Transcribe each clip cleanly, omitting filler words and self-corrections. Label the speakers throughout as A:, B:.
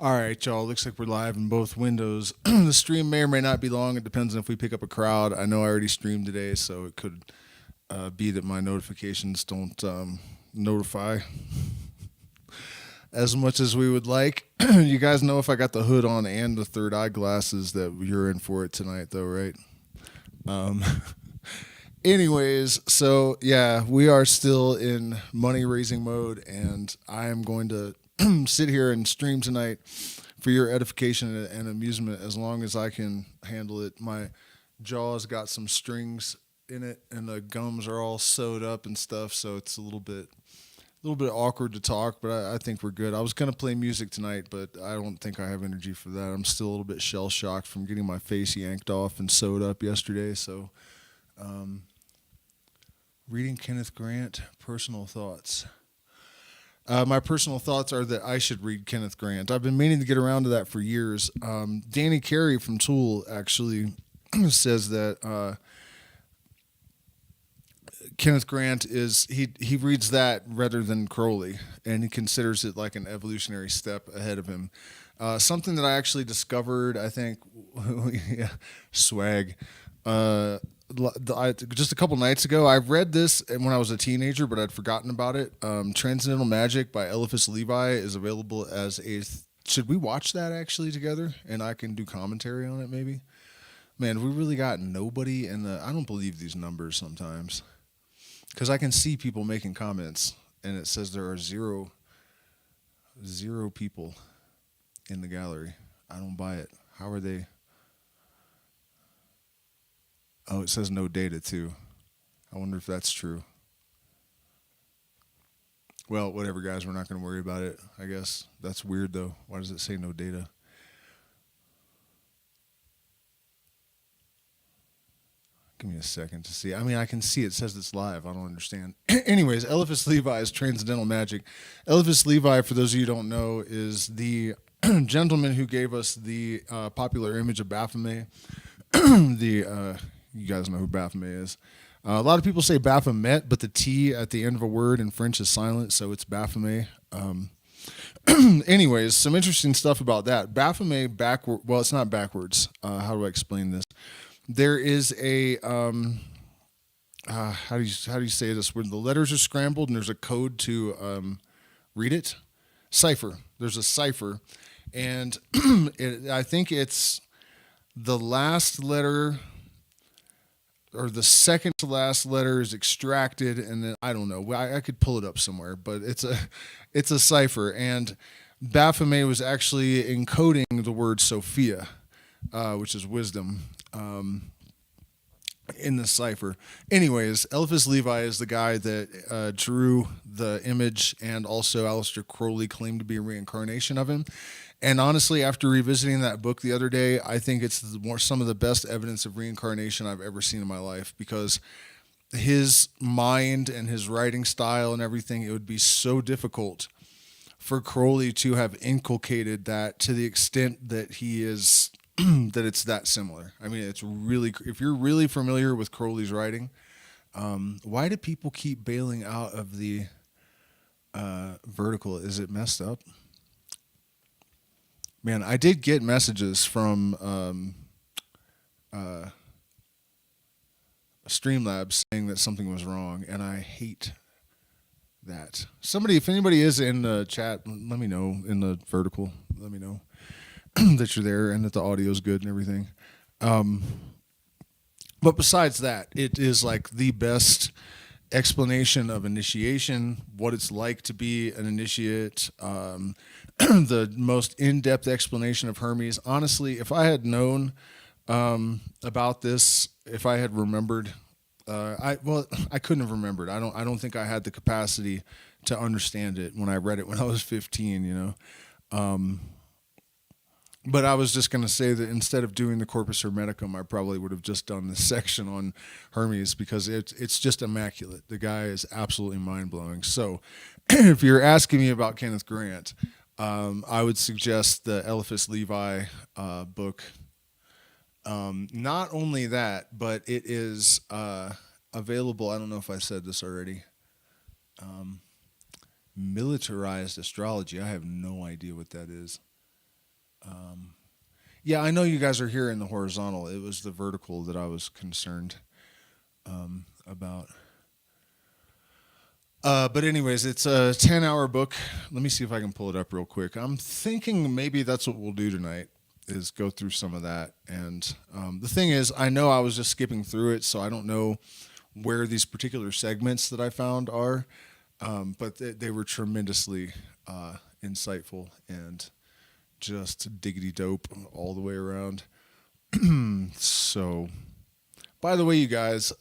A: All right, y'all. Looks like we're live in both windows. The stream may or may not be long. It depends on if we pick up a crowd. I know I already streamed today, so it could be that my notifications don't notify as much as we would like. You guys know if I got the hood on and the third eye glasses that you're in for it tonight, though, right? Um, anyways, so yeah, we are still in money raising mode, and I am going to sit here and stream tonight for your edification and amusement as long as I can handle it. My jaw's got some strings in it, and the gums are all sewed up and stuff, so it's a little bit awkward to talk, but I think we're good. I was gonna play music tonight, but I don't think I have energy for that. I'm still a little bit shell shocked from getting my face yanked off and sewed up yesterday. So, reading Kenneth Grant, personal thoughts. My personal thoughts are that I should read Kenneth Grant. I've been meaning to get around to that for years. Danny Carey from Tool actually says that Kenneth Grant he reads that rather than Crowley, and he considers it like an evolutionary step ahead of him. Something that I actually discovered, I think, yeah, swag. Just a couple nights ago, I read this when I was a teenager, but I'd forgotten about it. Transcendental Magic by Eliphas Levi is available as a. Should we watch that actually together, and I can do commentary on it? Maybe. Man, we really got nobody in the. I don't believe these numbers sometimes, because I can see people making comments, and it says there are zero people in the gallery. I don't buy it. How are they? Oh, it says no data too. I wonder if that's true. Well, whatever, guys. We're not going to worry about it, I guess. That's weird, though. Why does it say no data? Give me a second to see. I mean, I can see it says it's live. I don't understand. Anyways, Eliphas Levi's Transcendental Magic. Eliphas Levi, for those of you who don't know, is the gentleman who gave us the popular image of Baphomet. You guys know who Baphomet is. A lot of people say Baphomet, but the T at the end of a word in French is silent, so it's Baphomet. Anyways, some interesting stuff about that. Baphomet backward. Well, it's not backwards. How do I explain this? There is a how do you say this? When the letters are scrambled and there's a code to read it. Cipher. There's a cipher, and I think it's the last letter or the second to last letter is extracted, and then I don't know. I could pull it up somewhere, but it's a cipher, and Baphomet was actually encoding the word Sophia, which is wisdom, in the cipher. Anyways, Eliphas Levi is the guy that drew the image, and also Aleister Crowley claimed to be a reincarnation of him. And honestly, after revisiting that book the other day, I think it's some of the best evidence of reincarnation I've ever seen in my life, because his mind and his writing style and everything, it would be so difficult for Crowley to have inculcated that to the extent that he is, that it's that similar. I mean, it's really, if you're really familiar with Crowley's writing, why do people keep bailing out of the vertical? Is it messed up? Man, I did get messages from Streamlabs saying that something was wrong, and I hate that. Somebody, if anybody is in the chat, let me know in the vertical. Let me know that you're there and that the audio is good and everything. But besides that, it is like the best explanation of initiation, what it's like to be an initiate, the most in-depth explanation of Hermes. Honestly, if I had known about this, if I had remembered, I couldn't have remembered. I don't think I had the capacity to understand it when I read it when I was 15. You know, but I was just going to say that instead of doing the Corpus Hermeticum, I probably would have just done this section on Hermes, because it's just immaculate. The guy is absolutely mind-blowing. So if you're asking me about Kenneth Grant, I would suggest the Eliphas Levi book. Not only that, but it is available. I don't know if I said this already. Militarized astrology. I have no idea what that is. Yeah, I know you guys are here in the horizontal. It was the vertical that I was concerned about. But anyways, it's a 10-hour book. Let me see if I can pull it up real quick. I'm thinking maybe that's what we'll do tonight is go through some of that. And the thing is, I know I was just skipping through it, so I don't know where these particular segments that I found are. But they were tremendously insightful and just diggity dope all the way around. So, by the way, you guys,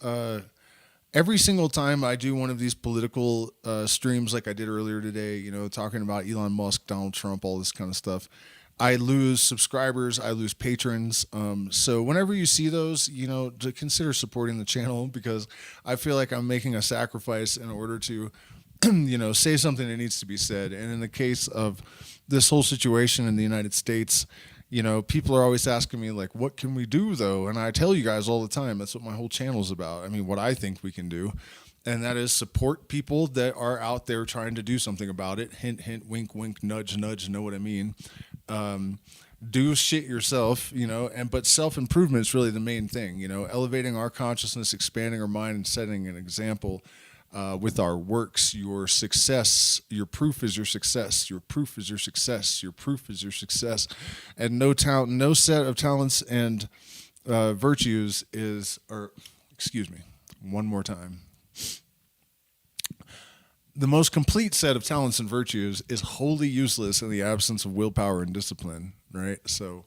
A: every single time I do one of these political streams like I did earlier today, talking about Elon Musk, Donald Trump, all this kind of stuff, I lose subscribers, I lose patrons. So whenever you see those, to consider supporting the channel, because I feel like I'm making a sacrifice in order to, say something that needs to be said. And in the case of this whole situation in the United States, people are always asking me, like, what can we do, though? And I tell you guys all the time, that's what my whole channel is about. I mean, what I think we can do. And that is support people that are out there trying to do something about it. Hint, hint, wink, wink, nudge, nudge, know what I mean? Do shit yourself, but self-improvement is really the main thing, elevating our consciousness, expanding our mind, and setting an example with our works. Your success, your proof is your success. Your proof is your success. Your proof is your success. And no set of talents and virtues excuse me, one more time. The most complete set of talents and virtues is wholly useless in the absence of willpower and discipline, right? So,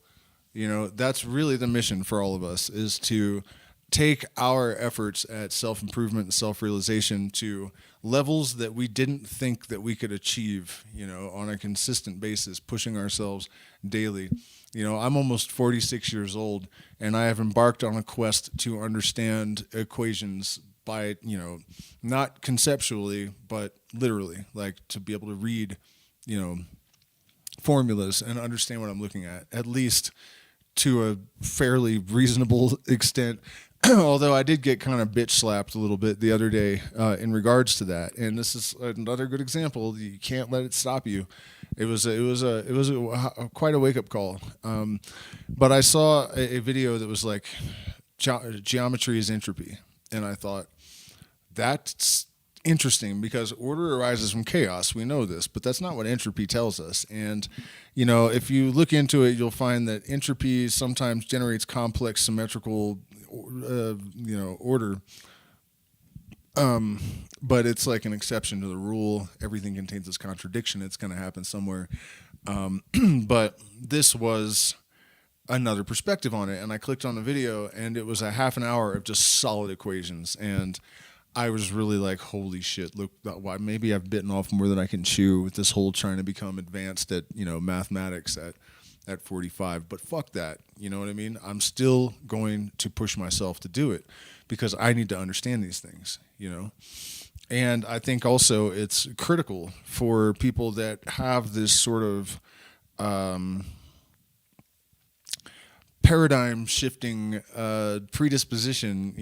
A: that's really the mission for all of us, is to take our efforts at self-improvement and self-realization to levels that we didn't think that we could achieve, on a consistent basis, pushing ourselves daily. I'm almost 46 years old, and I have embarked on a quest to understand equations by, not conceptually, but literally, like to be able to read, formulas and understand what I'm looking at least to a fairly reasonable extent. Although I did get kind of bitch slapped a little bit the other day in regards to that. And this is another good example. You can't let it stop you. It was quite a wake up call. But I saw a video that was like geometry is entropy. And I thought, that's interesting, because order arises from chaos. We know this, but that's not what entropy tells us. And, if you look into it, you'll find that entropy sometimes generates complex symmetrical, order. But it's like an exception to the rule. Everything contains this contradiction. It's going to happen somewhere. But this was another perspective on it. And I clicked on the video, and it was a half an hour of just solid equations. And I was really like, holy shit, look, maybe I've bitten off more than I can chew with this whole trying to become advanced at, mathematics at 45. But fuck that. You know what I mean? I'm still going to push myself to do it because I need to understand these things, And I think also it's critical for people that have this sort of paradigm shifting predisposition,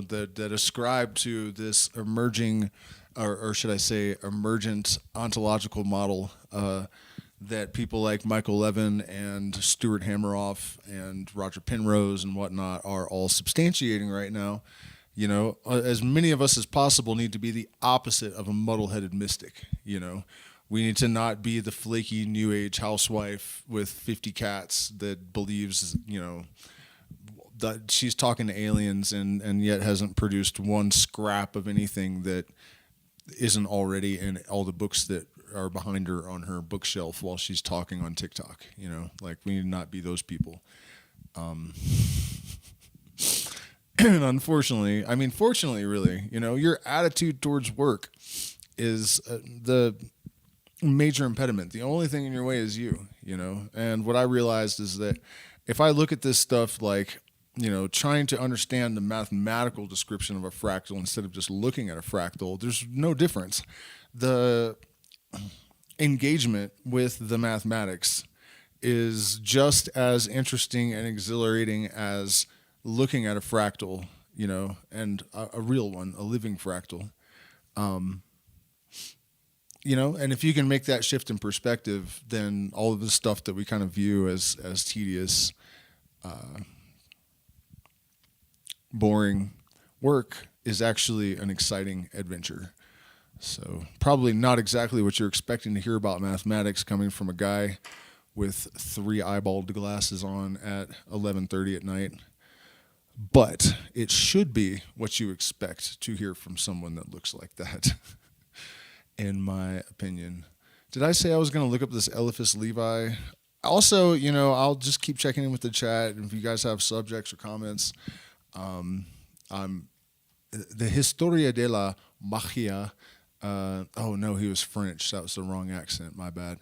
A: that ascribe to this emerging, or should I say emergent ontological model that people like Michael Levin and Stuart Hameroff and Roger Penrose and whatnot are all substantiating right now. As many of us as possible need to be the opposite of a muddle-headed mystic, We need to not be the flaky new age housewife with 50 cats that believes, that she's talking to aliens and yet hasn't produced one scrap of anything that isn't already in all the books that are behind her on her bookshelf while she's talking on TikTok. Like, we need to not be those people. And fortunately, really, your attitude towards work is the major impediment. The only thing in your way is you, And what I realized is that if I look at this stuff like, trying to understand the mathematical description of a fractal instead of just looking at a fractal, there's no difference. The engagement with the mathematics is just as interesting and exhilarating as looking at a fractal, and a real one, a living fractal. and if you can make that shift in perspective, then all of the stuff that we kind of view as tedious, boring work is actually an exciting adventure. So probably not exactly what you're expecting to hear about mathematics coming from a guy with 3 eyeballed glasses on at 11:30 at night. But it should be what you expect to hear from someone that looks like that, in my opinion. Did I say I was going to look up this Eliphas Levi? Also, I'll just keep checking in with the chat. And if you guys have subjects or comments, I'm the Historia de la Magia. Oh, no, he was French. That was the wrong accent. My bad.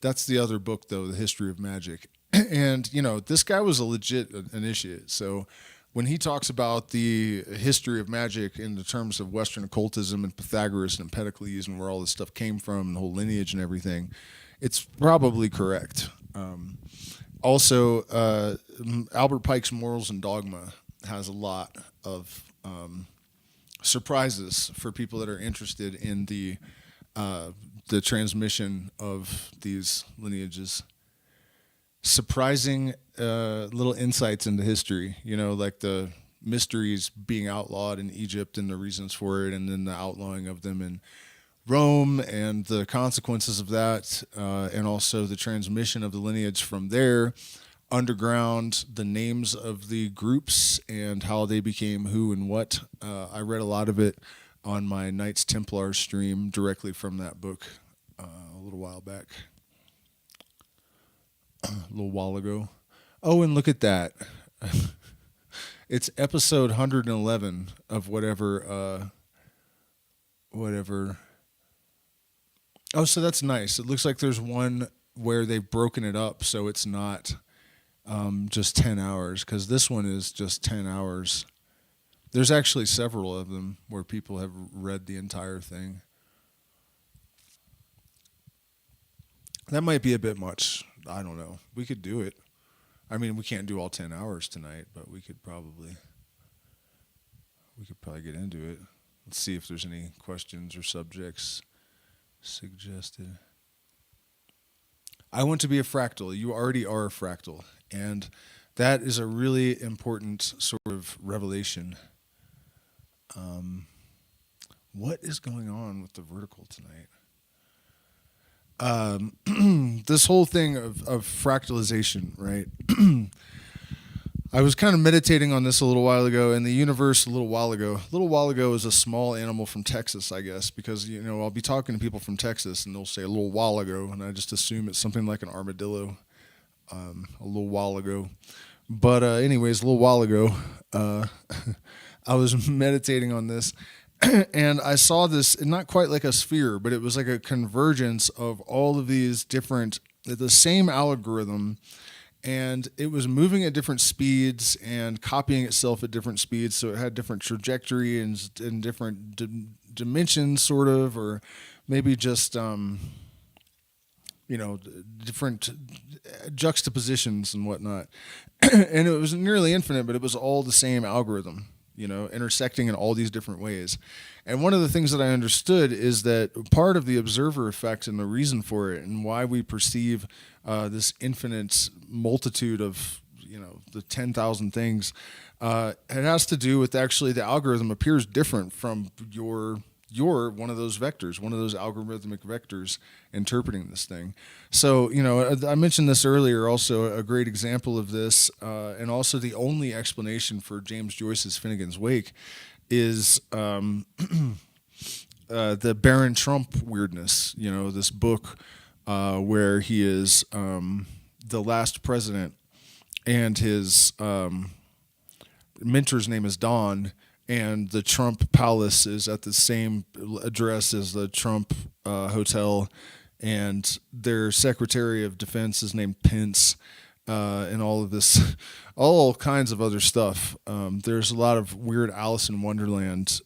A: That's the other book, though, The History of Magic. And, this guy was a legit initiate. So when he talks about the history of magic in the terms of Western occultism and Pythagoras and Empedocles and where all this stuff came from and the whole lineage and everything, it's probably correct. Also, Albert Pike's Morals and Dogma has a lot of surprises for people that are interested in the transmission of these lineages. Surprising little insights into history, like the mysteries being outlawed in Egypt and the reasons for it, and then the outlawing of them in Rome and the consequences of that, and also the transmission of the lineage from there underground, the names of the groups and how they became who and what. I read a lot of it on my Knights Templar stream directly from that book a little while back. A little while ago. Oh, and look at that. It's episode 111 of whatever. Oh, so that's nice. It looks like there's one where they've broken it up so it's not just 10 hours, because this one is just 10 hours. There's actually several of them where people have read the entire thing. That might be a bit much. I don't know. We could do it. I mean, we can't do all 10 hours tonight, but we could probably get into it. Let's see if there's any questions or subjects suggested. I want to be a fractal. You already are a fractal. And that is a really important sort of revelation. What is going on with the vertical tonight? This whole thing of fractalization, right? I was kind of meditating on this a little while ago, and the universe a little while ago is a small animal from Texas, I guess, because, I'll be talking to people from Texas, and they'll say a little while ago, and I just assume it's something like an armadillo, a little while ago. But anyways, a little while ago, I was meditating on this, and I saw this, not quite like a sphere, but it was like a convergence of all of these different, the same algorithm, and it was moving at different speeds and copying itself at different speeds, so it had different trajectory and different dimensions, sort of, or maybe just, different juxtapositions and whatnot. And it was nearly infinite, but it was all the same algorithm, intersecting in all these different ways. And one of the things that I understood is that part of the observer effect and the reason for it and why we perceive this infinite multitude of, the 10,000 things, it has to do with actually the algorithm appears different from your one of those vectors, one of those algorithmic vectors interpreting this thing. So, I mentioned this earlier, also a great example of this, and also the only explanation for James Joyce's Finnegan's Wake is the Baron Trump weirdness, this book where he is the last president and his mentor's name is Don, and the Trump Palace is at the same address as the Trump Hotel, and their Secretary of Defense is named Pence, and all of this, all kinds of other stuff. There's a lot of weird Alice in Wonderland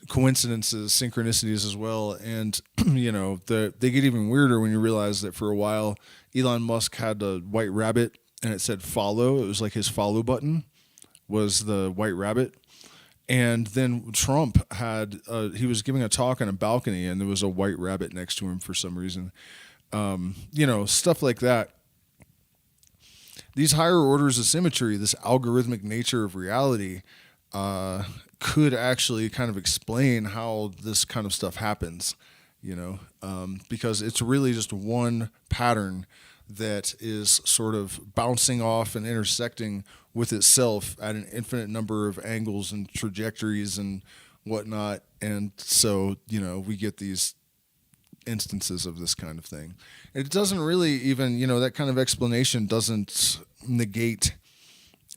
A: coincidences, synchronicities as well, and they get even weirder when you realize that for a while Elon Musk had a white rabbit and it said follow. It was like his follow button was the white rabbit, And then Trump had, he was giving a talk on a balcony, and there was a white rabbit next to him for some reason. Stuff like that. These higher orders of symmetry, this algorithmic nature of reality, could actually kind of explain how this kind of stuff happens, because it's really just one pattern that is sort of bouncing off and intersecting with itself at an infinite number of angles and trajectories and whatnot. And so, we get these instances of this kind of thing. It doesn't really even, that kind of explanation doesn't negate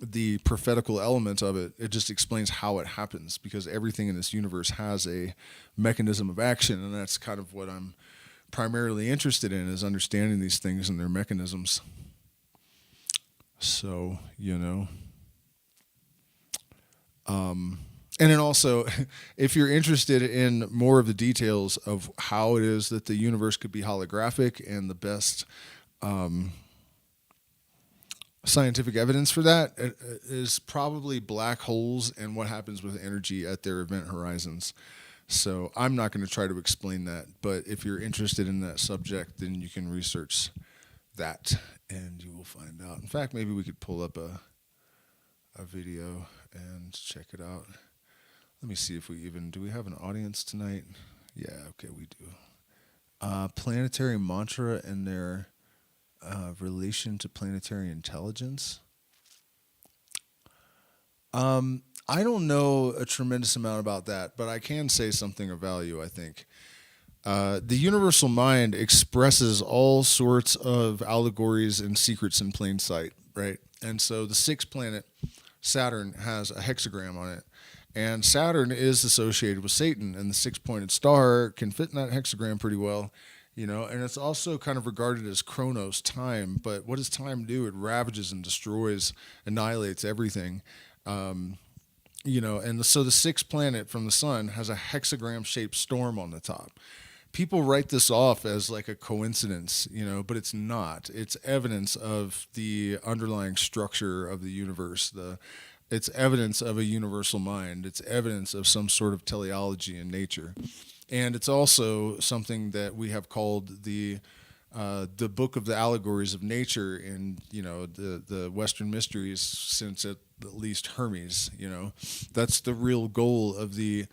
A: the prophetical element of it. It just explains how it happens, because everything in this universe has a mechanism of action, and that's kind of what I'm primarily interested in, is understanding these things and their mechanisms. So, and then also, if you're interested in more of the details of how it is that the universe could be holographic, and the best scientific evidence for that is probably black holes and what happens with energy at their event horizons. So I'm not going to try to explain that, but if you're interested in that subject, then you can research that and you will find out. In fact, maybe we could pull up a video and check it out. Let me see if do we have an audience tonight? Yeah, okay, we do. Planetary mantra and their relation to planetary intelligence. I don't know a tremendous amount about that, but I can say something of value, I think. The universal mind expresses all sorts of allegories and secrets in plain sight, right? And so the sixth planet, Saturn, has a hexagram on it. And Saturn is associated with Satan, and the six-pointed star can fit in that hexagram pretty well. And it's also kind of regarded as Chronos, time. But what does time do? It ravages and destroys, annihilates everything. And so the sixth planet from the sun has a hexagram-shaped storm on the top. People write this off as like a coincidence, but it's not. It's evidence of the underlying structure of the universe. It's evidence of a universal mind. It's evidence of some sort of teleology in nature. And it's also something that we have called the book of the allegories of nature in, the Western mysteries since at least Hermes. That's the real goal of the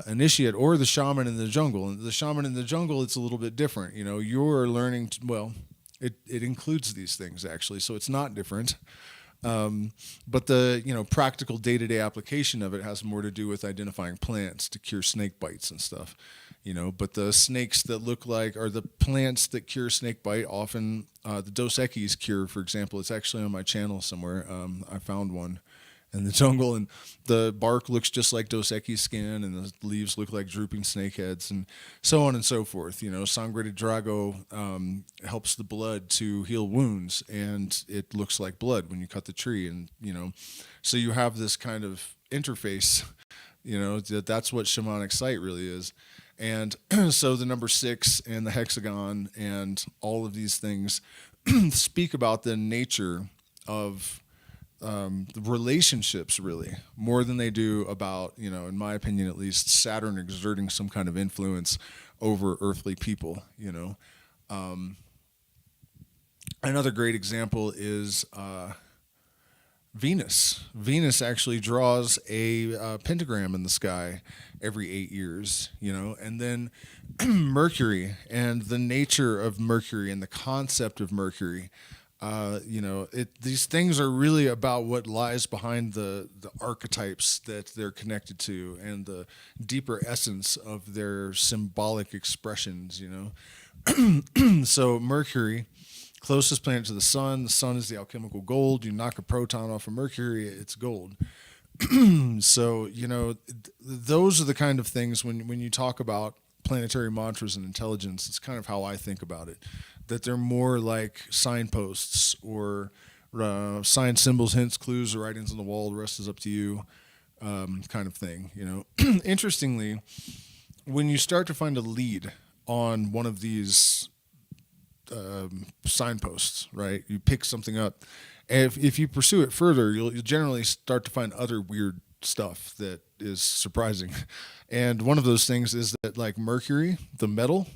A: initiate or the shaman in the jungle. And the shaman in the jungle, it's a little bit different. You're learning, it includes these things actually, so it's not different. But the practical day-to-day application of it has more to do with identifying plants to cure snake bites and stuff. But the snakes that look like, or the plants that cure snake bite, often the Dos Equis cure, for example. It's actually on my channel somewhere. I found one in the jungle, and the bark looks just like Dos Equis skin, and the leaves look like drooping snake heads, and so on and so forth. Sangre de Drago helps the blood to heal wounds, and it looks like blood when you cut the tree, and so you have this kind of interface. That's what shamanic sight really is. And so the number 6 and the hexagon and all of these things speak about the nature of the relationships, really, more than they do about, in my opinion at least, Saturn exerting some kind of influence over earthly people. Another great example is Venus. Venus actually draws a pentagram in the sky every 8 years, and then Mercury and the nature of Mercury and the concept of Mercury. These things are really about what lies behind the archetypes that they're connected to and the deeper essence of their symbolic expressions, So Mercury, closest planet to the sun is the alchemical gold. You knock a proton off of Mercury, it's gold. So, those are the kind of things when you talk about planetary mantras and intelligence, it's kind of how I think about it. That they're more like signposts or sign symbols, hints, clues, or writings on the wall. The rest is up to you, kind of thing. Interestingly, when you start to find a lead on one of these signposts, right? You pick something up. If you pursue it further, you'll generally start to find other weird stuff that is surprising. And one of those things is that, like, mercury, the metal,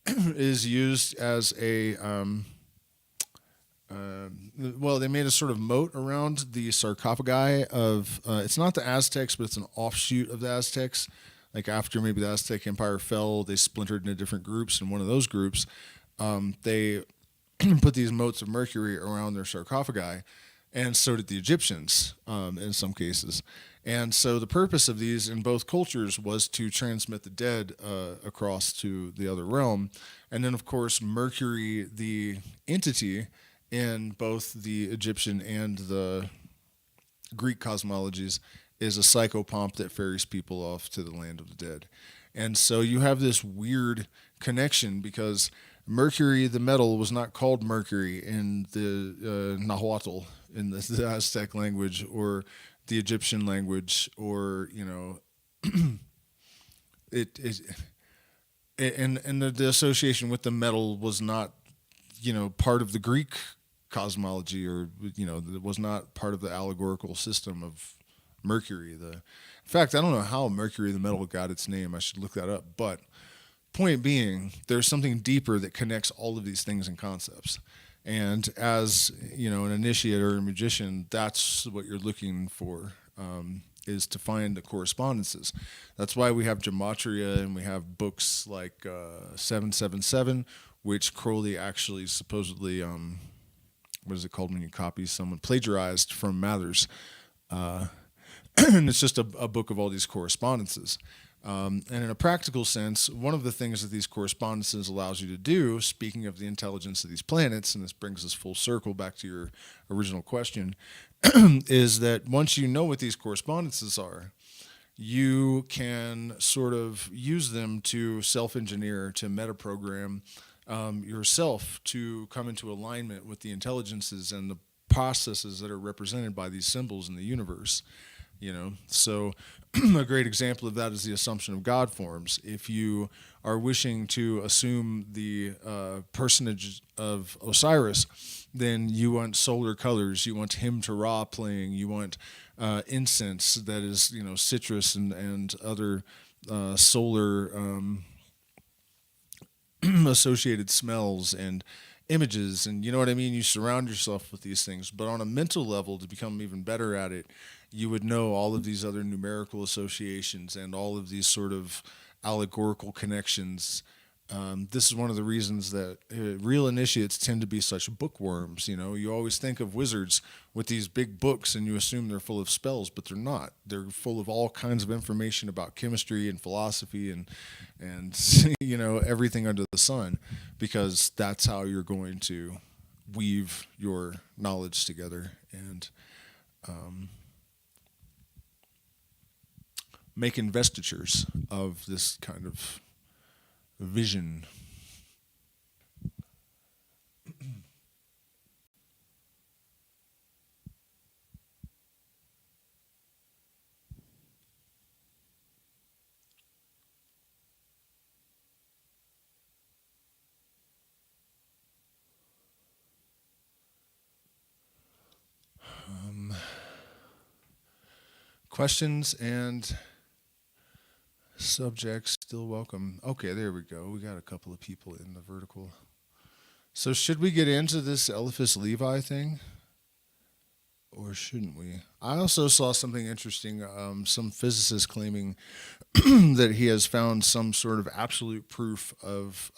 A: is used as a well, they made a sort of moat around the sarcophagi of it's not the Aztecs, but it's an offshoot of the Aztecs. Like, after maybe the Aztec Empire fell, they splintered into different groups, and one of those groups, they put these moats of mercury around their sarcophagi, and so did the Egyptians in some cases. And so the purpose of these in both cultures was to transmit the dead across to the other realm. And then, of course, Mercury, the entity in both the Egyptian and the Greek cosmologies, is a psychopomp that ferries people off to the land of the dead. And so you have this weird connection, because Mercury, the metal, was not called Mercury in the Nahuatl, in the Aztec language, or the Egyptian language, or, you know, and the association with the metal was not, you know, part of the Greek cosmology, or, you know, it was not part of the allegorical system of Mercury. In fact, I don't know how Mercury the metal got its name. I should look that up. But point being, there's something deeper that connects all of these things and concepts. And as, you know, an initiate or a magician, that's what you're looking for, is to find the correspondences. That's why we have gematria, and we have books like 777, which Crowley actually supposedly, what is it called when you copy someone? Plagiarized from Mathers. And it's just a book of all these correspondences. And in a practical sense, one of the things that these correspondences allows you to do, speaking of the intelligence of these planets, and this brings us full circle back to your original question, is that once you know what these correspondences are, you can sort of use them to self-engineer, to meta-program yourself to come into alignment with the intelligences and the processes that are represented by these symbols in the universe. You know, so a great example of that is the assumption of God forms. If you are wishing to assume the personage of Osiris, then you want solar colors, you want hymn to Ra playing, you want incense that is, you know, citrus and other solar associated smells and images, and you know what I mean? You surround yourself with these things. But on a mental level, to become even better at it, you would know all of these other numerical associations and all of these sort of allegorical connections. This is one of the reasons that real initiates tend to be such bookworms. You know, you always think of wizards with these big books and you assume they're full of spells, but they're not. They're full of all kinds of information about chemistry and philosophy and you know, everything under the sun, because that's how you're going to weave your knowledge together and make investitures of this kind of vision. Questions and subjects still welcome. Okay, there we go. We got a couple of people in the vertical. So should we get into this Eliphas Levi thing? Or shouldn't we? I also saw something interesting. Some physicist claiming that he has found some sort of absolute proof of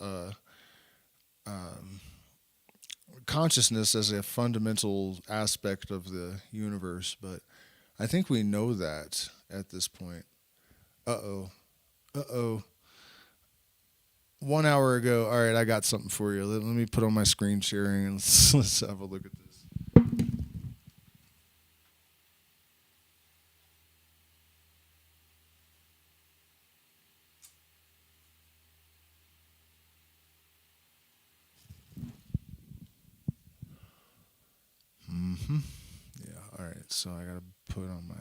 A: consciousness as a fundamental aspect of the universe, but I think we know that at this point. Uh-oh. 1 hour ago. All right, I got something for you. Let me put on my screen sharing and let's have a look at this. Yeah, all right. So I got to put on my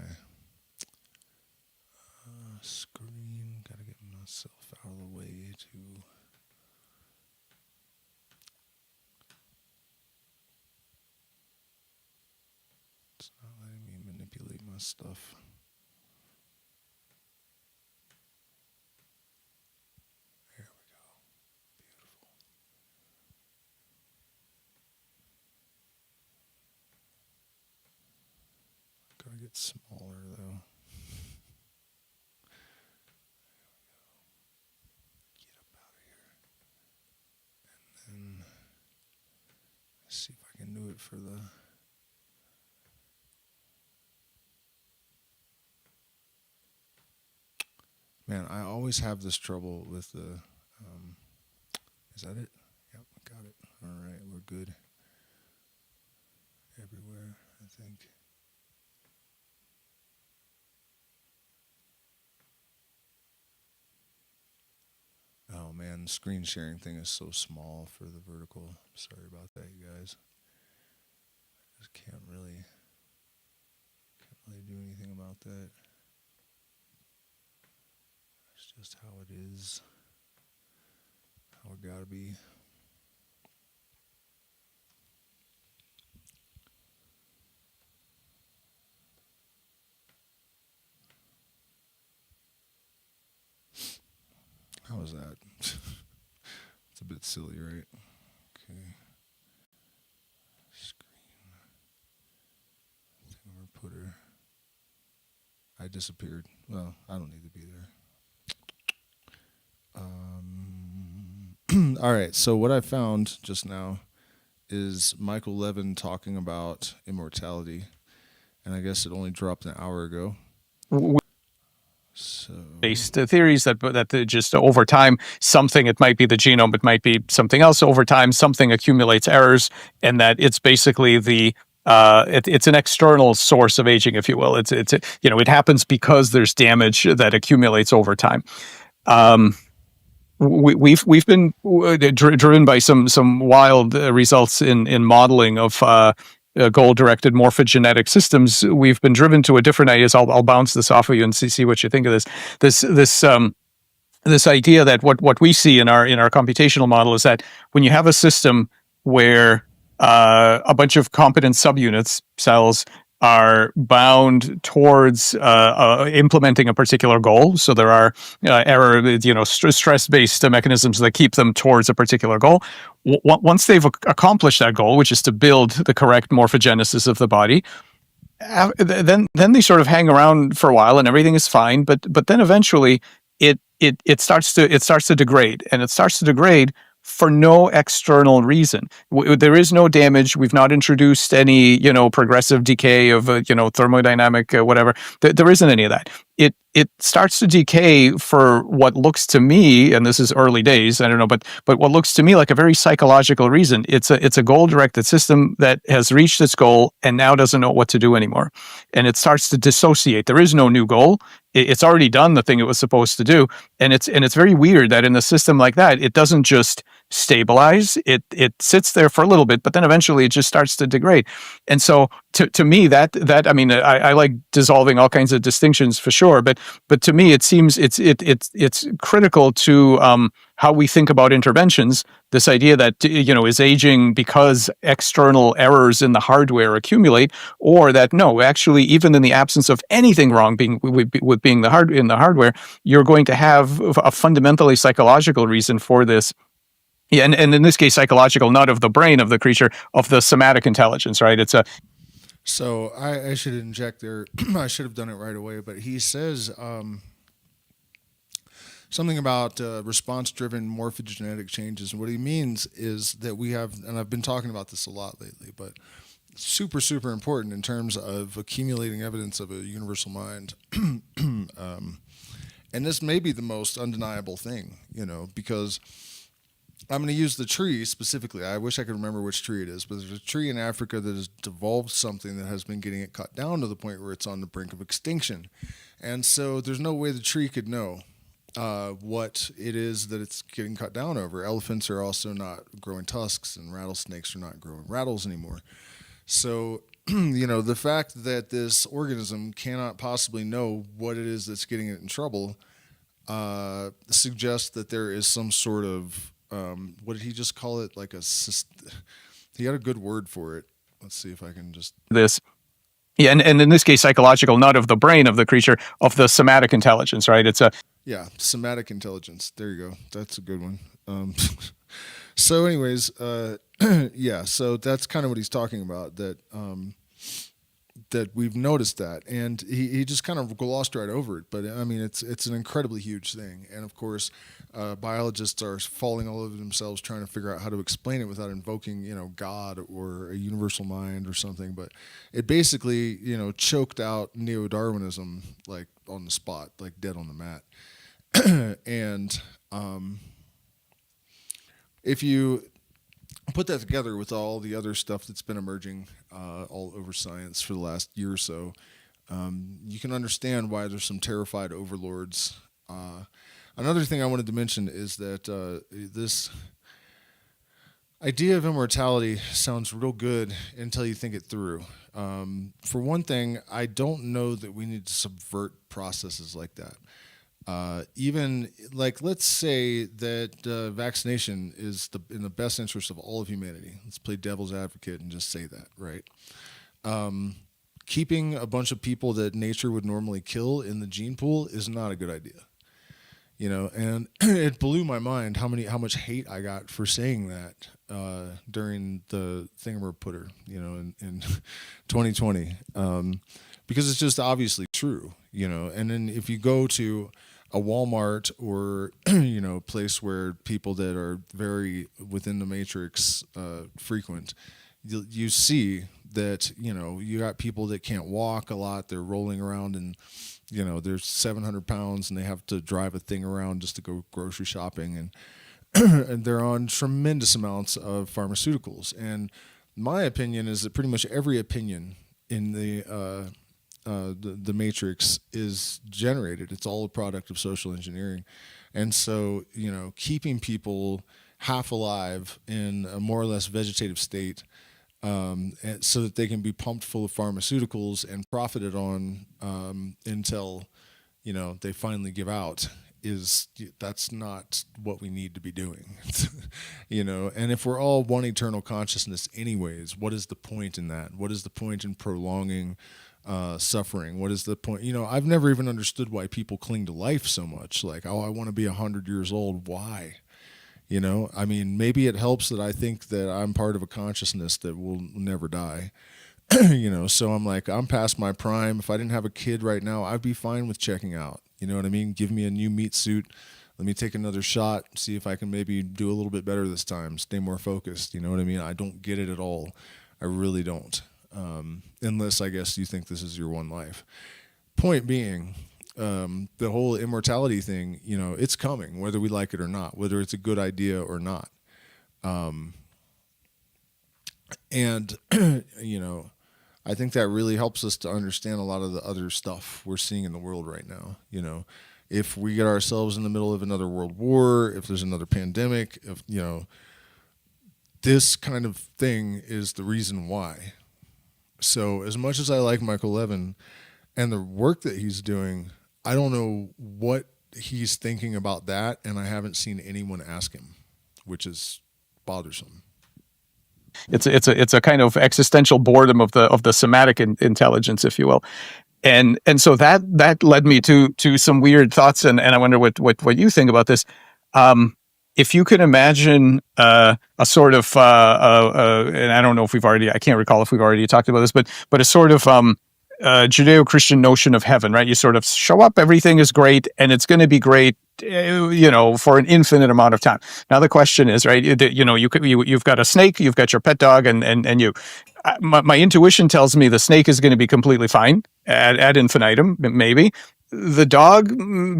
A: screen. Got to get myself out of the way to... It's not letting me manipulate my stuff. get smaller though. Get up out of here. And then let's see if I can do it for the. Man, I always have this trouble with the. Is that it? Yep, got it. All right, we're good. Everywhere, I think. Oh man, the screen sharing thing is so small for the vertical. Sorry about that, you guys. I just can't really do anything about that. It's just how it is. How it gotta be. How was that? It's a bit silly, right? Okay. Screen. Putter. I disappeared. Well, I don't need to be there. All right. So what I found just now is Michael Levin talking about immortality, and I guess it only dropped an hour ago. So
B: based theories that just over time, something, it might be the genome, it might be something else, over time something accumulates errors, and that it's basically the it's an external source of aging, if you will. It's it happens because there's damage that accumulates over time. We've been driven by some wild results in modeling of goal-directed morphogenetic systems. We've been driven to a different idea. I'll bounce this off of you and see what you think of this. This idea that what we see in our computational model is that when you have a system where a bunch of competent subunits, cells, are bound towards implementing a particular goal. So there are stress-based mechanisms that keep them towards a particular goal. Once they've accomplished that goal, which is to build the correct morphogenesis of the body, then they sort of hang around for a while and everything is fine. But then eventually it starts to degrade, and it starts to degrade for no external reason. There is no damage. We've not introduced any, progressive decay of, thermodynamic, whatever. There isn't any of that. It starts to decay for what looks to me, and this is early days, I don't know, but what looks to me like a very psychological reason. It's a goal-directed system that has reached its goal and now doesn't know what to do anymore. And it starts to dissociate. There is no new goal. It's already done the thing it was supposed to do. And it's very weird that in a system like that, it doesn't just stabilize. It sits there for a little bit, but then eventually it just starts to degrade. And so to me, that I mean, I like dissolving all kinds of distinctions for sure, but to me, it seems it's critical to how we think about interventions. This idea that is aging because external errors in the hardware accumulate, or that no, actually, even in the absence of anything wrong with being in the hardware, you're going to have a fundamentally psychological reason for this. Yeah, and in this case, psychological, not of the brain of the creature, of the somatic intelligence, right? It's a.
A: So I should inject there. I should have done it right away, but he says something about response-driven morphogenetic changes. And what he means is that we have, and I've been talking about this a lot lately, but super, super important in terms of accumulating evidence of a universal mind. And this may be the most undeniable thing, because I'm going to use the tree specifically. I wish I could remember which tree it is, but there's a tree in Africa that has devolved something that has been getting it cut down to the point where it's on the brink of extinction. And so there's no way the tree could know what it is that it's getting cut down over. Elephants are also not growing tusks, and rattlesnakes are not growing rattles anymore. So, the fact that this organism cannot possibly know what it is that's getting it in trouble suggests that there is some sort of what did he just call it? Like he had a good word for it. Let's see if I can just
B: this. Yeah, and in this case, psychological, not of the brain of the creature, of the somatic intelligence, right? It's a
A: somatic intelligence. There you go. That's a good one. So, anyways, so that's kind of what he's talking about. That that we've noticed that, and he just kind of glossed right over it. But I mean, it's an incredibly huge thing, and of course, biologists are falling all over themselves trying to figure out how to explain it without invoking, God or a universal mind or something. But it basically, choked out neo-Darwinism like on the spot, like dead on the mat. And if you put that together with all the other stuff that's been emerging all over science for the last year or so, you can understand why there's some terrified overlords. Another thing I wanted to mention is that this idea of immortality sounds real good until you think it through. For one thing, I don't know that we need to subvert processes like that. Even like, let's say that vaccination is in the best interest of all of humanity. Let's play devil's advocate and just say that, right? Keeping a bunch of people that nature would normally kill in the gene pool is not a good idea. And it blew my mind how much hate I got for saying that during the thingamaputter, in 2020, because it's just obviously true, And then if you go to a Walmart or place where people that are very within the matrix frequent, you see that you got people that can't walk a lot. They're rolling around and they're 700 pounds and they have to drive a thing around just to go grocery shopping, and and they're on tremendous amounts of pharmaceuticals. And my opinion is that pretty much every opinion in the matrix is generated. It's all a product of social engineering. And so, keeping people half alive in a more or less vegetative state, so that they can be pumped full of pharmaceuticals and profited on until, they finally give out, that's not what we need to be doing. And if we're all one eternal consciousness anyways, what is the point in that? What is the point in prolonging suffering? What is the point? I've never even understood why people cling to life so much. Like, I want to be 100 years old. Why? I mean, maybe it helps that I think that I'm part of a consciousness that will never die. So I'm like, I'm past my prime. If I didn't have a kid right now, I'd be fine with checking out. You know what I mean? Give me a new meat suit. Let me take another shot, see if I can maybe do a little bit better this time, stay more focused. You know what I mean? I don't get it at all. I really don't. Unless, I guess, you think this is your one life. Point being, the whole immortality thing, it's coming, whether we like it or not, whether it's a good idea or not. And, I think that really helps us to understand a lot of the other stuff we're seeing in the world right now. If we get ourselves in the middle of another world war, if there's another pandemic, if, this kind of thing is the reason why. So as much as I like Michael Levin and the work that he's doing, I don't know what he's thinking about that, and I haven't seen anyone ask him, which is bothersome.
B: It's a kind of existential boredom of the somatic intelligence, if you will, and so that led me to some weird thoughts, and I wonder what you think about this. If you can imagine a sort of and I don't know if I can't recall if we've already talked about this, but a sort of Judeo-Christian notion of heaven, right? You sort of show up, everything is great, and it's going to be great, for an infinite amount of time. Now the question is, right? You've got a snake, you've got your pet dog, and you. My intuition tells me the snake is going to be completely fine ad infinitum, maybe. The dog,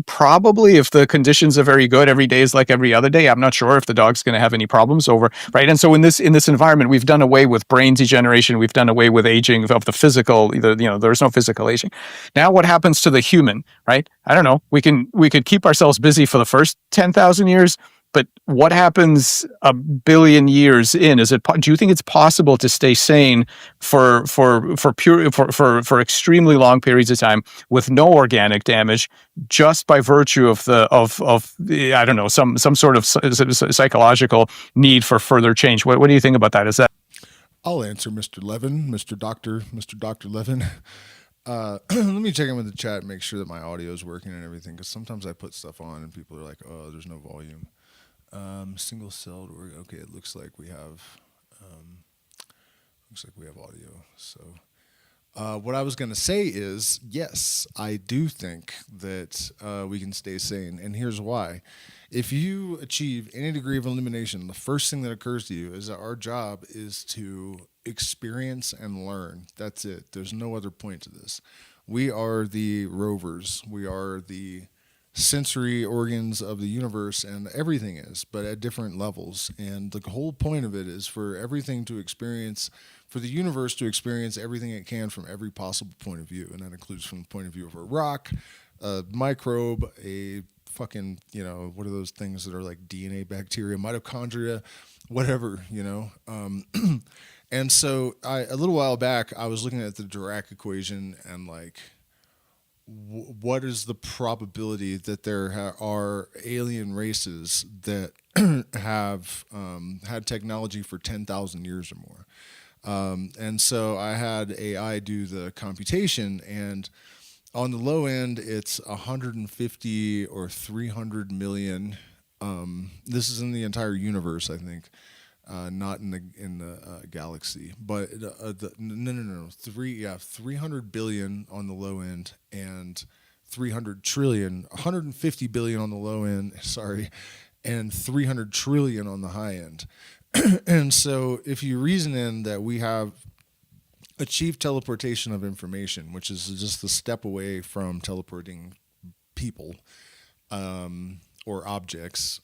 B: probably, if the conditions are very good, every day is like every other day. I'm not sure if the dog's going to have any problems right? And so in this environment, we've done away with brain degeneration. We've done away with aging of the physical. There's no physical aging. Now, what happens to the human, right? I don't know. We could keep ourselves busy for the first 10,000 years. But what happens a billion years in? Do you think it's possible to stay sane for extremely long periods of time with no organic damage, just by virtue of I don't know, some sort of psychological need for further change? What do you think about that? Is that?
A: I'll answer, Mr. Levin, Mr. Dr. Levin. Let me check in with the chat and make sure that my audio is working and everything, because sometimes I put stuff on and people are like, "Oh, there's no volume." Single-celled organ. Okay, it looks like we have audio. So What I was going to say is, yes, I do think that we can stay sane, and here's why. If you achieve any degree of illumination, the first thing that occurs to you is that our job is to experience and learn. That's it. There's no other point to this. We are the rovers. We are the sensory organs of the universe, and everything is, but at different levels. And the whole point of it is for everything to experience, for the universe to experience everything it can from every possible point of view. And that includes from the point of view of a rock, a microbe, a fucking, what are those things that are like DNA, bacteria, mitochondria, whatever, And so a little while back, I was looking at the Dirac equation and like, what is the probability that there are alien races that have had technology for 10,000 years or more? And so I had AI do the computation, and on the low end, it's 150 or 300 million. This is in the entire universe, I think. Not in the galaxy, but no. 300 billion on the low end and 300 trillion, 150 billion on the low end, sorry, and 300 trillion on the high end. And so if you reason in that we have achieved teleportation of information, which is just the step away from teleporting people or objects,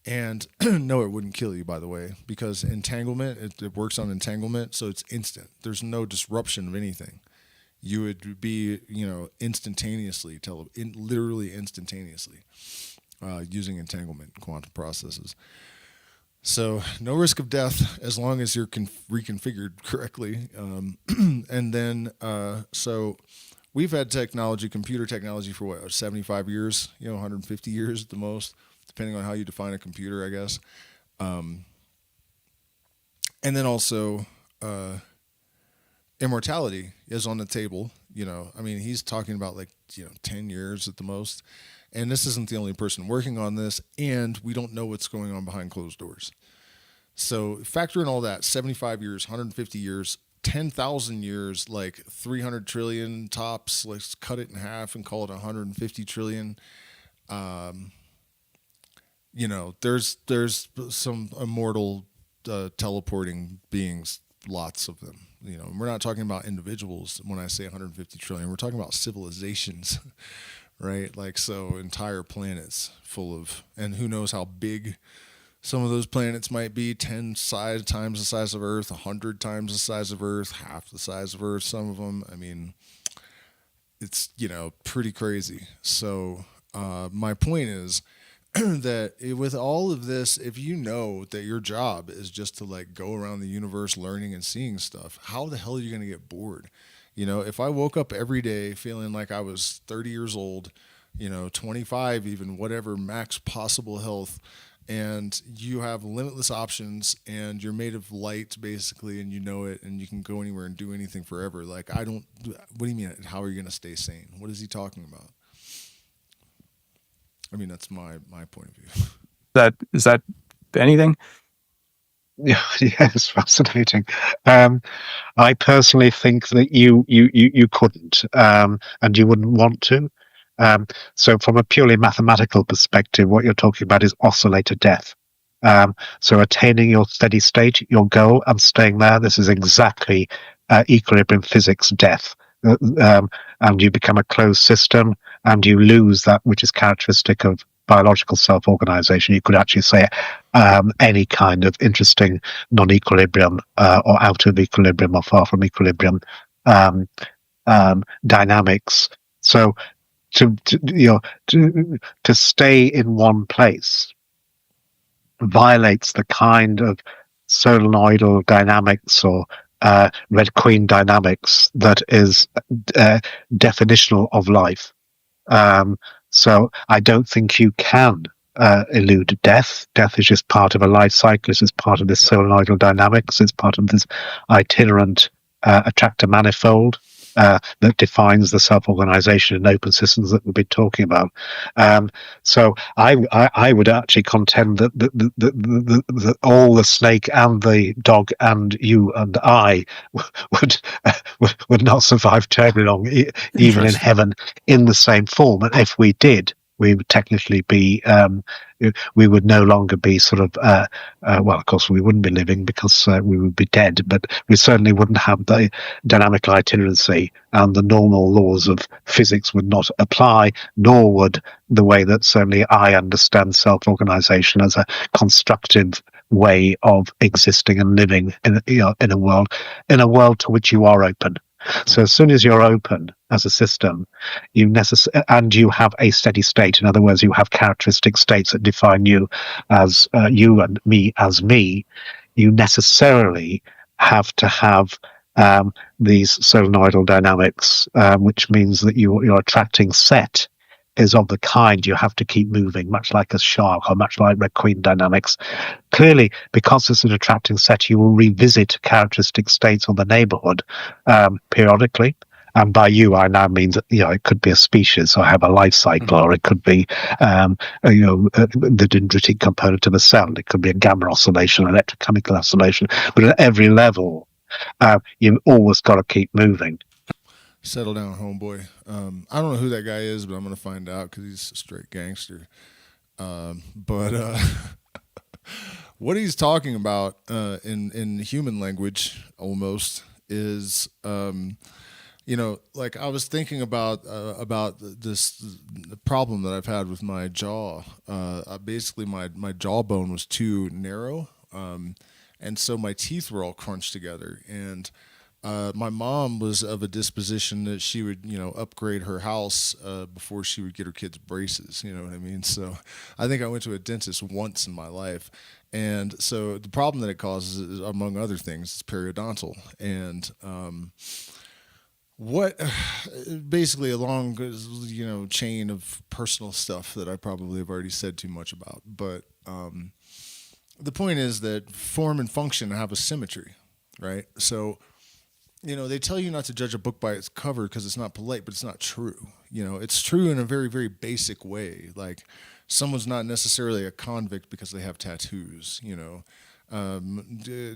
A: and no, it wouldn't kill you, by the way, because entanglement, it works on entanglement, so it's instant. There's no disruption of anything. You would be, instantaneously, literally instantaneously, using entanglement quantum processes. So no risk of death as long as you're reconfigured correctly. And then, so we've had computer technology for 75 years, 150 years at the most, depending on how you define a computer, I guess. And then also, immortality is on the table. He's talking about 10 years at the most. And this isn't the only person working on this, and we don't know what's going on behind closed doors. So factor in all that, 75 years, 150 years, 10,000 years, 300 trillion tops, let's cut it in half and call it 150 trillion. There's some immortal teleporting beings, lots of them. We're not talking about individuals when I say 150 trillion. We're talking about civilizations, right? So entire planets full of, and who knows how big some of those planets might be, 10 times the size of Earth, 100 times the size of Earth, half the size of Earth, some of them. It's, pretty crazy. So my point is, that with all of this, if you know that your job is just to go around the universe learning and seeing stuff, how the hell are you going to get bored? If I woke up every day feeling like I was 30 years old, 25 even, whatever, max possible health, and you have limitless options and you're made of light basically, and you know it, and you can go anywhere and do anything forever. What do you mean? How are you going to stay sane? What is he talking about? That's my point of view.
B: Is that anything?
C: Yeah, it's fascinating. I personally think that you couldn't, and you wouldn't want to. So from a purely mathematical perspective, what you're talking about is oscillator death. So attaining your steady state, your goal, and staying there, this is exactly equilibrium physics death. And you become a closed system, and you lose that which is characteristic of biological self-organization. You could actually say any kind of interesting non-equilibrium or out of equilibrium or far from equilibrium dynamics. So to stay in one place violates the kind of solenoidal dynamics or Red Queen dynamics that is definitional of life. So I don't think you can elude death. Death is just part of a life cycle. This is part of this solenoidal dynamics. It's part of this itinerant attractor manifold. that defines the self-organization and open systems that we've been talking about. So I would actually contend that all the snake and the dog and you and I would would not survive terribly long, even in heaven, in the same form. And if we did, we would technically be, we would no longer be sort of, well, of course, we wouldn't be living because we would be dead, but we certainly wouldn't have the dynamical itinerancy, and the normal laws of physics would not apply, nor would the way that certainly I understand self-organization as a constructive way of existing and living in a world to which you are open. So as soon as you're open as a system, and you have a steady state. In other words, you have characteristic states that define you as you and me as me. You necessarily have to have these solenoidal dynamics, which means that your attracting set is of the kind you have to keep moving, much like a shark or much like red queen dynamics. Clearly, because it's an attracting set, you will revisit characteristic states of the neighborhood periodically. And by you, I now mean that, it could be a species or have a life cycle, or it could be, the dendritic component of a cell. It could be a gamma oscillation, electrochemical oscillation. But at every level, you've always got to keep moving.
A: Settle down, homeboy. I don't know who that guy is, but I'm going to find out because he's a straight gangster. But what he's talking about in human language almost is, like I was thinking about this the problem that I've had with my jaw. Basically, my jawbone was too narrow, and so my teeth were all crunched together. And my mom was of a disposition that she would, upgrade her house before she would get her kids braces. You know what I mean? So I think I went to a dentist once in my life. And so the problem that it causes is, among other things, it's periodontal. And what basically a long, chain of personal stuff that I probably have already said too much about. But the point is that form and function have a symmetry, right? So they tell you not to judge a book by its cover because it's not polite, but it's not true. It's true in a very, very basic way. Like, someone's not necessarily a convict because they have tattoos.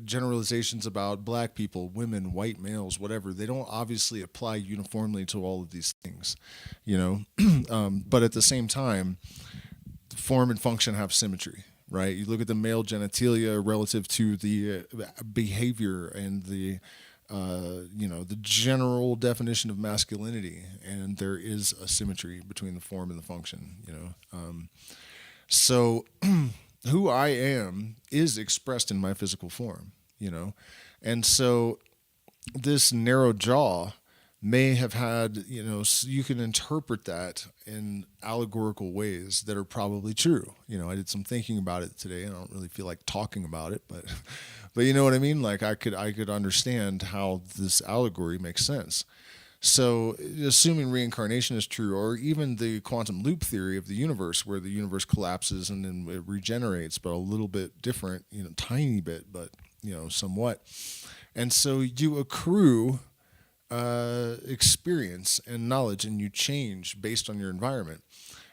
A: Generalizations about black people, women, white males, whatever, they don't obviously apply uniformly to all of these things. But at the same time, form and function have symmetry. Right? You look at the male genitalia relative to the behavior and the the general definition of masculinity, and there is a symmetry between the form and the function. So who I am is expressed in my physical form. And so this narrow jaw may have had, you can interpret that in allegorical ways that are probably true. I did some thinking about it today, and I don't really feel like talking about it, but you know what I mean? Like I could understand how this allegory makes sense. So assuming reincarnation is true, or even the quantum loop theory of the universe, where the universe collapses and then it regenerates, but a little bit different, tiny bit, but, somewhat. And so you accrue experience and knowledge, and you change based on your environment.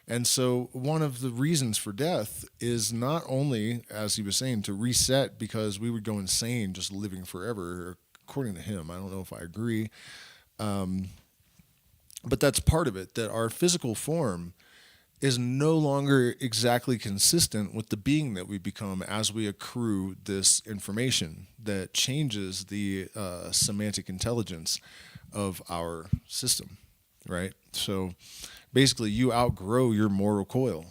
A: And so one of the reasons for death is not only, as he was saying, to reset, because we would go insane just living forever, according to him. I don't know if I agree. But that's part of it, that our physical form is no longer exactly consistent with the being that we become as we accrue this information that changes the semantic intelligence of our system, right? So basically you outgrow your moral coil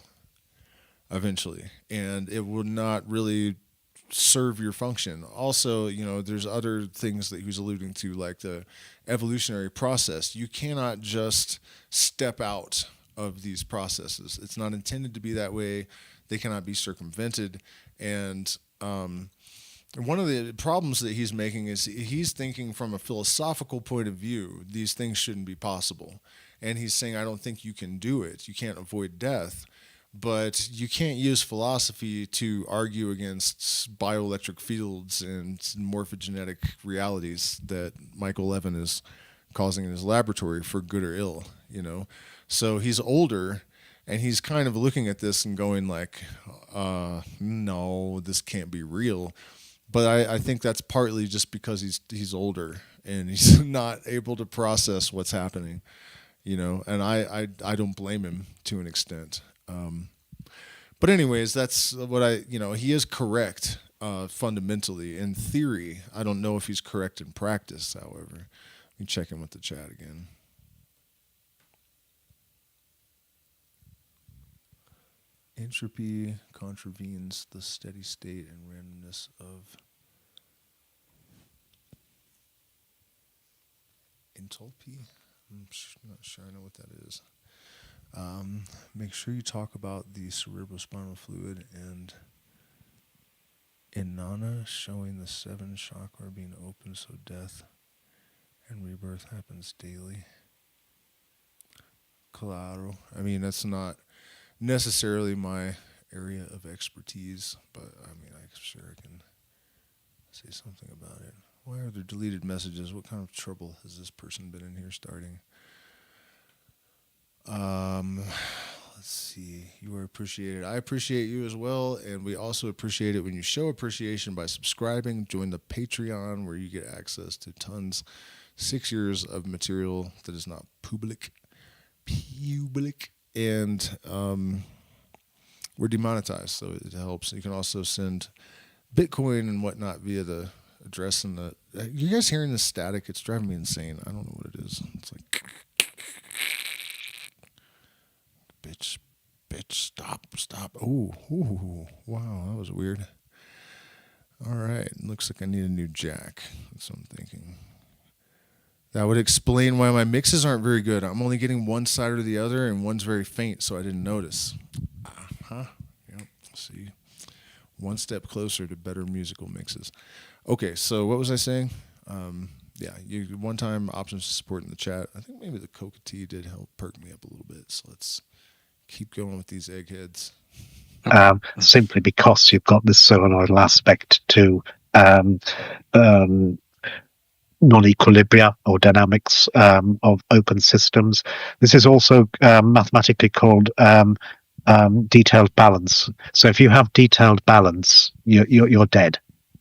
A: eventually, and it will not really serve your function. Also, there's other things that he was alluding to, like the evolutionary process. You cannot just step out of these processes. It's not intended to be that way. They cannot be circumvented. And one of the problems that he's making is he's thinking from a philosophical point of view, these things shouldn't be possible. And he's saying, I don't think you can do it. You can't avoid death. But you can't use philosophy to argue against bioelectric fields and morphogenetic realities that Michael Levin is causing in his laboratory for good or ill, you know. So he's older, and he's kind of looking at this and going like, no, this can't be real. But I think that's partly just because he's older and he's not able to process what's happening, you know. And I don't blame him to an extent. But anyways, that's what he is correct fundamentally in theory. I don't know if he's correct in practice, however. Let me check in with the chat again. Entropy contravenes the steady state and randomness of enthalpy. I'm not sure I know what that is. Make sure you talk about the cerebrospinal fluid and Inanna showing the 7 chakra being open, so death and rebirth happens daily. Claro. I mean, that's not necessarily my area of expertise, but I mean, I'm sure I can say something about it. Why are there deleted messages? What kind of trouble has this person been in here starting? Let's see. You are appreciated. I appreciate you as well, and we also appreciate it when you show appreciation by subscribing. Join the Patreon, where you get access to tons, 6 years of material that is not public, and we're demonetized, so it helps. You can also send Bitcoin and whatnot via the address in the. You guys hearing this static? It's driving me insane. I don't know what it is. It's like. Bitch, stop. Oh, wow, that was weird. All right, looks like I need a new jack. That's what I'm thinking. That would explain why my mixes aren't very good. I'm only getting one side or the other, and one's very faint, so I didn't notice. Yep, see. One step closer to better musical mixes. Okay, so what was I saying? You one-time options to support in the chat. I think maybe the coca tea did help perk me up a little bit, so let's keep going with these eggheads.
C: Simply because you've got this solenoidal aspect to non-equilibria or dynamics of open systems. This is also mathematically called detailed balance. So if you have detailed balance, you're dead.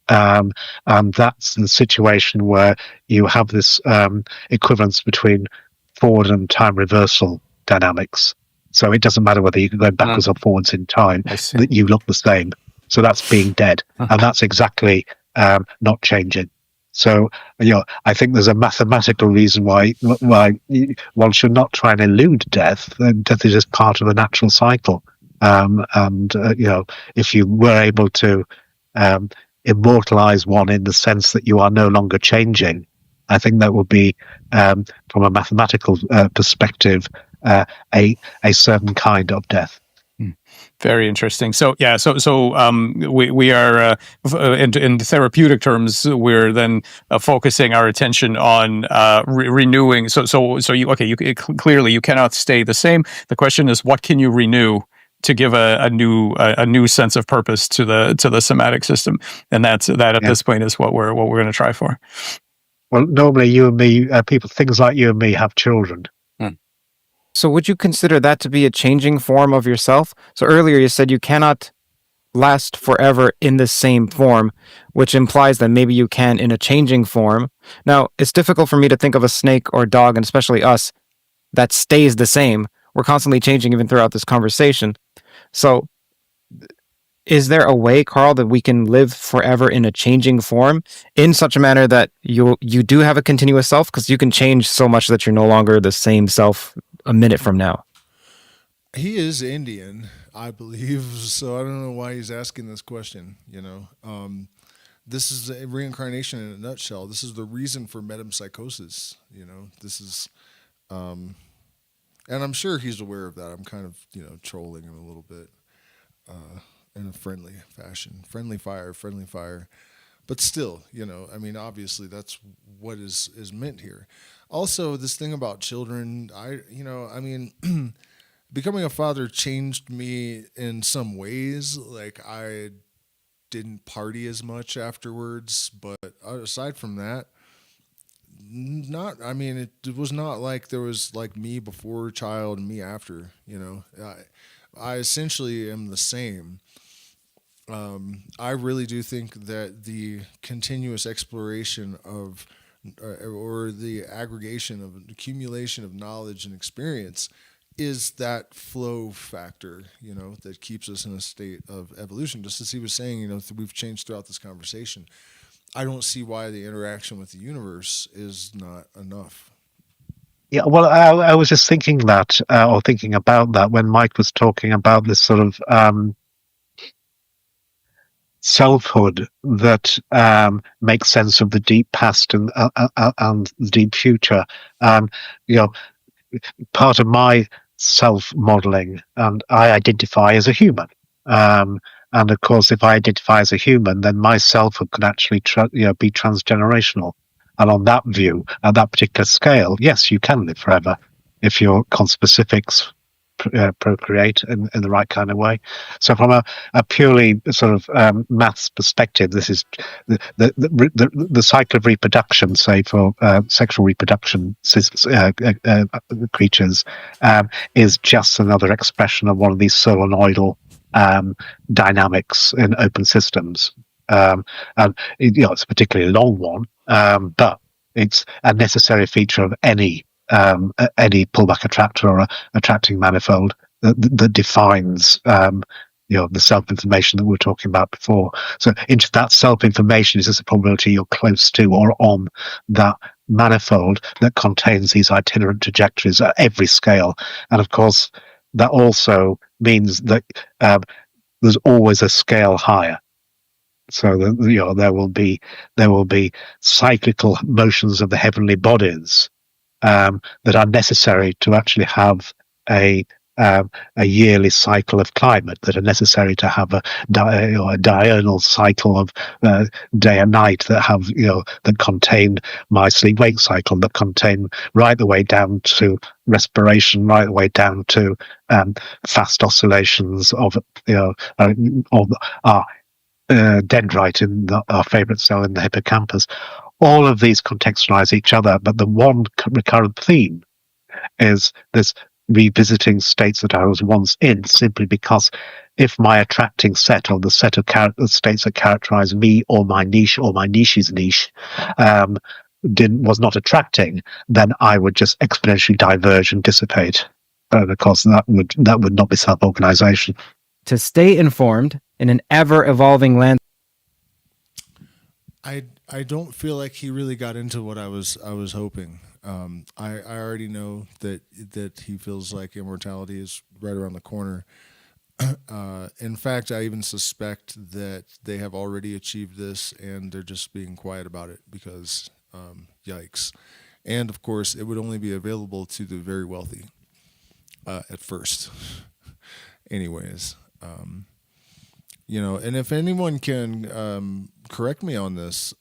C: And that's the situation where you have this equivalence between forward and time reversal dynamics. So it doesn't matter whether you can go backwards or forwards in time, that you look the same. So that's being dead. And that's exactly not changing. So, I think there's a mathematical reason why one should not try and elude death. Death is just part of the natural cycle. If you were able to immortalize one in the sense that you are no longer changing, I think that would be, from a mathematical perspective, a certain kind of death.
B: Very interesting. So we are in therapeutic terms, we're then focusing our attention on renewing. So you clearly you cannot stay the same. The question is, what can you renew to give a new sense of purpose to the somatic system? And that at this point is what we're going to try for.
C: Well, normally you and me, things like you and me have children.
D: So would you consider that to be a changing form of yourself? So earlier you said you cannot last forever in the same form, which implies that maybe you can in a changing form. Now, it's difficult for me to think of a snake or dog, and especially us, that stays the same. We're constantly changing even throughout this conversation. So is there a way, Carl, that we can live forever in a changing form in such a manner that you do have a continuous self? Because you can change so much that you're no longer the same self a minute from now.
A: He is Indian, I believe, so I don't know why he's asking this question. This is a reincarnation in a nutshell. This is the reason for metempsychosis. This is, and I'm sure he's aware of that. I'm kind of, trolling him a little bit in a friendly fashion. Friendly fire. But still, obviously that's what is meant here. Also, this thing about children, becoming a father changed me in some ways. Like, I didn't party as much afterwards, but aside from that, not. I mean, it was not like there was like me before child and me after. I essentially am the same. I really do think that the continuous exploration of, or the aggregation of accumulation of knowledge and experience is that flow factor, that keeps us in a state of evolution. Just as he was saying, we've changed throughout this conversation. I don't see why the interaction with the universe is not enough.
C: Yeah, well, I was just thinking that, or thinking about that when Mike was talking about this sort of selfhood that makes sense of the deep past and the deep future. Um, you know, part of my self-modeling, and I identify as a human. And of course, if I identify as a human, then my selfhood could actually be transgenerational. And on that view, at that particular scale, yes, you can live forever if your conspecifics procreate in the right kind of way. So from a purely sort of maths perspective, this is the cycle of reproduction, say for sexual reproduction creatures, is just another expression of one of these solenoidal dynamics in open systems. And it's a particularly long one, but it's a necessary feature of any pullback attractor or attracting manifold that defines the self-information that we were talking about before. So into that self-information is just a probability you're close to or on that manifold that contains these itinerant trajectories at every scale. And of course, that also means that there's always a scale higher. So that there will be cyclical motions of the heavenly bodies that are necessary to actually have a yearly cycle of climate, that are necessary to have a diurnal cycle of day and night, that have that contain my sleep-wake cycle, that contain right the way down to respiration, right the way down to fast oscillations of our dendrite in our favorite cell in the hippocampus. All of these contextualize each other, but the one recurrent theme is this revisiting states that I was once in, simply because if my attracting set, or the set of states that characterize me or my niche or my niche's niche, was not attracting, then I would just exponentially diverge and dissipate. And of course, that would not be self-organization.
D: To stay informed in an ever-evolving landscape.
A: I don't feel like he really got into what I was hoping. I already know that he feels like immortality is right around the corner. In fact, I even suspect that they have already achieved this and they're just being quiet about it because, yikes. And of course, it would only be available to the very wealthy at first. Anyways, and if anyone can correct me on this,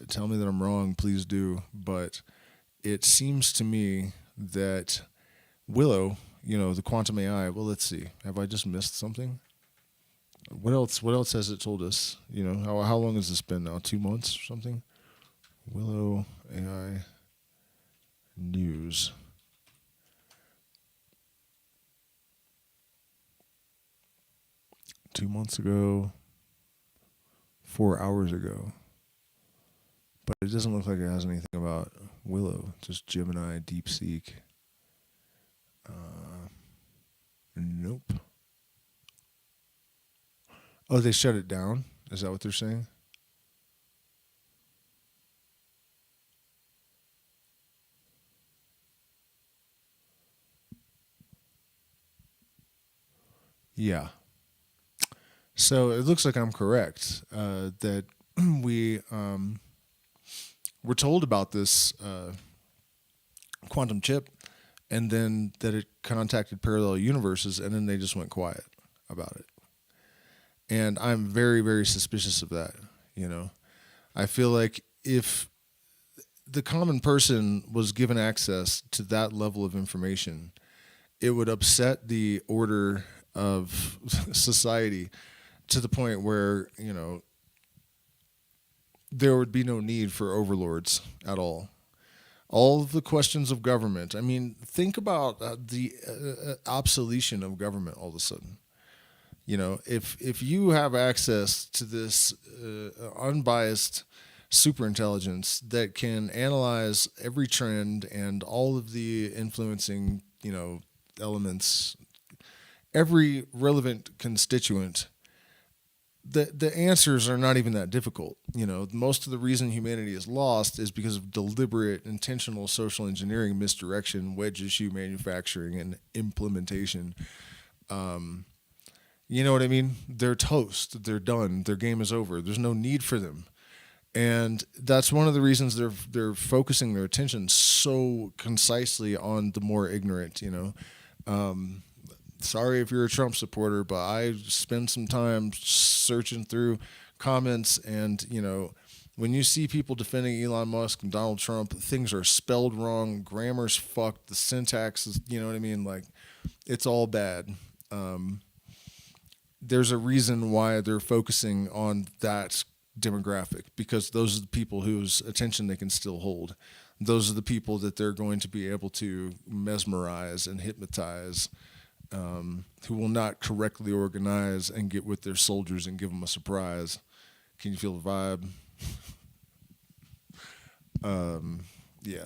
A: tell me that I'm wrong, please do. But it seems to me that Willow, the quantum AI, well, let's see. Have I just missed something? What else has it told us? How long has this been now? 2 months or something? Willow AI news. Two months ago, 4 hours ago. But it doesn't look like it has anything about Willow, just Gemini, DeepSeek. Nope. Oh, they shut it down? Is that what they're saying? Yeah. So it looks like I'm correct that we're told about this quantum chip, and then that it contacted parallel universes, and then they just went quiet about it. And I'm very, very suspicious of that. I feel like if the common person was given access to that level of information, it would upset the order of society to the point where, there would be no need for overlords at all. all of the questions of government. I mean, think about the obsolescence of government all of a sudden. You know, if you have access to this unbiased superintelligence that can analyze every trend and all of the influencing, you know, elements, every relevant constituent, the answers are not even that difficult. You know, most of the reason humanity is lost is because of deliberate, intentional social engineering, misdirection, wedge issue manufacturing, and implementation. You know what I mean? They're toast. They're done. Their game is over. There's no need for them. And that's one of the reasons they're focusing their attention so concisely on the more ignorant, you know. Sorry if you're a Trump supporter, but I spend some time searching through comments, and, you know, when you see people defending Elon Musk and Donald Trump, things are spelled wrong, grammar's fucked, the syntax is, you know what I mean? Like, it's all bad. There's a reason why they're focusing on that demographic, because those are the people whose attention they can still hold. Those are the people that they're going to be able to mesmerize and hypnotize, who will not correctly organize and get with their soldiers and give them a surprise. Can you feel the vibe? Yeah.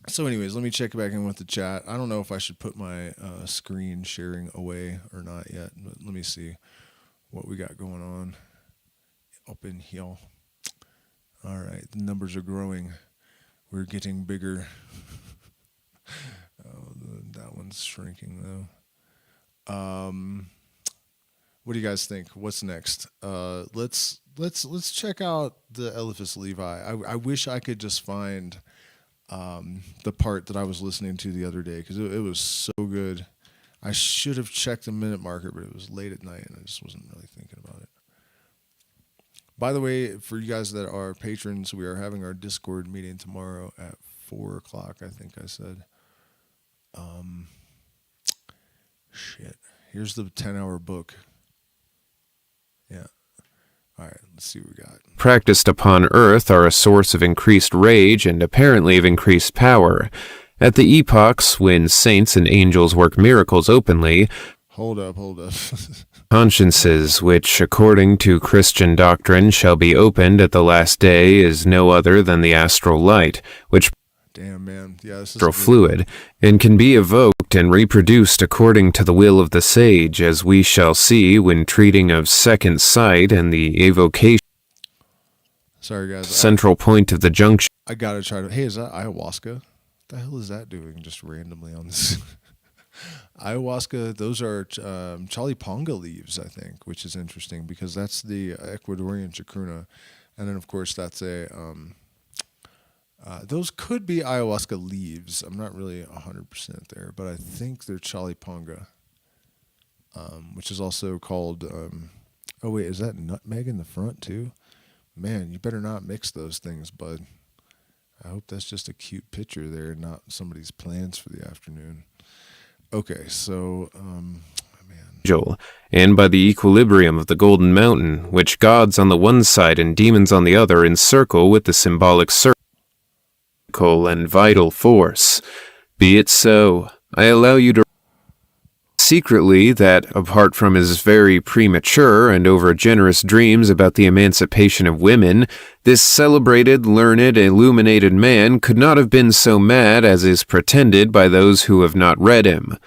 A: So anyways, let me check back in with the chat. I don't know if I should put my screen sharing away or not yet, but let me see what we got going on up in here. All right, the numbers are growing. We're getting bigger. That one's shrinking though. What do you guys think? What's next? Let's check out the Eliphas Levi. I wish I could just find the part that I was listening to the other day, because it was so good. I should have checked the minute marker, but it was late at night and I just wasn't really thinking about it. By the way, for you guys that are patrons, we are having our Discord meeting tomorrow at 4 o'clock, I think I said. Shit. Here's the 10-hour book. Yeah. All right, let's see what we got.
E: Practiced upon earth are a source of increased rage and apparently of increased power. At the epochs when saints and angels work miracles openly,
A: Hold up.
E: consciences which, according to Christian doctrine, shall be opened at the last day is no other than the astral light, which
A: Damn, man. Yeah, this is
E: astral fluid, and can be evoked and reproduced according to the will of the sage, as we shall see when treating of second sight and the evocation.
A: Sorry, guys.
E: Central point of the junction.
A: I gotta try to. Hey, is that ayahuasca? What the hell is that doing just randomly on this? Ayahuasca, those are chaliponga leaves, I think, which is interesting because that's the Ecuadorian chacruna. And then, of course, that's a... those could be ayahuasca leaves. I'm not really 100% there, but I think they're chaliponga, which is also called... oh, wait, is that nutmeg in the front, too? Man, you better not mix those things, bud. I hope that's just a cute picture there, not somebody's plans for the afternoon. Okay, so, man.
E: And by the equilibrium of the Golden Mountain, which gods on the one side and demons on the other encircle with the symbolic circle and vital force. Be it so. I allow you to secretly that, apart from his very premature and over-generous dreams about the emancipation of women, this celebrated, learned, illuminated man could not have been so mad as is pretended by those who have not read him.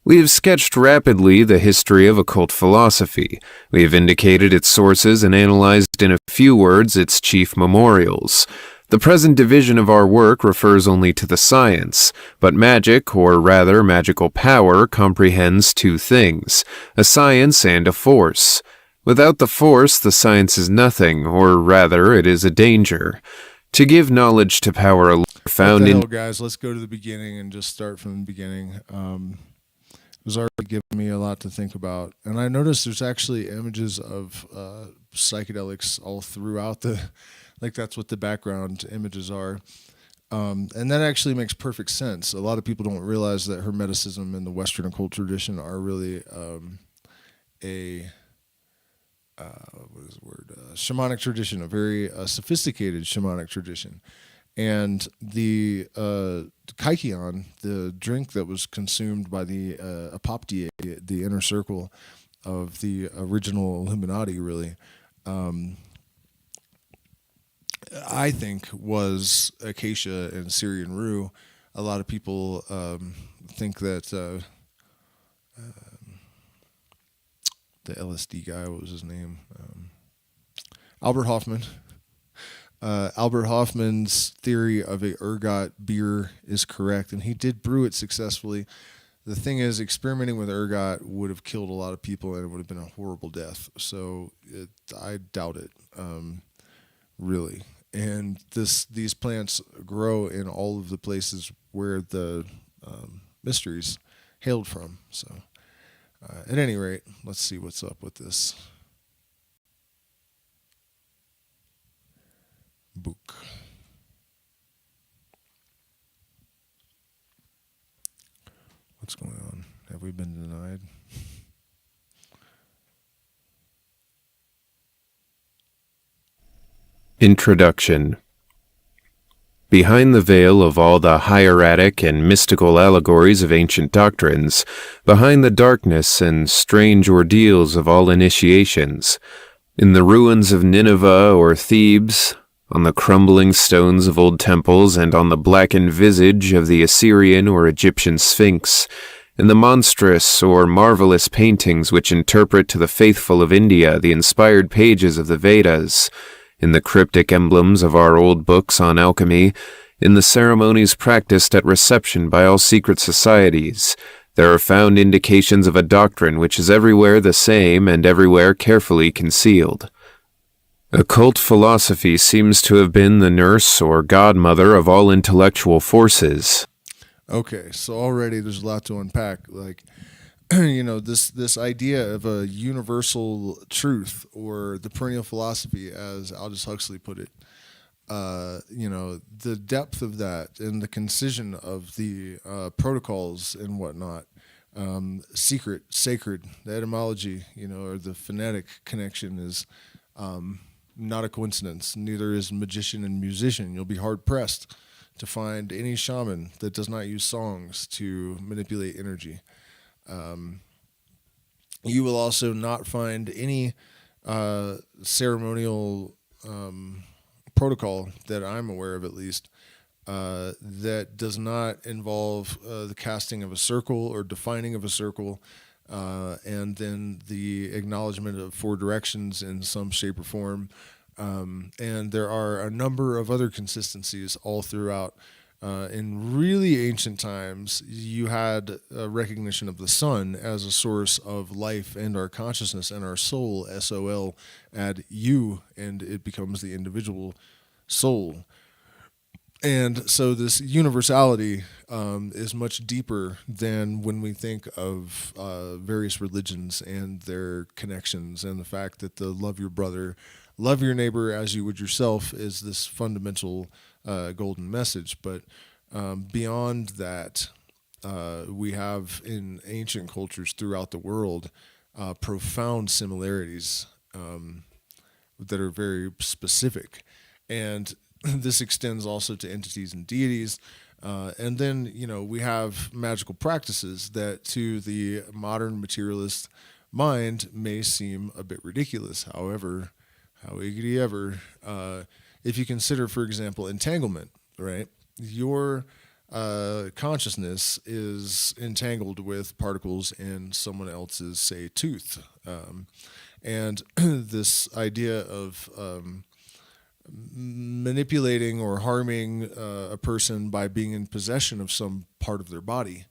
E: We have sketched rapidly the history of occult philosophy. We have indicated its sources and analyzed in a few words its chief memorials. The present division of our work refers only to the science, but magic, or rather magical power, comprehends two things, a science and a force. Without the force, the science is nothing, or rather, it is a danger. To give knowledge to power found in...
A: guys, let's go to the beginning and just start from the beginning. It was already giving me a lot to think about. And I noticed there's actually images of psychedelics all throughout the... Like that's what the background images are. And that actually makes perfect sense. A lot of people don't realize that Hermeticism and the Western occult tradition are really shamanic tradition, a very sophisticated shamanic tradition. And the kykeon, the drink that was consumed by the apoptye, the inner circle of the original Illuminati, really, I think was acacia and Syrian rue. A lot of people think that the LSD guy, what was his name? Albert Hoffman. Albert Hoffman's theory of a ergot beer is correct, and he did brew it successfully. The thing is, experimenting with ergot would have killed a lot of people, and it would have been a horrible death. So I doubt it, really. And these plants grow in all of the places where the mysteries hailed from. So, at any rate, let's see what's up with this book. What's going on? Have we been denied?
E: Introduction. Behind the veil of all the hieratic and mystical allegories of ancient doctrines, behind the darkness and strange ordeals of all initiations, in the ruins of Nineveh or Thebes, on the crumbling stones of old temples, and on the blackened visage of the Assyrian or Egyptian Sphinx, in the monstrous or marvelous paintings which interpret to the faithful of India the inspired pages of the Vedas, in the cryptic emblems of our old books on alchemy, in the ceremonies practiced at reception by all secret societies, there are found indications of a doctrine which is everywhere the same and everywhere carefully concealed. Occult philosophy seems to have been the nurse or godmother of all intellectual forces.
A: Okay, so already there's a lot to unpack. Like, this idea of a universal truth, or the perennial philosophy, as Aldous Huxley put it. The depth of that and the concision of the protocols and whatnot. Secret, sacred, the etymology, or the phonetic connection is not a coincidence. Neither is magician and musician. You'll be hard pressed to find any shaman that does not use songs to manipulate energy. You will also not find any ceremonial protocol that I'm aware of, at least, that does not involve the casting of a circle or defining of a circle, and then the acknowledgement of four directions in some shape or form. And there are a number of other consistencies all throughout. In really ancient times, you had a recognition of the sun as a source of life and our consciousness and our soul, S-O-L, add you, and it becomes the individual soul. And so this universality is much deeper than when we think of various religions and their connections, and the fact that the love your brother, love your neighbor as you would yourself is this fundamental golden message. But beyond that, we have in ancient cultures throughout the world profound similarities that are very specific. And this extends also to entities and deities. And then, we have magical practices that to the modern materialist mind may seem a bit ridiculous. However, how iggity ever, if you consider, for example, entanglement, right? Your consciousness is entangled with particles in someone else's, say, tooth. And this idea of manipulating or harming a person by being in possession of some part of their body.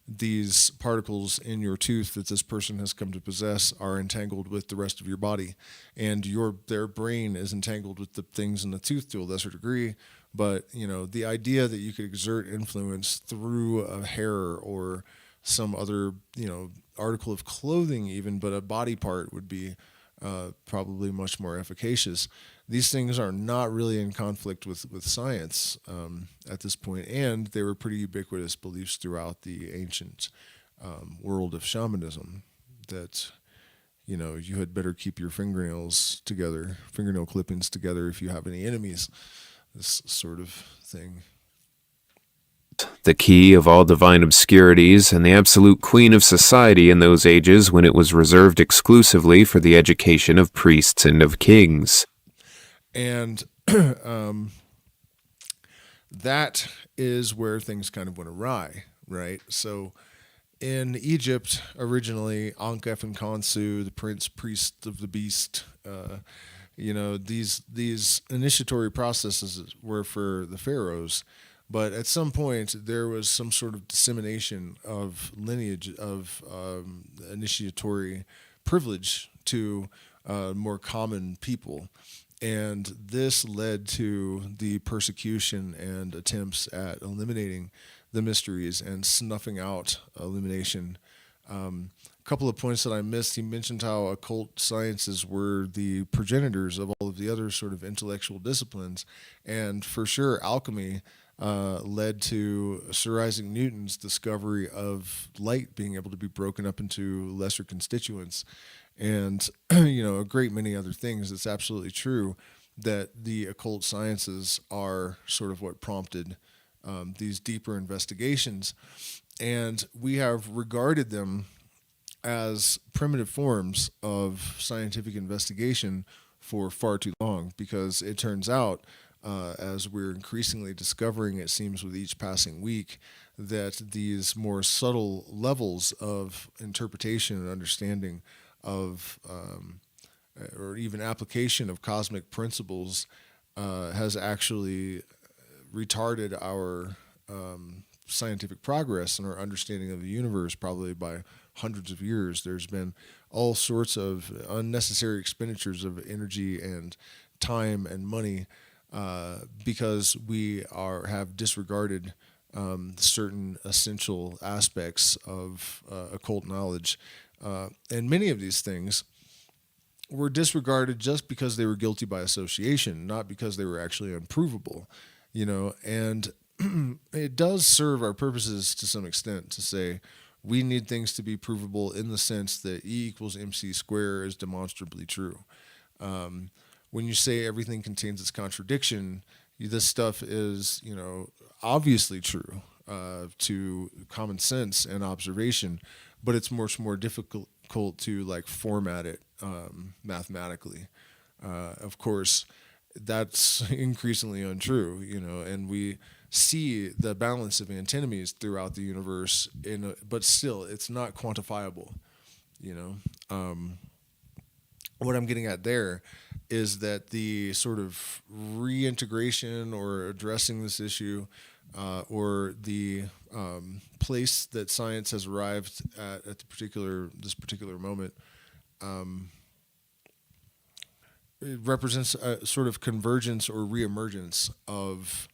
A: These particles in your tooth that this person has come to possess are entangled with the rest of your body, and their brain is entangled with the things in the tooth to a lesser degree. But the idea that you could exert influence through a hair or some other article of clothing, even, but a body part would be probably much more efficacious. These things are not really in conflict with science at this point, and they were pretty ubiquitous beliefs throughout the ancient world of shamanism, that you had better keep your fingernail clippings together if you have any enemies, this sort of thing.
E: The key of all divine obscurities and the absolute queen of society in those ages when it was reserved exclusively for the education of priests and of kings.
A: And that is where things kind of went awry, right? So in Egypt, originally, Ankh and Khonsu, the priest of the beast, these initiatory processes were for the pharaohs. But at some point, there was some sort of dissemination of lineage of initiatory privilege to more common people. And this led to the persecution and attempts at eliminating the mysteries and snuffing out illumination. A couple of points that I missed. He mentioned how occult sciences were the progenitors of all of the other sort of intellectual disciplines. And for sure, alchemy led to Sir Isaac Newton's discovery of light being able to be broken up into lesser constituents, and a great many other things. It's absolutely true that the occult sciences are sort of what prompted these deeper investigations, and we have regarded them as primitive forms of scientific investigation for far too long, because it turns out, as we're increasingly discovering, it seems with each passing week, that these more subtle levels of interpretation and understanding of, or even application of cosmic principles has actually retarded our scientific progress and our understanding of the universe probably by hundreds of years. There's been all sorts of unnecessary expenditures of energy and time and money because we have disregarded certain essential aspects of occult knowledge. And many of these things were disregarded just because they were guilty by association, not because they were actually unprovable, and it does serve our purposes to some extent to say we need things to be provable in the sense that E equals MC square is demonstrably true. When you say everything contains its contradiction, this stuff is, obviously true to common sense and observation, but it's much more difficult to format it mathematically. Of course, that's increasingly untrue, and we see the balance of antinomies throughout the universe, but still, it's not quantifiable, What I'm getting at there is that the sort of reintegration or addressing this issue or the place that science has arrived at this particular moment it represents a sort of convergence or reemergence of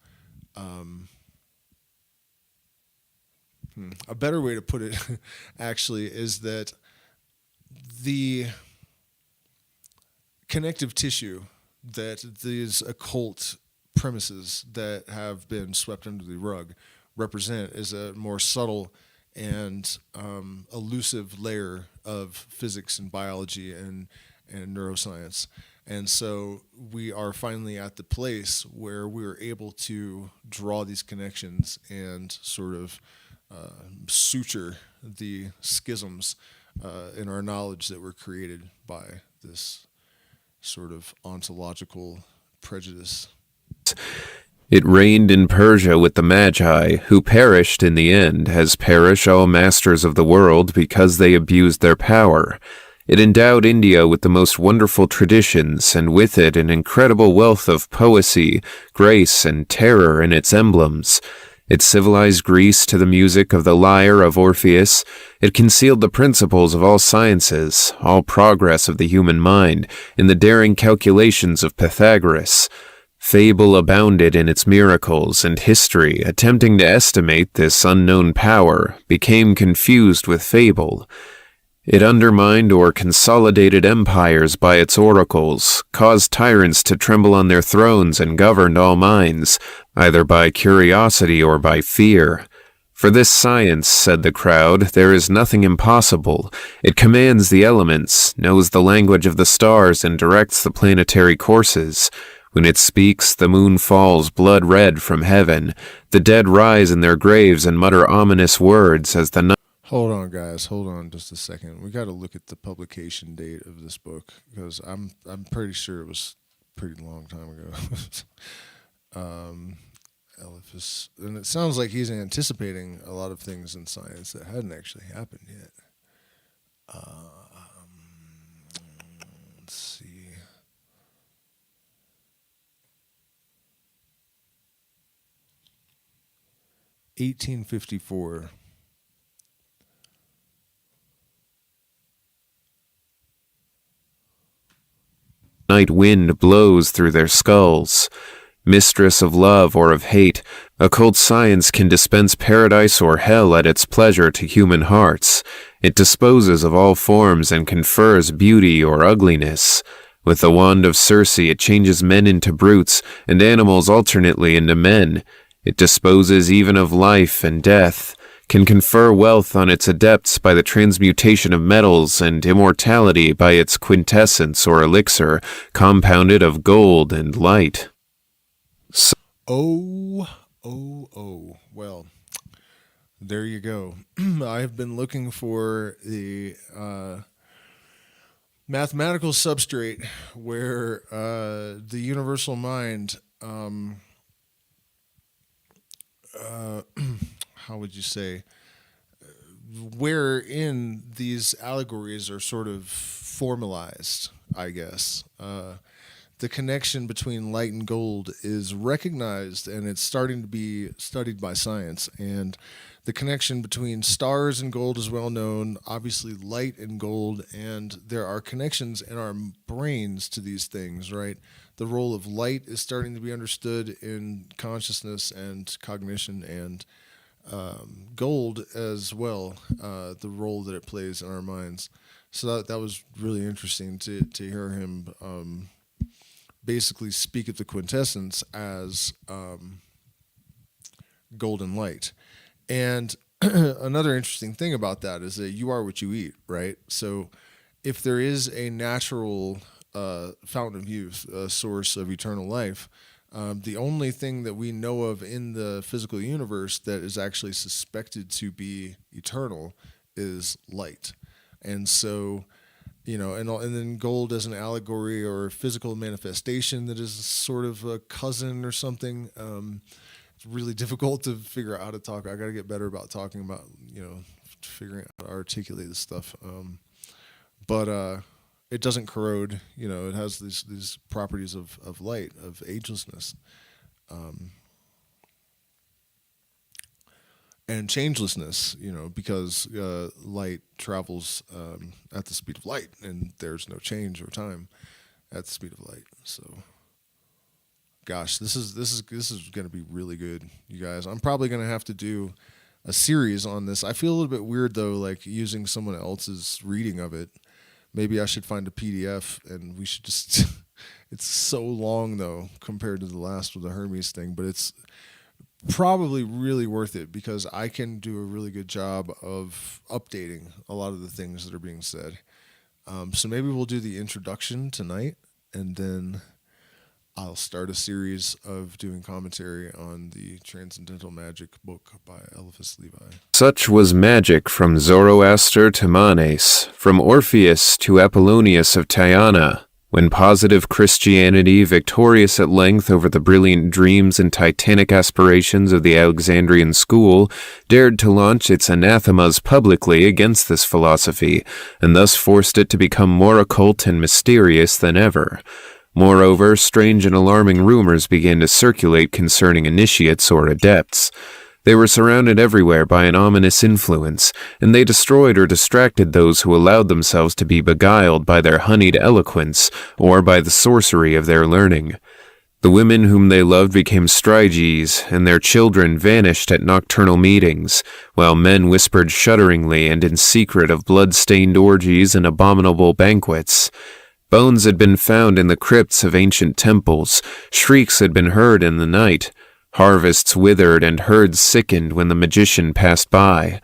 A: a better way to put it actually is that the connective tissue that these occult premises that have been swept under the rug represent is a more subtle and elusive layer of physics and biology and neuroscience. And so we are finally at the place where we're able to draw these connections and sort of suture the schisms in our knowledge that were created by this sort of ontological prejudice.
E: It reigned in Persia with the Magi, who perished in the end, as perish all masters of the world because they abused their power. It endowed India with the most wonderful traditions, and with it an incredible wealth of poesy, grace, and terror in its emblems. It civilized Greece to the music of the lyre of Orpheus. It concealed the principles of all sciences, all progress of the human mind, in the daring calculations of Pythagoras. Fable abounded in its miracles, and history, attempting to estimate this unknown power, became confused with fable. It undermined or consolidated empires by its oracles, caused tyrants to tremble on their thrones, and governed all minds, either by curiosity or by fear. For this science, said the crowd, there is nothing impossible. It commands the elements, knows the language of the stars, and directs the planetary courses. When it speaks, the moon falls blood red from heaven. The dead rise in their graves and mutter ominous words as the night.
A: Hold on, guys. Hold on just a second. We got to look at the publication date of this book because I'm pretty sure it was a pretty long time ago. Eliphas, and it sounds like he's anticipating a lot of things in science that hadn't actually happened yet. Let's see. (1854).
E: Night wind blows through their skulls. Mistress of love or of hate, occult science can dispense paradise or hell at its pleasure to human hearts. It disposes of all forms and confers beauty or ugliness. With the wand of Circe, it changes men into brutes and animals alternately into men. It disposes even of life and death, can confer wealth on its adepts by the transmutation of metals and immortality by its quintessence or elixir, compounded of gold and light.
A: Oh. Well, there you go. I've been looking for the mathematical substrate where the universal mind, how would you say, wherein these allegories are sort of formalized, I guess. The connection between light and gold is recognized, and it's starting to be studied by science. And the connection between stars and gold is well known, obviously light and gold, and there are connections in our brains to these things, right? The role of light is starting to be understood in consciousness and cognition, and gold as well, the role that it plays in our minds. So that was really interesting to hear him basically speak of the quintessence as golden light. And another interesting thing about that is that you are what you eat, right? So if there is a natural fountain of youth, a source of eternal life, the only thing that we know of in the physical universe that is actually suspected to be eternal is light. And so, you know, and then gold as an allegory or physical manifestation that is sort of a cousin or something. It's really difficult to figure out how to talk. I got to get better about talking about, figuring out how to articulate this stuff. But it doesn't corrode. It has these properties of light, of agelessness, and changelessness. Because light travels at the speed of light, and there's no change or time at the speed of light. So, gosh, this is going to be really good, you guys. I'm probably going to have to do a series on this. I feel a little bit weird though, like using someone else's reading of it. Maybe I should find a PDF and we should just. It's so long though compared to the last with the Hermes thing, but it's probably really worth it because I can do a really good job of updating a lot of the things that are being said. So maybe we'll do the introduction tonight, and then I'll start a series of doing commentary on the Transcendental Magic book by Eliphas Levi.
E: Such was magic from Zoroaster to Manes, from Orpheus to Apollonius of Tyana, when positive Christianity, victorious at length over the brilliant dreams and titanic aspirations of the Alexandrian school, dared to launch its anathemas publicly against this philosophy, and thus forced it to become more occult and mysterious than ever. Moreover, strange and alarming rumors began to circulate concerning initiates or adepts. They were surrounded everywhere by an ominous influence, and they destroyed or distracted those who allowed themselves to be beguiled by their honeyed eloquence or by the sorcery of their learning. The women whom they loved became striges, and their children vanished at nocturnal meetings, while men whispered shudderingly and in secret of blood-stained orgies and abominable banquets. Bones had been found in the crypts of ancient temples, shrieks had been heard in the night, harvests withered and herds sickened when the magician passed by.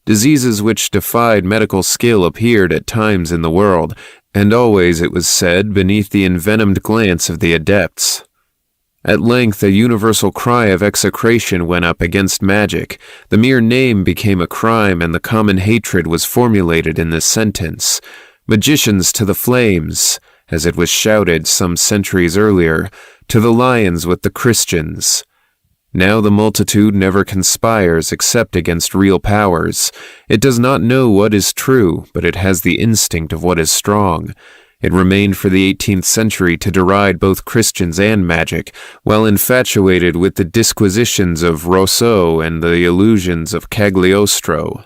E: Diseases which defied medical skill appeared at times in the world, and always, it was said, beneath the envenomed glance of the adepts. At length, a universal cry of execration went up against magic. The mere name became a crime, and the common hatred was formulated in this sentence. Magicians to the flames, as it was shouted some centuries earlier, to the lions with the Christians. Now the multitude never conspires except against real powers. It does not know what is true, but it has the instinct of what is strong. It remained for the 18th century to deride both Christians and magic, while infatuated with the disquisitions of Rousseau and the illusions of Cagliostro.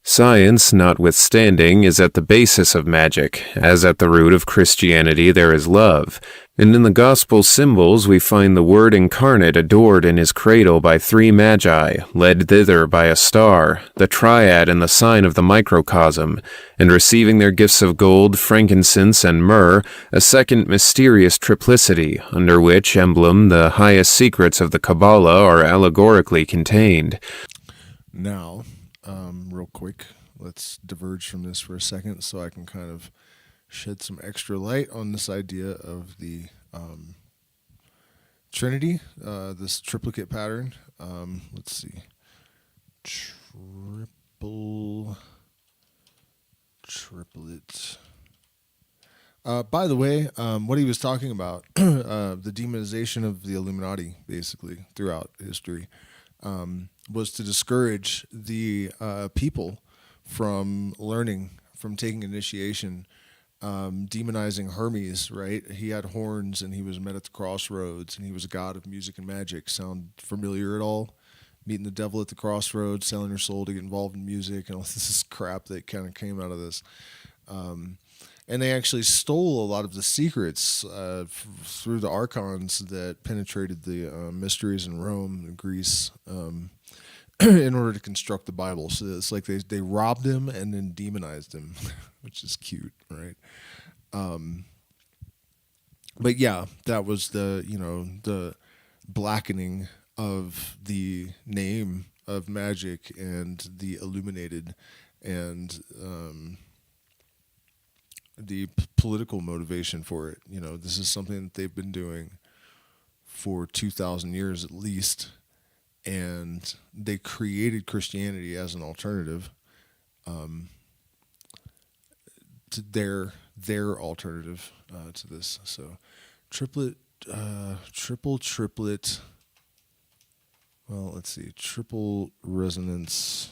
E: Science, notwithstanding, is at the basis of magic, as at the root of Christianity there is love, and in the gospel symbols we find the Word incarnate adored in his cradle by 3 magi, led thither by a star, the triad and the sign of the microcosm, and receiving their gifts of gold, frankincense, and myrrh, a second mysterious triplicity, under which emblem the highest secrets of the Kabbalah are allegorically contained.
A: Now, real quick, let's diverge from this for a second so I can kind of shed some extra light on this idea of the Trinity, this triplicate pattern. Let's see. Triplet. By the way, what he was talking about, the demonization of the Illuminati, basically, throughout history, was to discourage the people from learning, from taking initiation, demonizing Hermes, right? He had horns and he was met at the crossroads and he was a god of music and magic. Sound familiar at all? Meeting the devil at the crossroads, selling your soul to get involved in music, and all this crap that kind of came out of this. And they actually stole a lot of the secrets through the archons that penetrated the mysteries in Rome and Greece in order to construct the Bible. So it's like they robbed him and then demonized him, which is cute, right? But yeah, that was the blackening of the name of magic and the illuminated and the political motivation for it. This is something that they've been doing for 2,000 years at least, and they created Christianity as an alternative to their alternative to this. So triplet. Well, let's see. Triple resonance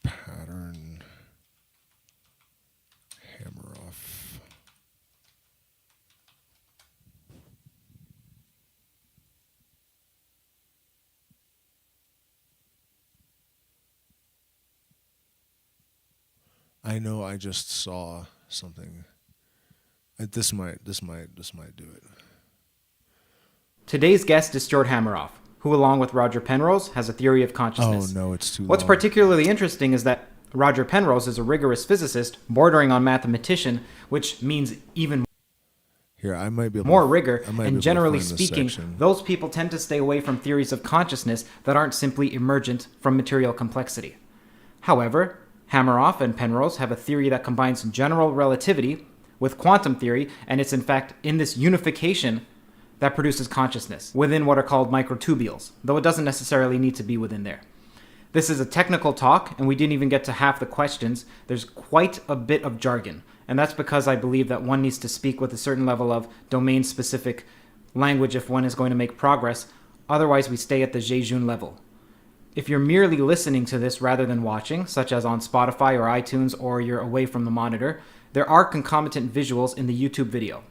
A: pattern. Hammer off. I know I just saw something. This might do it.
F: Today's guest is Stuart Hammeroff, who along with Roger Penrose has a theory of consciousness.
A: Oh no, it's too
F: What's
A: long.
F: particularly interesting is that Roger Penrose is a rigorous physicist bordering on mathematician, which means even
A: Here, I might be able
F: more
A: to,
F: rigor,
A: I might be
F: and
A: able
F: generally
A: to find this
F: speaking,
A: section.
F: those people tend to stay away from theories of consciousness that aren't simply emergent from material complexity. However, Hammeroff and Penrose have a theory that combines general relativity with quantum theory, and it's in fact in this unification that produces consciousness within what are called microtubules, though it doesn't necessarily need to be within there. This is a technical talk, and we didn't even get to half the questions. There's quite a bit of jargon, and that's because I believe that one needs to speak with a certain level of domain-specific language if one is going to make progress. Otherwise, we stay at the Jejun level. If you're merely listening to this rather than watching, such as on Spotify or iTunes, or you're away from the monitor, there are concomitant visuals in the YouTube video.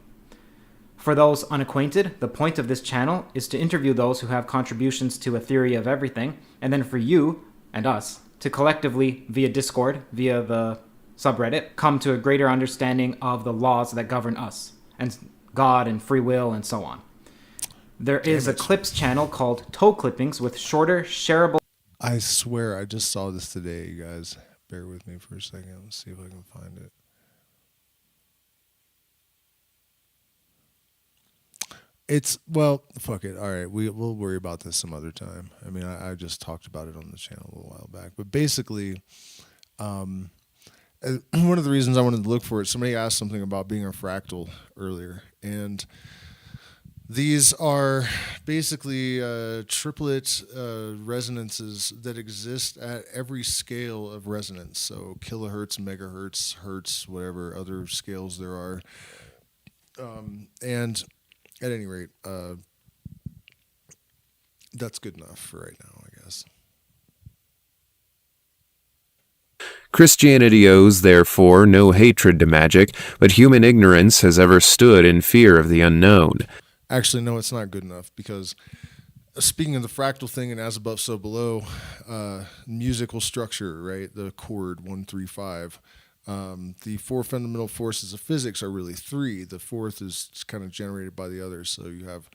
F: For those unacquainted, the point of this channel is to interview those who have contributions to a theory of everything, and then for you and us to collectively, via Discord, via the subreddit, come to a greater understanding of the laws that govern us, and God and free will and so on. There is a clips channel called Toe Clippings with shorter, shareable...
A: I swear I just saw this today, you guys. Bear with me for a second. Let's see if I can find it. Well, fuck it. All right, we'll worry about this some other time. I mean, I just talked about it on the channel a little while back. But basically, one of the reasons I wanted to look for it, somebody asked something about being a fractal earlier. And These are basically triplet resonances that exist at every scale of resonance. So kilohertz, megahertz, hertz, whatever other scales there are. And at any rate, that's good enough for right now, I guess.
E: Christianity owes, therefore, no hatred to magic, but human ignorance has ever stood in fear of the unknown.
A: Actually, no, it's not good enough, because speaking of the fractal thing and as above, so below, musical structure, right? The chord 1, 3, 5. The four fundamental forces of physics are really three. The fourth is kind of generated by the others. So you have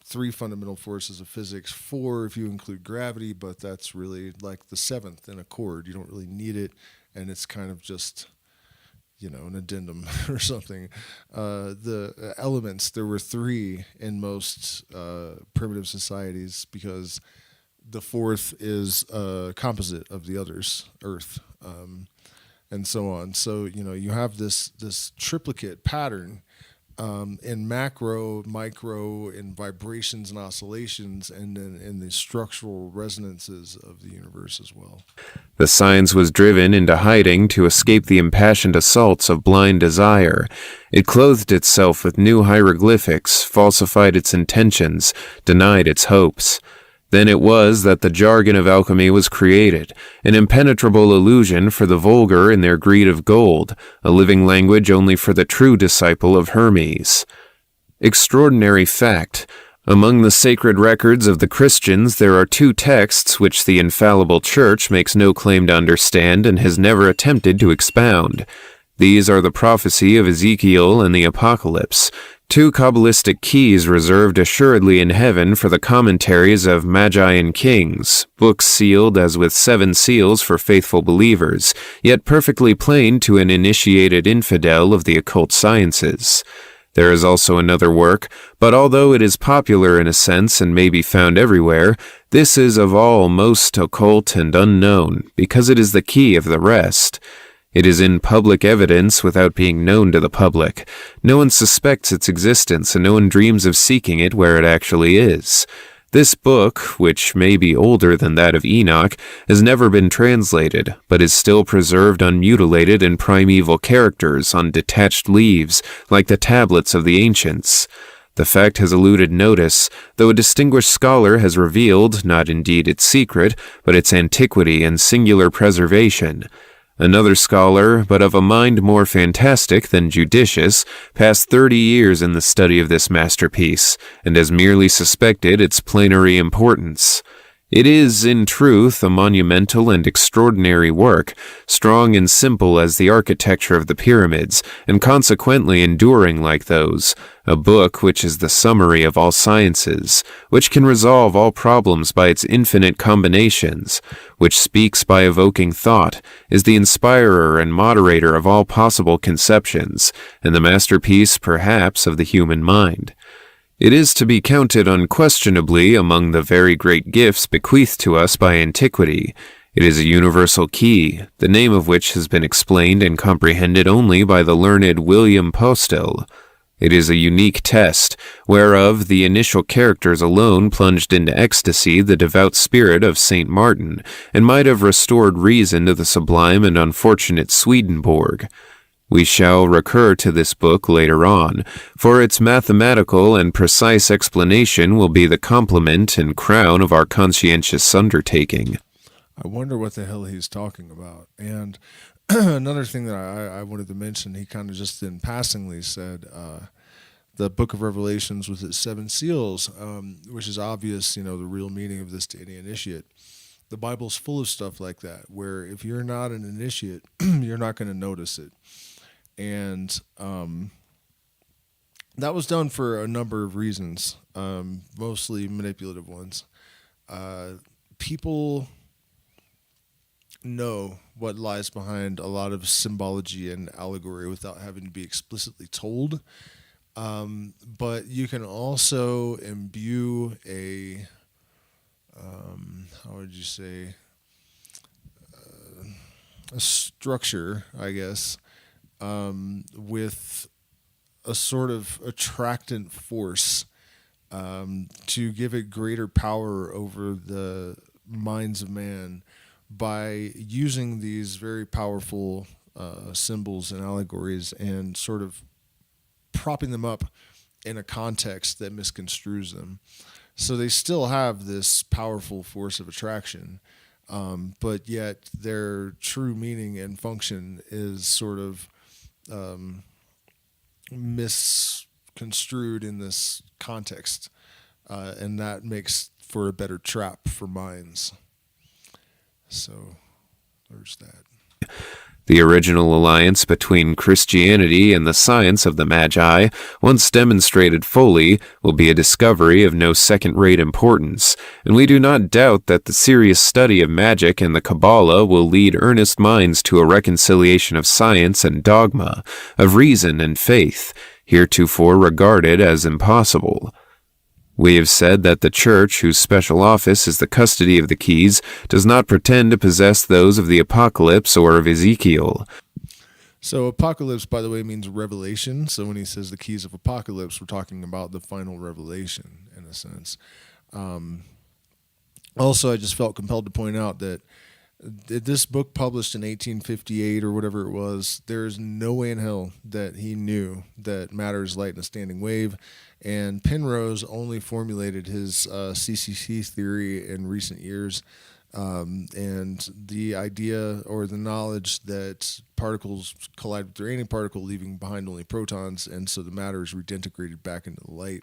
A: three fundamental forces of physics, four if you include gravity, but that's really like the seventh in a chord. You don't really need it, and it's kind of just, an addendum or something. The elements, there were three in most primitive societies, because the fourth is a composite of the others, earth, and so on. So, you have this triplicate pattern in macro, micro, in vibrations and oscillations, and then in the structural resonances of the universe as well.
E: The science was driven into hiding to escape the impassioned assaults of blind desire. It clothed itself with new hieroglyphics, falsified its intentions, denied its hopes. Then it was that the jargon of alchemy was created, an impenetrable illusion for the vulgar in their greed of gold, a living language only for the true disciple of Hermes. Extraordinary fact. Among the sacred records of the Christians, there are two texts which the infallible Church makes no claim to understand and has never attempted to expound. These are the prophecy of Ezekiel and the Apocalypse, two Kabbalistic keys reserved assuredly in heaven for the commentaries of Magian kings, books sealed as with 7 seals for faithful believers, yet perfectly plain to an initiated infidel of the occult sciences. There is also another work, but although it is popular in a sense and may be found everywhere, this is of all most occult and unknown, because it is the key of the rest. It is in public evidence without being known to the public. No one suspects its existence, and no one dreams of seeking it where it actually is. This book, which may be older than that of Enoch, has never been translated, but is still preserved unmutilated in primeval characters on detached leaves, like the tablets of the ancients. The fact has eluded notice, though a distinguished scholar has revealed, not indeed its secret, but its antiquity and singular preservation. Another scholar, but of a mind more fantastic than judicious, passed 30 years in the study of this masterpiece, and has merely suspected its plenary importance. It is, in truth, a monumental and extraordinary work, strong and simple as the architecture of the pyramids, and consequently enduring like those, a book which is the summary of all sciences, which can resolve all problems by its infinite combinations, which speaks by evoking thought, is the inspirer and moderator of all possible conceptions, and the masterpiece, perhaps, of the human mind. It is to be counted unquestionably among the very great gifts bequeathed to us by antiquity. It is a universal key, the name of which has been explained and comprehended only by the learned William Postel. It is a unique test, whereof the initial characters alone plunged into ecstasy the devout spirit of St. Martin, and might have restored reason to the sublime and unfortunate Swedenborg. We shall recur to this book later on, for its mathematical and precise explanation will be the complement and crown of our conscientious undertaking.
A: I wonder what the hell he's talking about. And another thing that I wanted to mention, he kind of just in passingly said, the Book of Revelations with its 7 seals, which is obvious, the real meaning of this to any initiate. The Bible's full of stuff like that, where if you're not an initiate, you're not going to notice it. And that was done for a number of reasons, mostly manipulative ones. People know what lies behind a lot of symbology and allegory without having to be explicitly told. But you can also imbue a, how would you say, a structure, I guess, with a sort of attractant force to give it greater power over the minds of man by using these very powerful symbols and allegories and sort of propping them up in a context that misconstrues them. So they still have this powerful force of attraction, but yet their true meaning and function is sort of misconstrued in this context, and that makes for a better trap for minds. So there's that.
E: The original alliance between Christianity and the science of the Magi, once demonstrated fully, will be a discovery of no second-rate importance, and we do not doubt that the serious study of magic and the Kabbalah will lead earnest minds to a reconciliation of science and dogma, of reason and faith, heretofore regarded as impossible. We have said that the Church, whose special office is the custody of the keys, does not pretend to possess those of the Apocalypse or of Ezekiel.
A: So apocalypse, by the way, means revelation. So when he says the keys of apocalypse, we're talking about the final revelation, in a sense. Also, I just felt compelled to point out that this book published in 1858 or whatever it was, there's no way in hell that he knew that matter is light in a standing wave. And Penrose only formulated his CCC theory in recent years. And the idea or the knowledge that particles collide with their antiparticle, leaving behind only protons, and so the matter is redintegrated back into the light.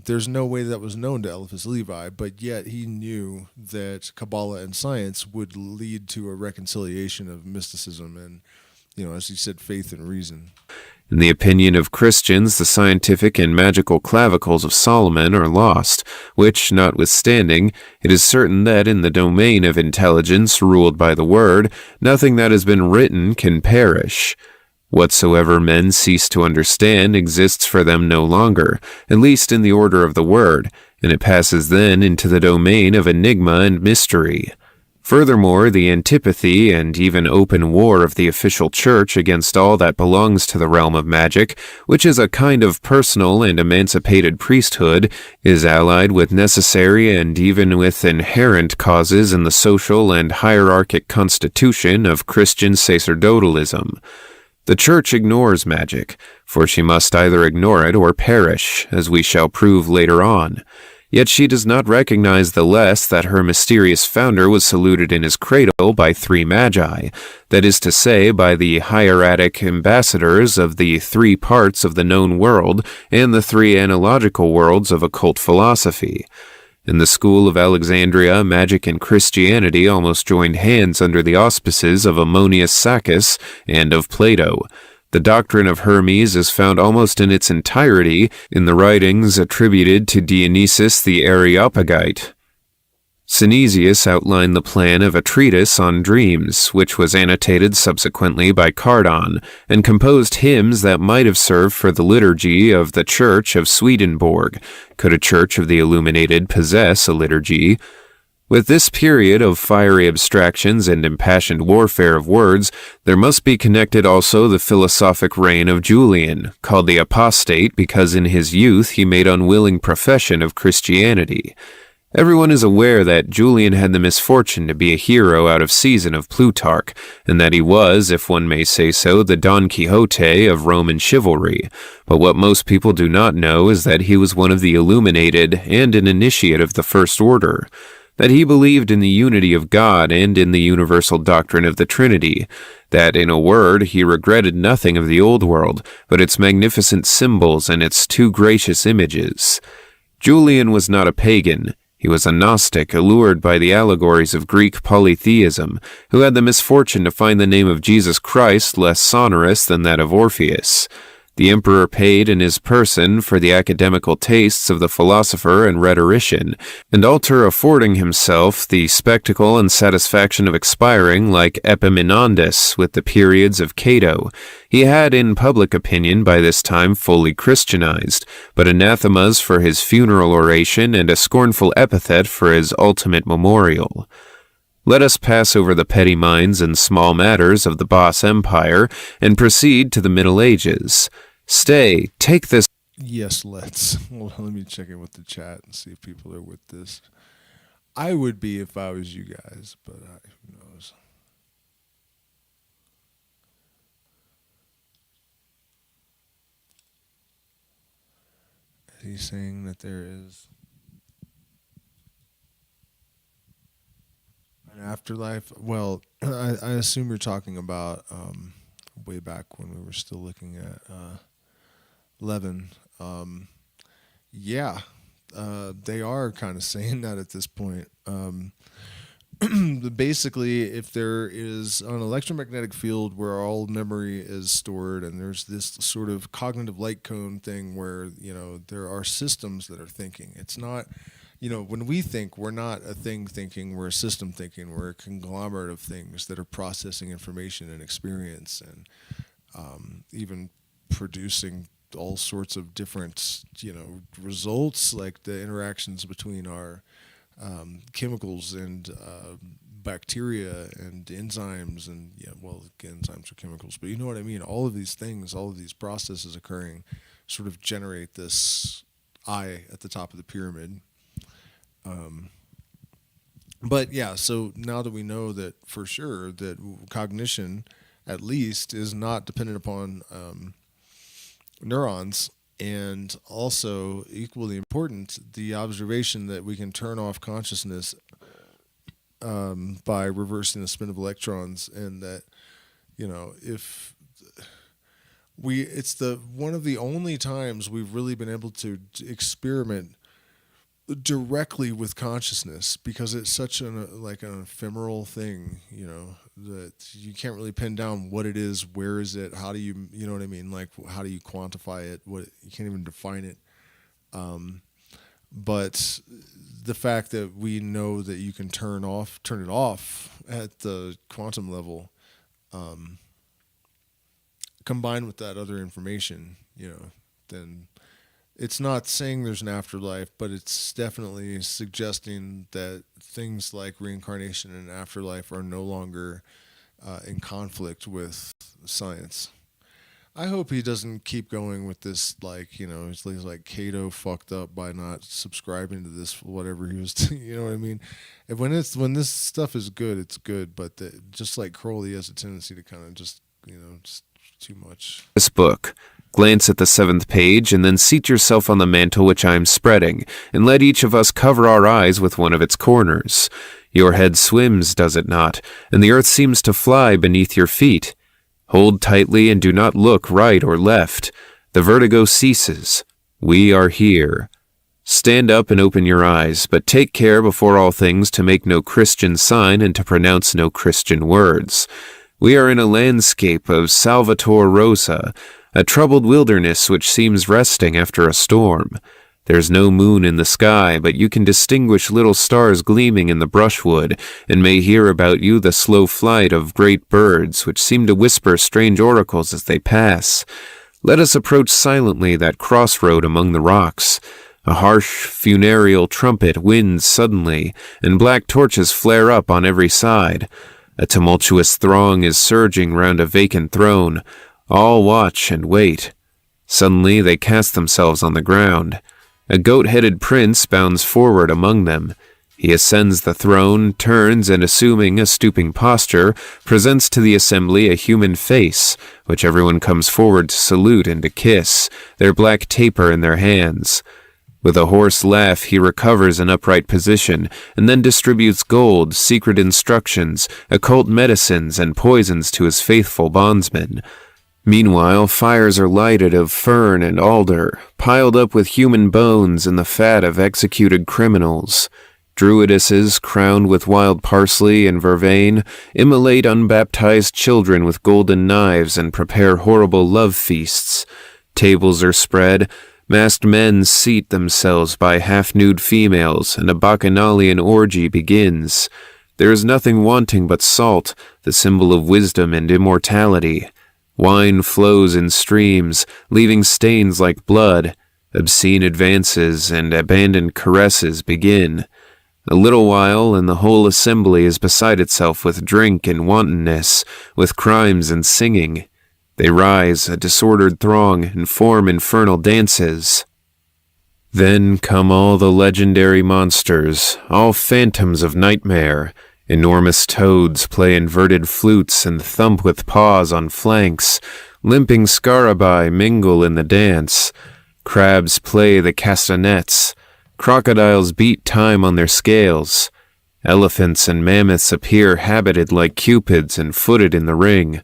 A: There's no way that was known to Eliphas Levi, but yet he knew that Kabbalah and science would lead to a reconciliation of mysticism and, as he said, faith and reason.
E: In the opinion of Christians, the scientific and magical clavicles of Solomon are lost, which, notwithstanding, it is certain that in the domain of intelligence ruled by the Word, nothing that has been written can perish. Whatsoever men cease to understand exists for them no longer, at least in the order of the Word, and it passes then into the domain of enigma and mystery. Furthermore, the antipathy and even open war of the official church against all that belongs to the realm of magic, which is a kind of personal and emancipated priesthood, is allied with necessary and even with inherent causes in the social and hierarchic constitution of Christian sacerdotalism. The Church ignores magic, for she must either ignore it or perish, as we shall prove later on. Yet she does not recognize the less that her mysterious founder was saluted in his cradle by 3 magi, that is to say, by the hieratic ambassadors of the 3 parts of the known world and the 3 analogical worlds of occult philosophy. In the school of Alexandria, magic and Christianity almost joined hands under the auspices of Ammonius Saccas and of Plato. The doctrine of Hermes is found almost in its entirety in the writings attributed to Dionysius the Areopagite. Synesius outlined the plan of a treatise on dreams, which was annotated subsequently by Cardon, and composed hymns that might have served for the liturgy of the Church of Swedenborg, could a Church of the Illuminated possess a liturgy. With this period of fiery abstractions and impassioned warfare of words, there must be connected also the philosophic reign of Julian, called the Apostate because in his youth he made unwilling profession of Christianity. Everyone is aware that Julian had the misfortune to be a hero out of season of Plutarch, and that he was, if one may say so, the Don Quixote of Roman chivalry. But what most people do not know is that he was one of the illuminated and an initiate of the First Order. That he believed in the unity of God and in the universal doctrine of the Trinity, that, in a word, he regretted nothing of the old world, but its magnificent symbols and its too gracious images. Julian was not a pagan. He was a Gnostic, allured by the allegories of Greek polytheism, who had the misfortune to find the name of Jesus Christ less sonorous than that of Orpheus. The emperor paid in his person for the academical tastes of the philosopher and rhetorician, and alter affording himself the spectacle and satisfaction of expiring like Epaminondas with the periods of Cato. He had in public opinion by this time fully Christianized, but anathemas for his funeral oration and a scornful epithet for his ultimate memorial. Let us pass over the petty minds and small matters of the Boss Empire and proceed to the Middle Ages. Stay, take this.
A: Yes, let's. Well, let me check in with the chat and see if people are with this. I would be if I was you guys, but who knows? Is he saying that there is an afterlife? Well, I assume you're talking about way back when we were still looking at Levin. Yeah, they are kind of saying that at this point. Basically, if there is an electromagnetic field where all memory is stored, and there's this sort of cognitive light cone thing where, there are systems that are thinking. It's not, when we think, we're not a thing thinking, we're a system thinking, we're a conglomerate of things that are processing information and experience, and even producing all sorts of different, results, like the interactions between our chemicals and bacteria and enzymes, and enzymes are chemicals, but you know what I mean. All of these things, all of these processes occurring, sort of generate this eye at the top of the pyramid. But yeah, so now that we know that for sure that cognition, at least, is not dependent upon neurons. And also, equally important, the observation that we can turn off consciousness by reversing the spin of electrons, and that, if it's one of the only times we've really been able to experiment directly with consciousness, because it's such an ephemeral thing, that you can't really pin down what it is, where is it, how do you know what I mean, like how do you quantify it, what you can't even define it. But the fact that we know that you can turn it off at the quantum level, combined with that other information, then it's not saying there's an afterlife, but it's definitely suggesting that things like reincarnation and afterlife are no longer in conflict with science. I hope he doesn't keep going with this, he's like Cato fucked up by not subscribing to this, whatever he was, you know what I mean? And when this stuff is good, it's good, but just like Crowley has a tendency to kind of just too much.
E: This book. Glance at the 7th page, and then seat yourself on the mantle which I am spreading, and let each of us cover our eyes with one of its corners. Your head swims, does it not, and the earth seems to fly beneath your feet. Hold tightly and do not look right or left. The vertigo ceases. We are here. Stand up and open your eyes, but take care before all things to make no Christian sign and to pronounce no Christian words. We are in a landscape of Salvator Rosa, a troubled wilderness which seems resting after a storm. There's no moon in the sky, but you can distinguish little stars gleaming in the brushwood, and may hear about you the slow flight of great birds, which seem to whisper strange oracles as they pass. Let us approach silently that crossroad among the rocks. A harsh, funereal trumpet winds suddenly, and black torches flare up on every side. A tumultuous throng is surging round a vacant throne. All watch and wait. Suddenly they cast themselves on the ground. A goat-headed prince bounds forward among them. He ascends the throne, turns, and assuming a stooping posture, presents to the assembly a human face, which everyone comes forward to salute and to kiss, their black taper in their hands. With a hoarse laugh he recovers an upright position, and then distributes gold, secret instructions, occult medicines, and poisons to his faithful bondsmen. Meanwhile, fires are lighted of fern and alder, piled up with human bones and the fat of executed criminals. Druidesses, crowned with wild parsley and vervain, immolate unbaptized children with golden knives and prepare horrible love feasts. Tables are spread, masked men seat themselves by half-nude females, and a bacchanalian orgy begins. There is nothing wanting but salt, the symbol of wisdom and immortality. Wine flows in streams, leaving stains like blood. Obscene advances and abandoned caresses begin. A little while, and the whole assembly is beside itself with drink and wantonness, with crimes and singing. They rise, a disordered throng, and form infernal dances. Then come all the legendary monsters, all phantoms of nightmare. Enormous toads play inverted flutes and thump with paws on flanks. Limping scarabaei mingle in the dance. Crabs play the castanets. Crocodiles beat time on their scales. Elephants and mammoths appear habited like cupids and footed in the ring.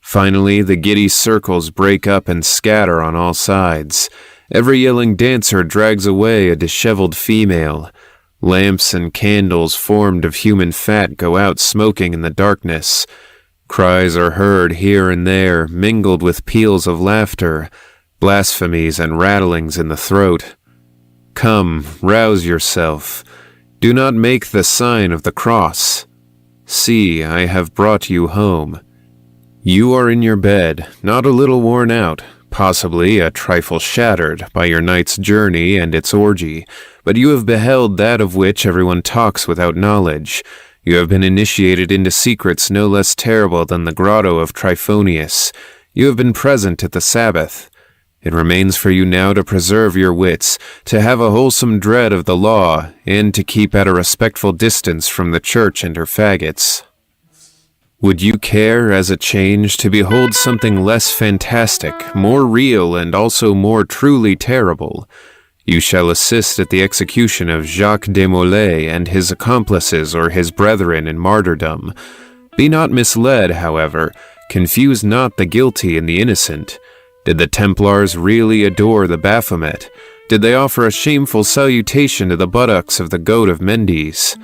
E: Finally, the giddy circles break up and scatter on all sides. Every yelling dancer drags away a disheveled female. Lamps and candles formed of human fat go out smoking in the darkness. Cries are heard here and there, mingled with peals of laughter, blasphemies and rattlings in the throat. Come, rouse yourself. Do not make the sign of the cross. See, I have brought you home. You are in your bed, not a little worn out, possibly a trifle shattered by your night's journey and its orgy, but you have beheld that of which everyone talks without knowledge. You have been initiated into secrets no less terrible than the grotto of Tryphonius. You have been present at the Sabbath. It remains for you now to preserve your wits, to have a wholesome dread of the law, and to keep at a respectful distance from the church and her faggots. Would you care, as a change, to behold something less fantastic, more real, and also more truly terrible? You shall assist at the execution of Jacques de Molay and his accomplices or his brethren in martyrdom. Be not misled, however. Confuse not the guilty and the innocent. Did the Templars really adore the Baphomet? Did they offer a shameful salutation to the buttocks of the goat of Mendes?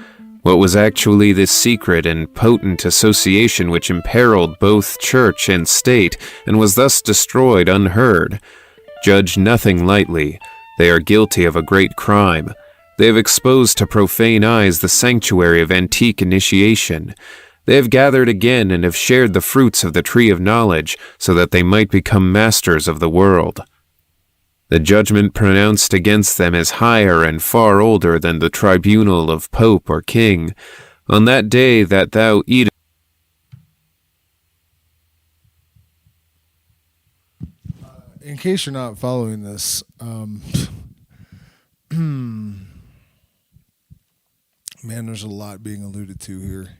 E: What was actually this secret and potent association which imperiled both church and state, and was thus destroyed unheard? Judge nothing lightly. They are guilty of a great crime. They have exposed to profane eyes the sanctuary of antique initiation. They have gathered again and have shared the fruits of the tree of knowledge, so that they might become masters of the world. The judgment pronounced against them is higher and far older than the tribunal of pope or king. On that day that thou eatest...
A: In case you're not following this, man, there's a lot being alluded to here.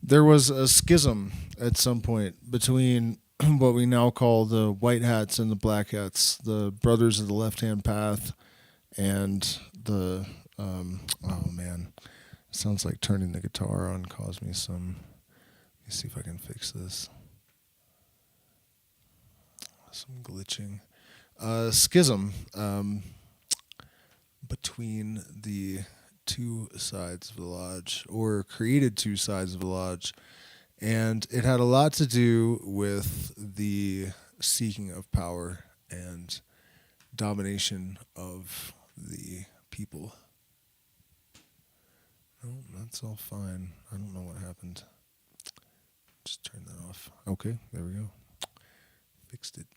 A: There was a schism at some point between what we now call the white hats and the black hats, the brothers of the left-hand path, and the oh man, sounds like turning the guitar on caused me some. Let me see if I can fix this. Some glitching. Schism between the two sides of the lodge, or created two sides of the lodge, and it had a lot to do with the seeking of power and domination of the people. No, that's all fine. I don't know what happened. Just turn that off. Okay, there we go. Fixed it.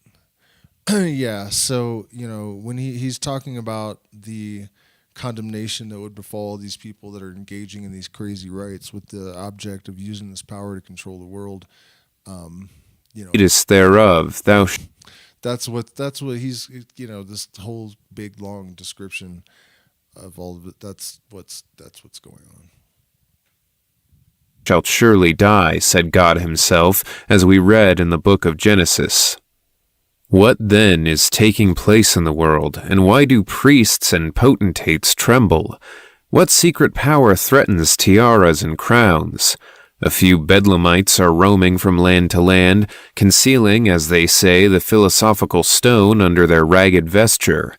A: Yeah, so, when he's talking about the condemnation that would befall these people that are engaging in these crazy rites with the object of using this power to control the world,
E: Eatest thereof, thou
A: that's what he's, this whole big long description of all of it. That's what's going on.
E: shalt surely die, said God himself, as we read in the book of Genesis. What then is taking place in the world, and why do priests and potentates tremble? What secret power threatens tiaras and crowns? A few bedlamites are roaming from land to land, concealing, as they say, the philosophical stone under their ragged vesture.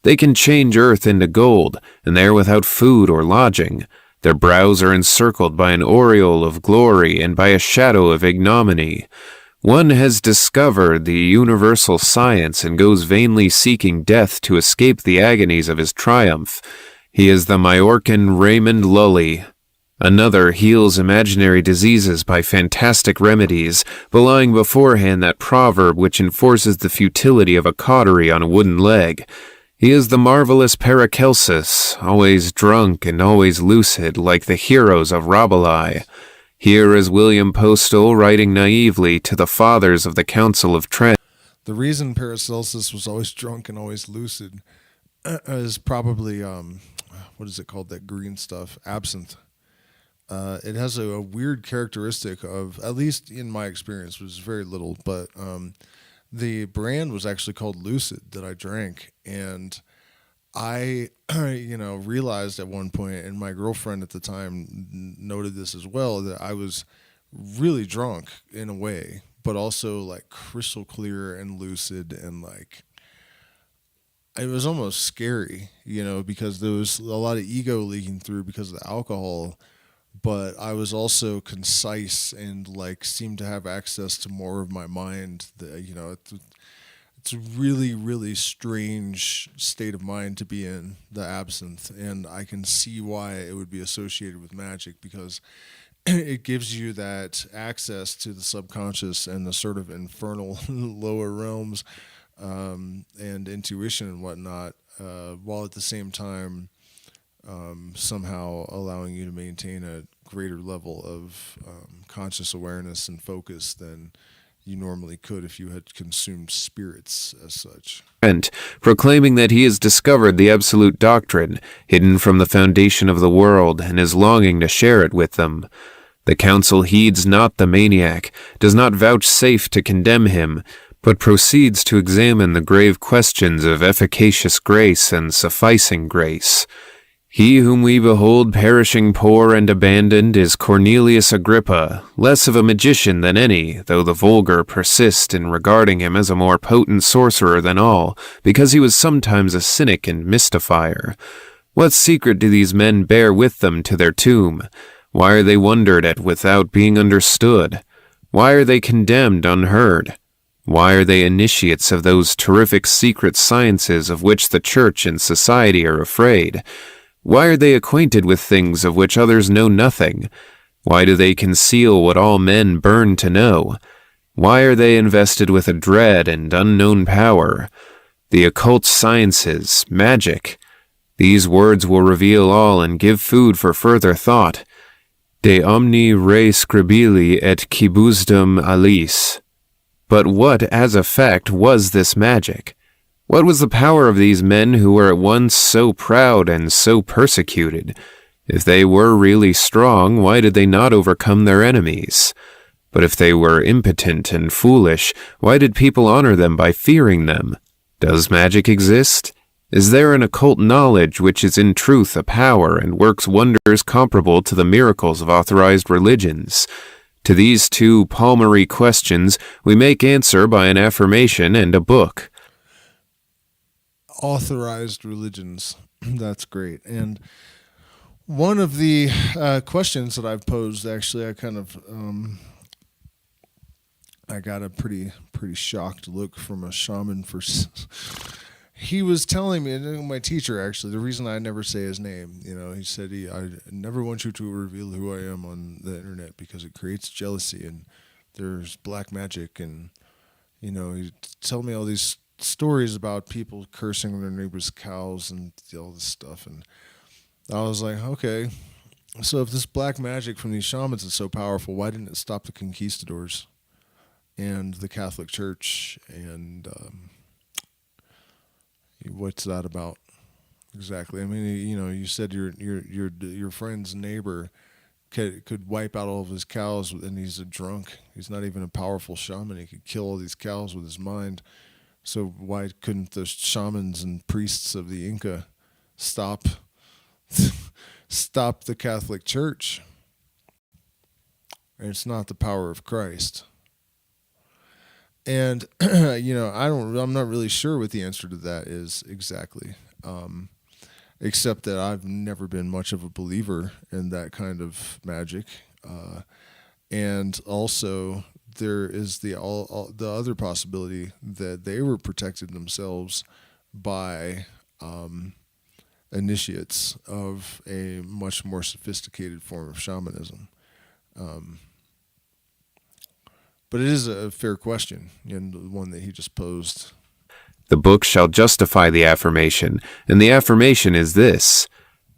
E: They can change earth into gold, and they are without food or lodging. Their brows are encircled by an aureole of glory and by a shadow of ignominy. One has discovered the universal science and goes vainly seeking death to escape the agonies of his triumph. He is the Majorcan Raymond Lully. Another heals imaginary diseases by fantastic remedies, belying beforehand that proverb which enforces the futility of a cautery on a wooden leg. He is the marvelous Paracelsus, always drunk and always lucid, like the heroes of Rabelais. Here is William Postal writing naively to the fathers of the Council of Trent.
A: The reason Paracelsus was always drunk and always lucid is probably, what is it called, that green stuff? Absinthe. It has a weird characteristic of, at least in my experience, which is very little, but the brand was actually called Lucid that I drank. And I, realized at one point, and my girlfriend at the time noted this as well, that I was really drunk in a way, but also like crystal clear and lucid, and like it was almost scary, because there was a lot of ego leaking through because of the alcohol, but I was also concise and like seemed to have access to more of my mind. It's a really, really strange state of mind to be in, the absinthe, and I can see why it would be associated with magic, because it gives you that access to the subconscious and the sort of infernal lower realms, and intuition and whatnot, while at the same time somehow allowing you to maintain a greater level of conscious awareness and focus than you normally could if you had consumed spirits as such.
E: Proclaiming that he has discovered the absolute doctrine, hidden from the foundation of the world, and is longing to share it with them. The council heeds not the maniac, does not vouchsafe to condemn him, but proceeds to examine the grave questions of efficacious grace and sufficing grace. He whom we behold perishing poor and abandoned is Cornelius Agrippa, less of a magician than any, though the vulgar persist in regarding him as a more potent sorcerer than all, because he was sometimes a cynic and mystifier. What secret do these men bear with them to their tomb? Why are they wondered at without being understood? Why are they condemned unheard? Why are they initiates of those terrific secret sciences of which the church and society are afraid? Why are they acquainted with things of which others know nothing? Why do they conceal what all men burn to know? Why are they invested with a dread and unknown power? The occult sciences, magic. These words will reveal all and give food for further thought. De omni re scribili et quibusdum alice. But what, as a fact, was this magic? What was the power of these men who were at once so proud and so persecuted? If they were really strong, why did they not overcome their enemies? But if they were impotent and foolish, why did people honor them by fearing them? Does magic exist? Is there an occult knowledge which is in truth a power and works wonders comparable to the miracles of authorized religions? To these two palmary questions we make answer by an affirmation and a book.
A: Authorized religions. That's great. And one of the questions that I've posed, actually, I kind of I got a pretty shocked look from a shaman for. He was telling me, my teacher actually, the reason I never say his name, he said I never want you to reveal who I am on the internet because it creates jealousy and there's black magic, and he told me all these stories about people cursing their neighbors' cows and all this stuff, and I was like, okay, so if this black magic from these shamans is so powerful, why didn't it stop the conquistadors and the Catholic Church? And what's that about exactly? I mean, you said your friend's neighbor could wipe out all of his cows, and he's a drunk. He's not even a powerful shaman. He could kill all these cows with his mind. So why couldn't the shamans and priests of the Inca stop the Catholic Church? And it's not the power of Christ. And I'm not really sure what the answer to that is exactly, except that I've never been much of a believer in that kind of magic, and also there is the other possibility that they were protecting themselves by initiates of a much more sophisticated form of shamanism. But it is a fair question, and the one that he just posed.
E: The book shall justify the affirmation, and the affirmation is this: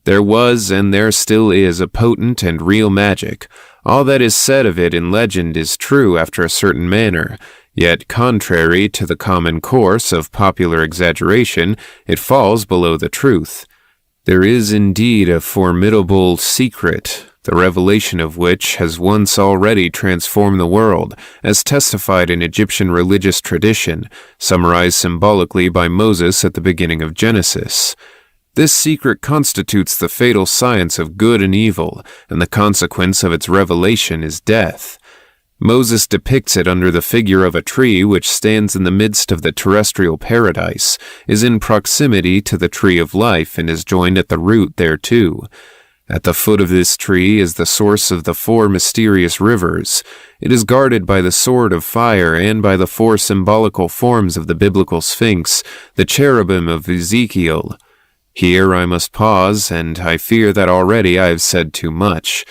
E: There was and there still is a potent and real magic. All that is said of it in legend is true after a certain manner, yet contrary to the common course of popular exaggeration, it falls below the truth. There is indeed a formidable secret, the revelation of which has once already transformed the world, as testified in Egyptian religious tradition, summarized symbolically by Moses at the beginning of Genesis. This secret constitutes the fatal science of good and evil, and the consequence of its revelation is death. Moses depicts it under the figure of a tree which stands in the midst of the terrestrial paradise, is in proximity to the tree of life, and is joined at the root thereto. At the foot of this tree is the source of the 4 mysterious rivers. It is guarded by the sword of fire and by the 4 symbolical forms of the biblical Sphinx, the cherubim of Ezekiel. Here I must pause, and I fear that already I have said too much.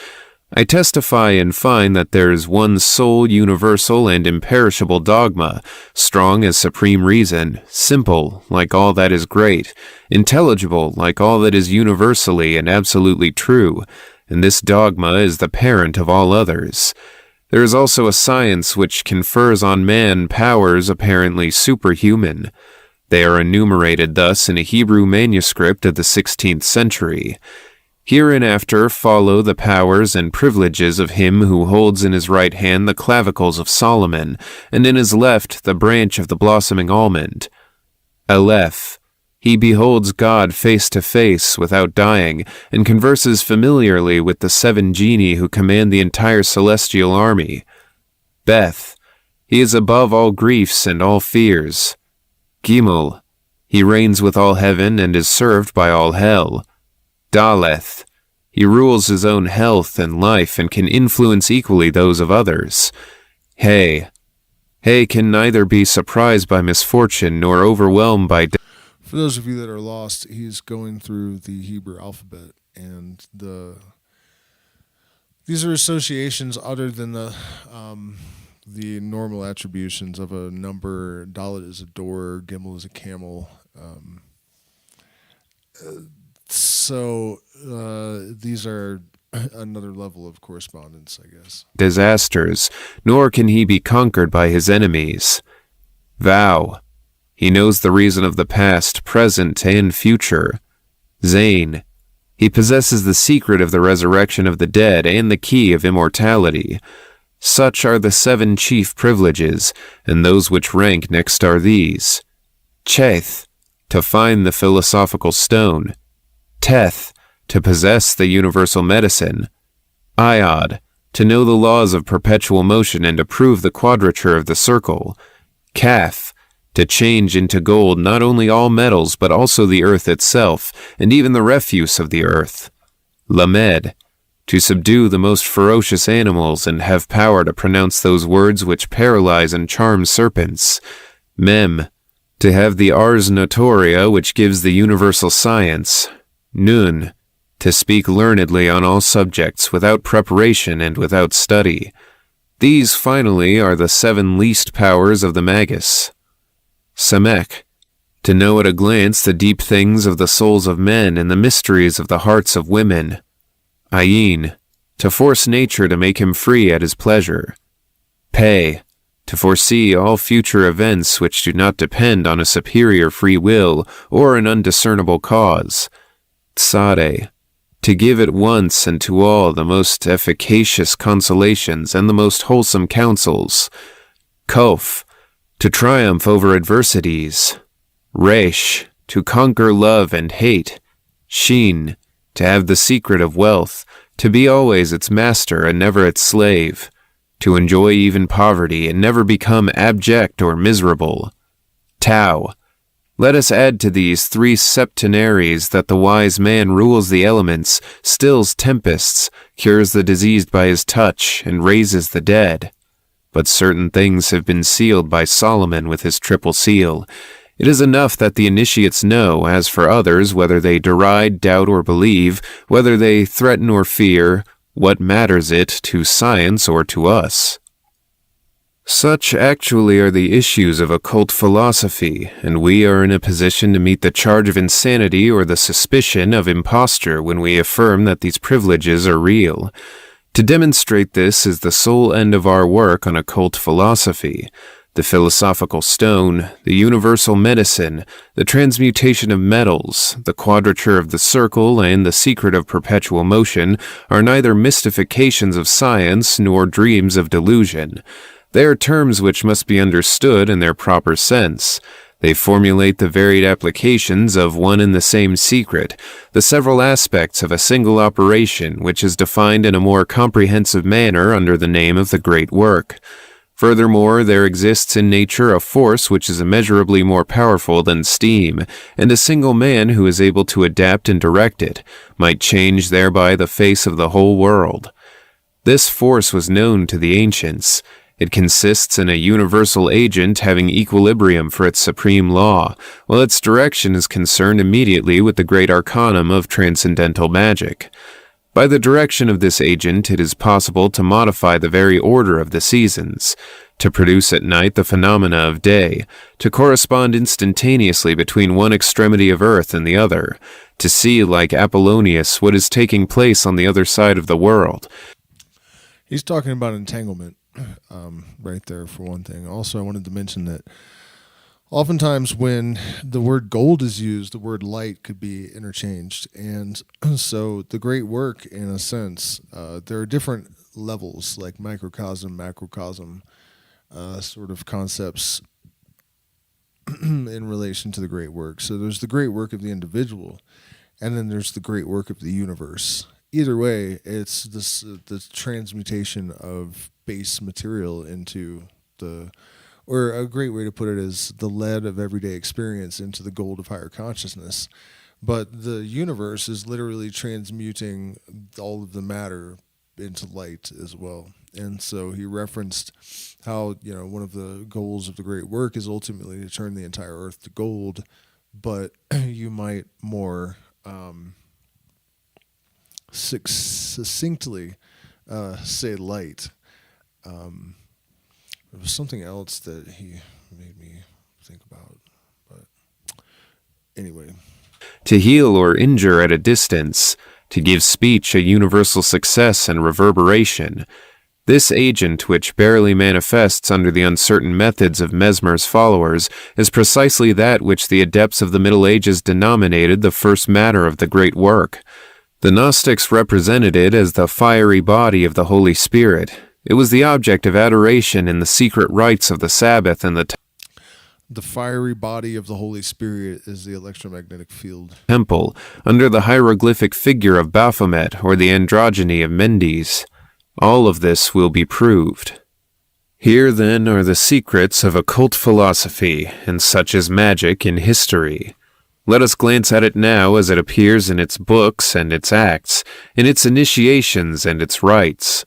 E: I testify and find that there is one sole, universal, and imperishable dogma, strong as supreme reason, simple like all that is great, intelligible like all that is universally and absolutely true, and this dogma is the parent of all others. There is also a science which confers on man powers apparently superhuman. They are enumerated thus in a Hebrew manuscript of the 16th century. Hereinafter follow the powers and privileges of him who holds in his right hand the clavicles of Solomon, and in his left the branch of the blossoming almond. Aleph. He beholds God face to face without dying, and converses familiarly with the 7 genii who command the entire celestial army. Beth. He is above all griefs and all fears. Gimel. He reigns with all heaven and is served by all hell. Daleth. He rules his own health and life and can influence equally those of others. Hey. Hey can neither be surprised by misfortune nor overwhelmed by death.
A: For those of you that are lost, he's going through the Hebrew alphabet, and these are associations other than the normal attributions of a number. Dalet is a door, Gimel is a camel. So these are another level of correspondence, I guess.
E: Disasters, nor can he be conquered by his enemies. Vow. He knows the reason of the past, present, and future. Zain. He possesses the secret of the resurrection of the dead and the key of immortality. Such are the 7 chief privileges, and those which rank next are these. Cheth, to find the philosophical stone. Teth, to possess the universal medicine. Iod, to know the laws of perpetual motion and to prove the quadrature of the circle. Kaf, to change into gold not only all metals but also the earth itself, and even the refuse of the earth. Lamed, to subdue the most ferocious animals and have power to pronounce those words which paralyze and charm serpents. Mem, to have the ars notoria which gives the universal science. Nun, to speak learnedly on all subjects without preparation and without study. These, finally, are the 7 least powers of the magus. Samek, to know at a glance the deep things of the souls of men and the mysteries of the hearts of women. Ayin, to force nature to make him free at his pleasure. Pe, to foresee all future events which do not depend on a superior free will or an undiscernible cause. Tsade, to give at once and to all the most efficacious consolations and the most wholesome counsels. Kof, to triumph over adversities. Resh, to conquer love and hate. Shin, to have the secret of wealth, to be always its master and never its slave, to enjoy even poverty and never become abject or miserable. Tau, let us add to these 3 septenaries that the wise man rules the elements, stills tempests, cures the diseased by his touch, and raises the dead. But certain things have been sealed by Solomon with his triple seal. It is enough that the initiates know, as for others, whether they deride, doubt, or believe, whether they threaten or fear, what matters it to science or to us? Such actually are the issues of occult philosophy, and we are in a position to meet the charge of insanity or the suspicion of imposture when we affirm that these privileges are real. To demonstrate this is the sole end of our work on occult philosophy. The philosophical stone, the universal medicine, the transmutation of metals, the quadrature of the circle, and the secret of perpetual motion are neither mystifications of science nor dreams of delusion. They are terms which must be understood in their proper sense. They formulate the varied applications of one and the same secret, the several aspects of a single operation which is defined in a more comprehensive manner under the name of the great work. Furthermore, there exists in nature a force which is immeasurably more powerful than steam, and a single man who is able to adapt and direct it might change thereby the face of the whole world. This force was known to the ancients. It consists in a universal agent having equilibrium for its supreme law, while its direction is concerned immediately with the great arcanum of transcendental magic. By the direction of this agent, it is possible to modify the very order of the seasons, to produce at night the phenomena of day, to correspond instantaneously between one extremity of earth and the other, to see, like Apollonius, what is taking place on the other side of the world.
A: He's talking about entanglement. Right there for one thing. Also, I wanted to mention that oftentimes when the word gold is used, the word light could be interchanged. And so the great work, in a sense, there are different levels like microcosm, macrocosm, sort of concepts in relation to the great work. So there's the great work of the individual, and then there's the great work of the universe. Either way, it's this the transmutation of base material into or a great way to put it is the lead of everyday experience into the gold of higher consciousness. But the universe is literally transmuting all of the matter into light as well. And so he referenced how, one of the goals of the great work is ultimately to turn the entire earth to gold, but you might more succinctly say light. There was something else that he made me think about, but anyway.
E: To heal or injure at a distance, to give speech a universal success and reverberation. This agent, which barely manifests under the uncertain methods of Mesmer's followers, is precisely that which the adepts of the Middle Ages denominated the first matter of the great work. The Gnostics represented it as the fiery body of the Holy Spirit. It was the object of adoration in the secret rites of the Sabbath and
A: the fiery body of the Holy Spirit is the electromagnetic field.
E: Temple, under the hieroglyphic figure of Baphomet or the androgyny of Mendes. All of this will be proved. Here, then, are the secrets of occult philosophy, and such is magic in history. Let us glance at it now as it appears in its books and its acts, in its initiations and its rites.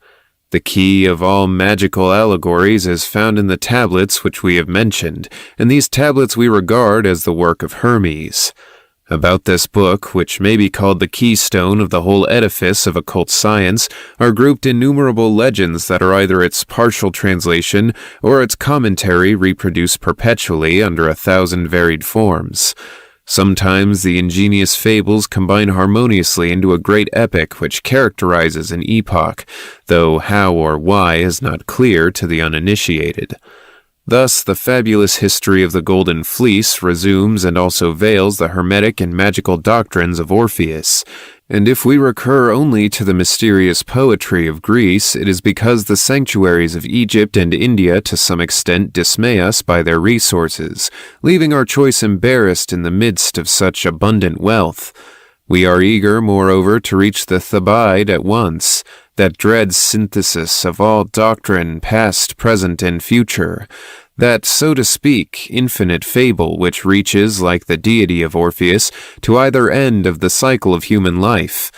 E: The key of all magical allegories is found in the tablets which we have mentioned, and these tablets we regard as the work of Hermes. About this book, which may be called the keystone of the whole edifice of occult science, are grouped innumerable legends that are either its partial translation or its commentary reproduced perpetually under 1,000 varied forms. Sometimes the ingenious fables combine harmoniously into a great epic which characterizes an epoch, though how or why is not clear to the uninitiated. Thus, the fabulous history of the Golden Fleece resumes and also veils the hermetic and magical doctrines of Orpheus, and if we recur only to the mysterious poetry of Greece, it is because the sanctuaries of Egypt and India to some extent dismay us by their resources, leaving our choice embarrassed in the midst of such abundant wealth. We are eager, moreover, to reach the Thebaid at once, that dread synthesis of all doctrine, past, present, and future, that, so to speak, infinite fable which reaches, like the deity of Orpheus, to either end of the cycle of human life.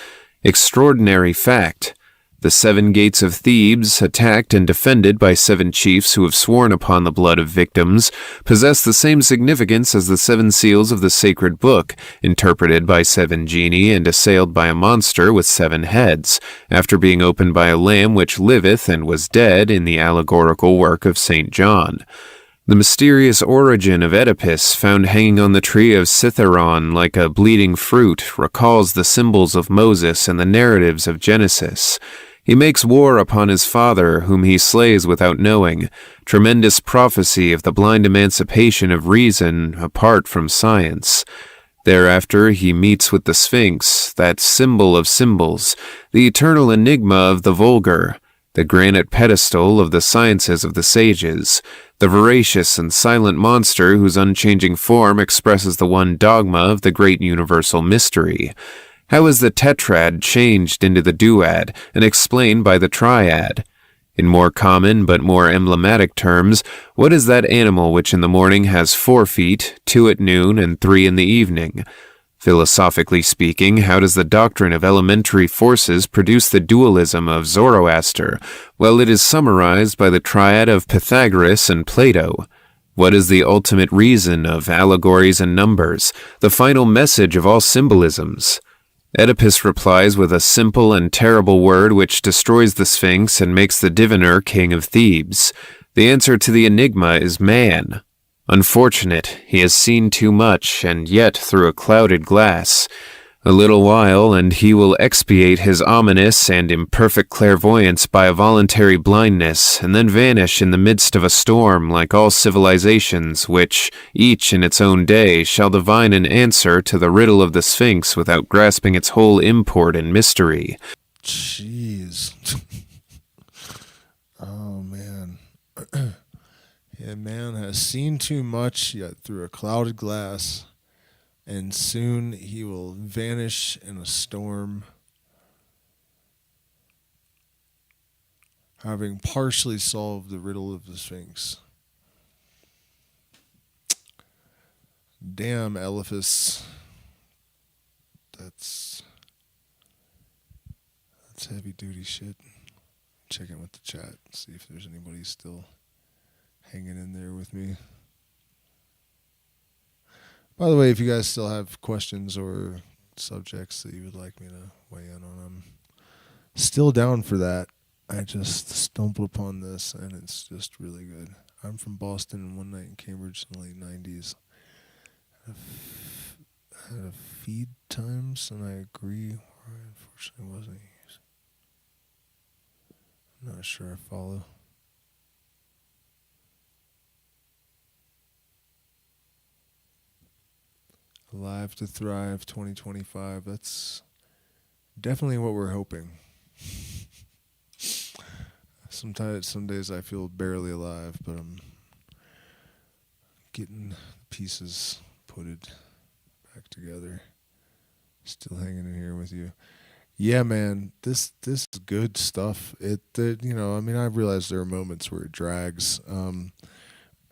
E: Extraordinary fact! The 7 gates of Thebes, attacked and defended by 7 chiefs who have sworn upon the blood of victims, possess the same significance as the 7 seals of the sacred book, interpreted by 7 genii and assailed by a monster with 7 heads, after being opened by a lamb which liveth and was dead in the allegorical work of St. John. The mysterious origin of Oedipus, found hanging on the tree of Cithaeron like a bleeding fruit, recalls the symbols of Moses and the narratives of Genesis. He makes war upon his father, whom he slays without knowing, tremendous prophecy of the blind emancipation of reason apart from science. Thereafter he meets with the Sphinx, that symbol of symbols, the eternal enigma of the vulgar, the granite pedestal of the sciences of the sages, the voracious and silent monster whose unchanging form expresses the one dogma of the great universal mystery. How is the tetrad changed into the duad and explained by the triad? In more common but more emblematic terms, what is that animal which in the morning has 4 feet, 2 at noon, and 3 in the evening? Philosophically speaking, how does the doctrine of elementary forces produce the dualism of Zoroaster? Well, it is summarized by the triad of Pythagoras and Plato. What is the ultimate reason of allegories and numbers, the final message of all symbolisms? Oedipus replies with a simple and terrible word which destroys the Sphinx and makes the diviner king of Thebes. The answer to the enigma is man. Unfortunate, he has seen too much, and yet through a clouded glass. A little while, and he will expiate his ominous and imperfect clairvoyance by a voluntary blindness, and then vanish in the midst of a storm like all civilizations, which, each in its own day, shall divine an answer to the riddle of the Sphinx without grasping its whole import and mystery.
A: Jeez. Oh, man. Yeah, man has seen too much, yet through a clouded glass, and soon he will vanish in a storm, having partially solved the riddle of the Sphinx. Damn, Eliphas. That's heavy duty shit. Check in with the chat, see if there's anybody still hanging in there with me. By the way, if you guys still have questions or subjects that you would like me to weigh in on, I'm still down for that. I just stumbled upon this, and it's just really good. I'm from Boston, and one night in Cambridge in the late 90s. I had a feed times, and I agree, or I unfortunately wasn't used. I'm not sure I follow. Alive to Thrive 2025. That's definitely what we're hoping. Sometimes, some days I feel barely alive, but I'm getting pieces putted back together. Still hanging in here with you. Yeah, man, this is good stuff. I realize there are moments where it drags.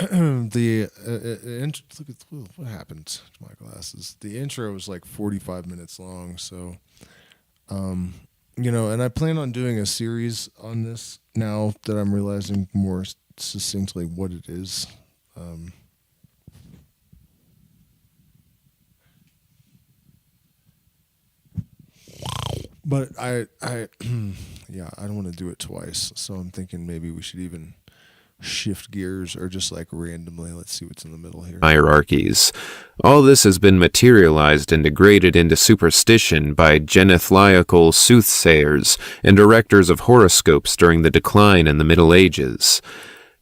A: Look at what happened to my glasses. The intro was like 45 minutes long, so and I plan on doing a series on this now that I'm realizing more succinctly what it is. But I don't want to do it twice, so I'm thinking maybe we should even shift gears or just like randomly, let's see what's in the middle here.
E: Hierarchies. All this has been materialized and degraded into superstition by genethliacal soothsayers and directors of horoscopes during the decline in the Middle Ages.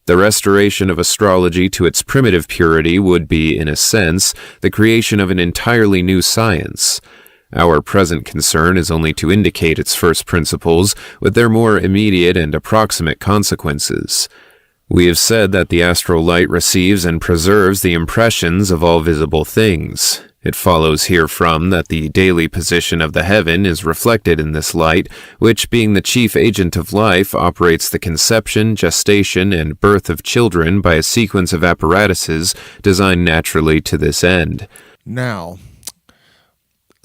E: The restoration of astrology to its primitive purity would be, in a sense, the creation of an entirely new science. Our present concern is only to indicate its first principles with their more immediate and approximate consequences. We have said that the astral light receives and preserves the impressions of all visible things. It follows herefrom that the daily position of the heaven is reflected in this light, which, being the chief agent of life, operates the conception, gestation, and birth of children by a sequence of apparatuses designed naturally to this end.
A: Now,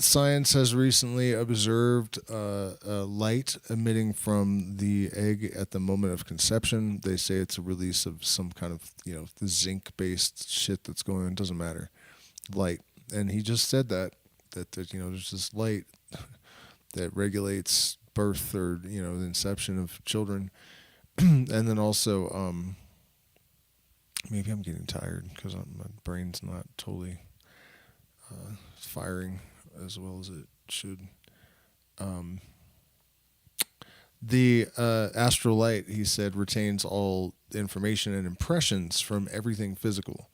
A: science has recently observed a light emitting from the egg at the moment of conception. They say it's a release of some kind of, the zinc-based shit that's going on. It doesn't matter. Light. And he just said that there's this light that regulates birth or, the inception of children. And then also, maybe I'm getting tired because my brain's not totally firing as well as it should. The astral light, he said, retains all information and impressions from everything physical,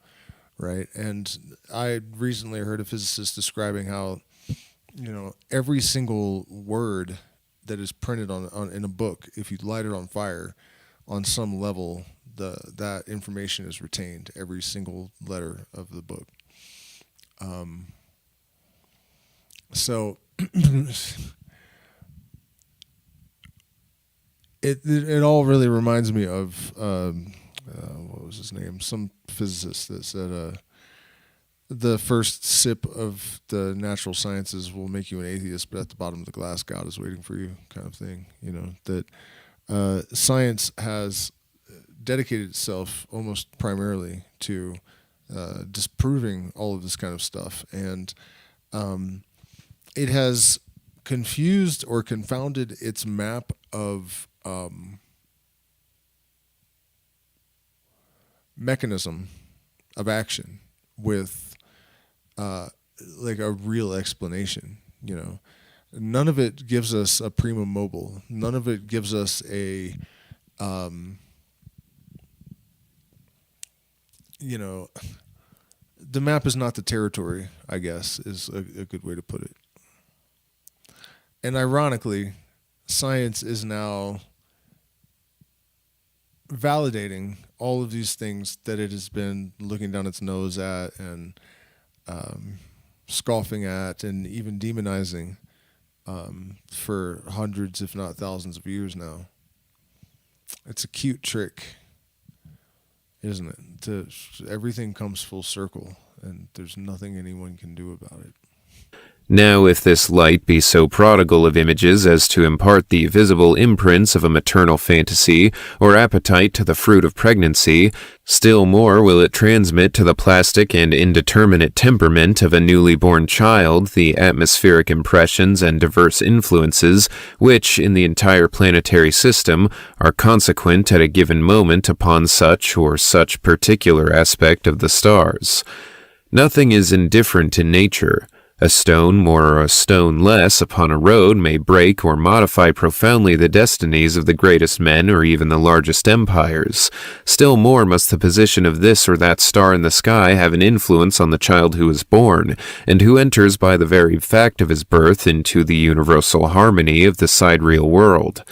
A: right? And I recently heard a physicist describing how, every single word that is printed on in a book, if you light it on fire, on some level, that information is retained, every single letter of the book. So it all really reminds me of what was his name? Some physicist that said the first sip of the natural sciences will make you an atheist, but at the bottom of the glass, God is waiting for you, kind of thing. That science has dedicated itself almost primarily to disproving all of this kind of stuff, and it has confused or confounded its map of mechanism of action with like a real explanation. None of it gives us a prima mobile. None of it gives us a the map is not the territory, I guess, is a good way to put it. And ironically, science is now validating all of these things that it has been looking down its nose at and scoffing at and even demonizing for hundreds, if not thousands of years now. It's a cute trick, isn't it? Everything comes full circle, and there's nothing anyone can do about it.
E: Now if this light be so prodigal of images as to impart the visible imprints of a maternal fantasy or appetite to the fruit of pregnancy, still more will it transmit to the plastic and indeterminate temperament of a newly born child the atmospheric impressions and diverse influences which, in the entire planetary system, are consequent at a given moment upon such or such particular aspect of the stars. Nothing is indifferent in nature. A stone more or a stone less upon a road may break or modify profoundly the destinies of the greatest men or even the largest empires. Still more must the position of this or that star in the sky have an influence on the child who is born, and who enters by the very fact of his birth into the universal harmony of the sidereal world.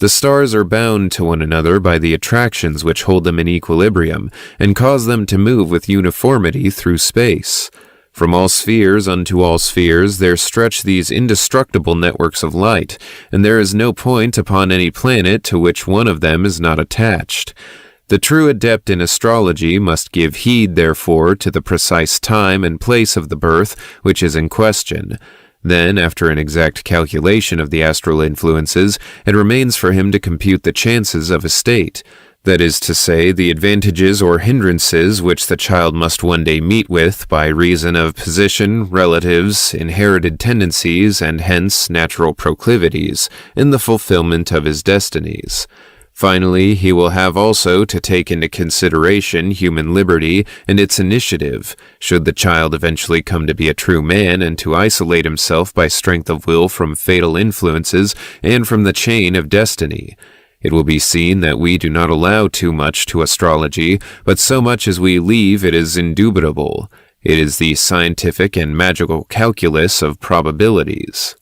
E: The stars are bound to one another by the attractions which hold them in equilibrium, and cause them to move with uniformity through space. From all spheres unto all spheres there stretch these indestructible networks of light, and there is no point upon any planet to which one of them is not attached. The true adept in astrology must give heed, therefore, to the precise time and place of the birth which is in question. Then, after an exact calculation of the astral influences, it remains for him to compute the chances of a state. That is to say, the advantages or hindrances which the child must one day meet with by reason of position, relatives, inherited tendencies, and hence natural proclivities, in the fulfillment of his destinies. Finally, he will have also to take into consideration human liberty and its initiative, should the child eventually come to be a true man and to isolate himself by strength of will from fatal influences and from the chain of destiny. It will be seen that we do not allow too much to astrology, but so much as we leave it is indubitable. It is the scientific and magical calculus of probabilities.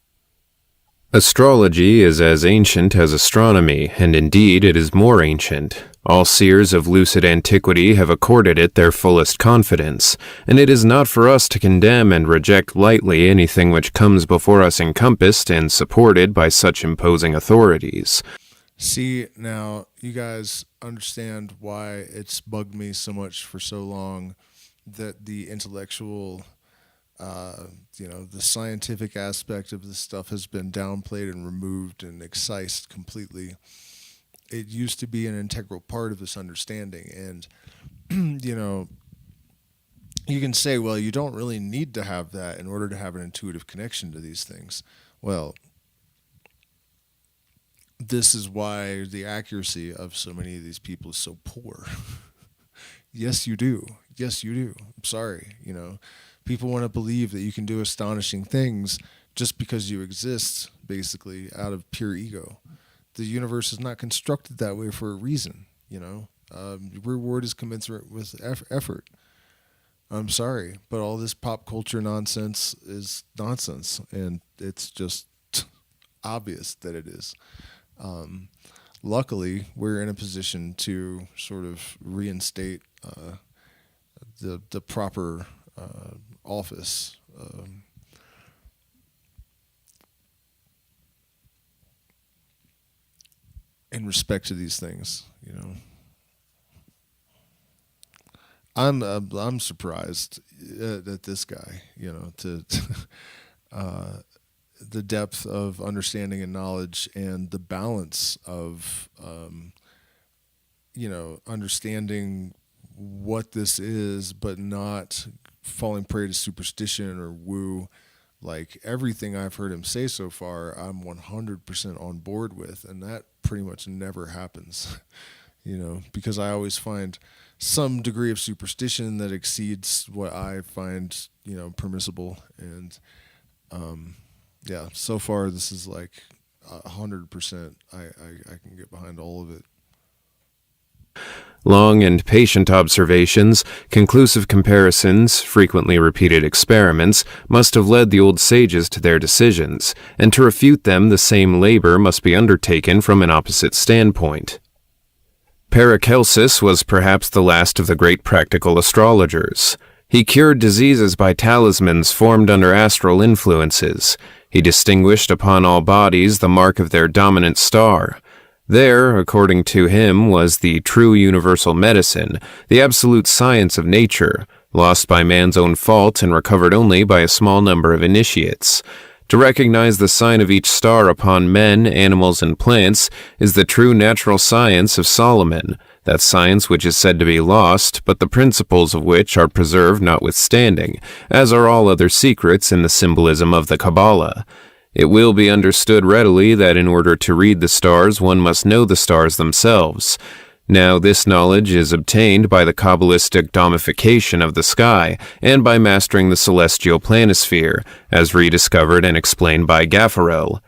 E: Astrology is as ancient as astronomy, and indeed it is more ancient. All seers of lucid antiquity have accorded it their fullest confidence, and it is not for us to condemn and reject lightly anything which comes before us encompassed and supported by such imposing authorities.
A: See, now you guys understand why it's bugged me so much for so long that the intellectual The scientific aspect of this stuff has been downplayed and removed and excised completely. It used to be an integral part of this understanding. And, you can say, well, you don't really need to have that in order to have an intuitive connection to these things. Well, this is why the accuracy of so many of these people is so poor. Yes, you do. Yes, you do. I'm sorry. People want to believe that you can do astonishing things just because you exist, basically, out of pure ego. The universe is not constructed that way for a reason, Reward is commensurate with effort. I'm sorry, but all this pop culture nonsense is nonsense, and it's just obvious that it is. Luckily, we're in a position to sort of reinstate the proper office. In respect to these things, I'm surprised at this guy, to the depth of understanding and knowledge and the balance of, understanding what this is, but not falling prey to superstition or woo. Like everything I've heard him say so far, I'm 100% on board with, and that pretty much never happens, because I always find some degree of superstition that exceeds what I find, permissible. And, so far this is like 100%. I can get behind all of it.
E: Long and patient observations, conclusive comparisons, frequently repeated experiments must have led the old sages to their decisions, and to refute them the same labor must be undertaken from an opposite standpoint. Paracelsus was perhaps the last of the great practical astrologers. He cured diseases by talismans formed under astral influences. He distinguished upon all bodies the mark of their dominant star. There, according to him, was the true universal medicine, the absolute science of nature, lost by man's own fault and recovered only by a small number of initiates. To recognize the sign of each star upon men, animals, and plants is the true natural science of Solomon, that science which is said to be lost, but the principles of which are preserved notwithstanding, as are all other secrets in the symbolism of the Kabbalah. It will be understood readily that in order to read the stars, one must know the stars themselves. Now, this knowledge is obtained by the Kabbalistic domification of the sky, and by mastering the celestial planisphere, as rediscovered and explained by Gaffarel.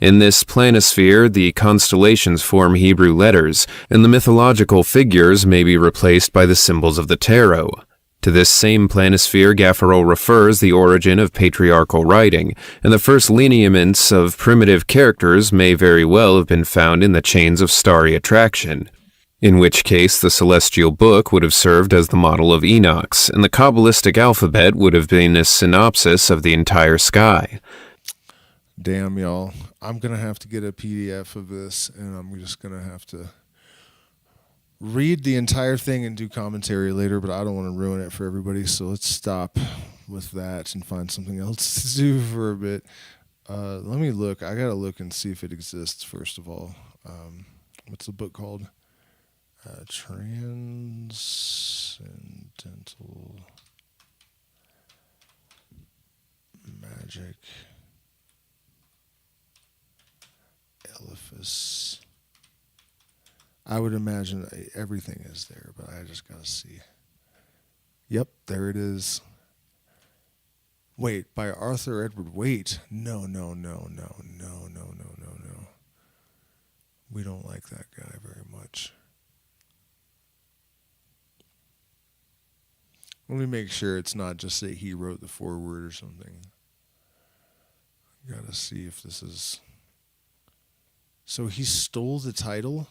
E: In this planisphere, the constellations form Hebrew letters, and the mythological figures may be replaced by the symbols of the tarot. To this same planisphere Gaffarel refers the origin of patriarchal writing, and the first lineaments of primitive characters may very well have been found in the chains of starry attraction, in which case the celestial book would have served as the model of Enoch's, and the Kabbalistic alphabet would have been a synopsis of the entire sky.
A: Damn, y'all. I'm going to have to get a PDF of this, and I'm just going to have to read the entire thing and do commentary later, but I don't want to ruin it for everybody, so let's stop with that and find something else to do for a bit. Let me look. I got to look and see if it exists, first of all. What's the book called? Transcendental Magic Eliphas. I would imagine everything is there, but I just gotta see. Yep, there it is. Wait, by Arthur Edward Waite. No. We don't like that guy very much. Let me make sure it's not just that he wrote the foreword or something. Gotta see if this is... So he stole the title?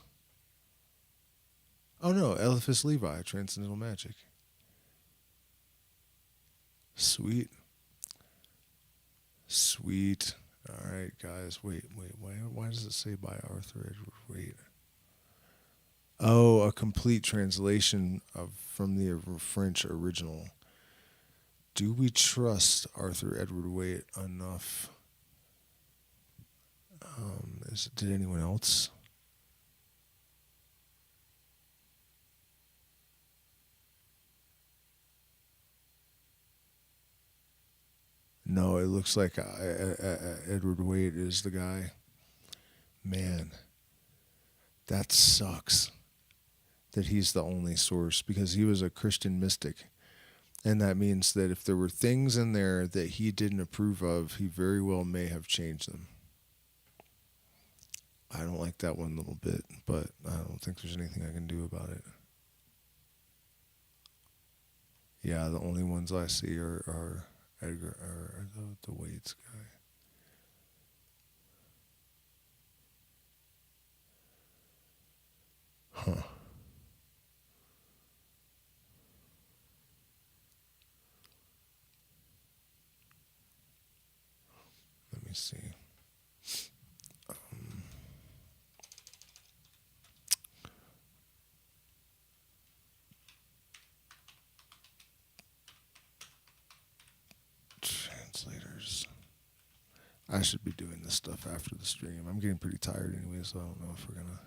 A: Oh no, Eliphas Levi, Transcendental Magic. Sweet. All right, guys. Wait. Why does it say by Arthur Edward Waite? Oh, a complete translation from the French original. do we trust Arthur Edward Waite enough? Did anyone else? No, it looks like Edward Waite is the guy. Man, that sucks that he's the only source, because he was a Christian mystic. And that means that if there were things in there that he didn't approve of, he very well may have changed them. I don't like that one little bit, but I don't think there's anything I can do about it. Yeah, the only ones I see are Edgar, or the Waits guy. Huh. Let me see. Translators. I should be doing this stuff after the stream. I'm getting pretty tired anyway, so I don't know if we're going to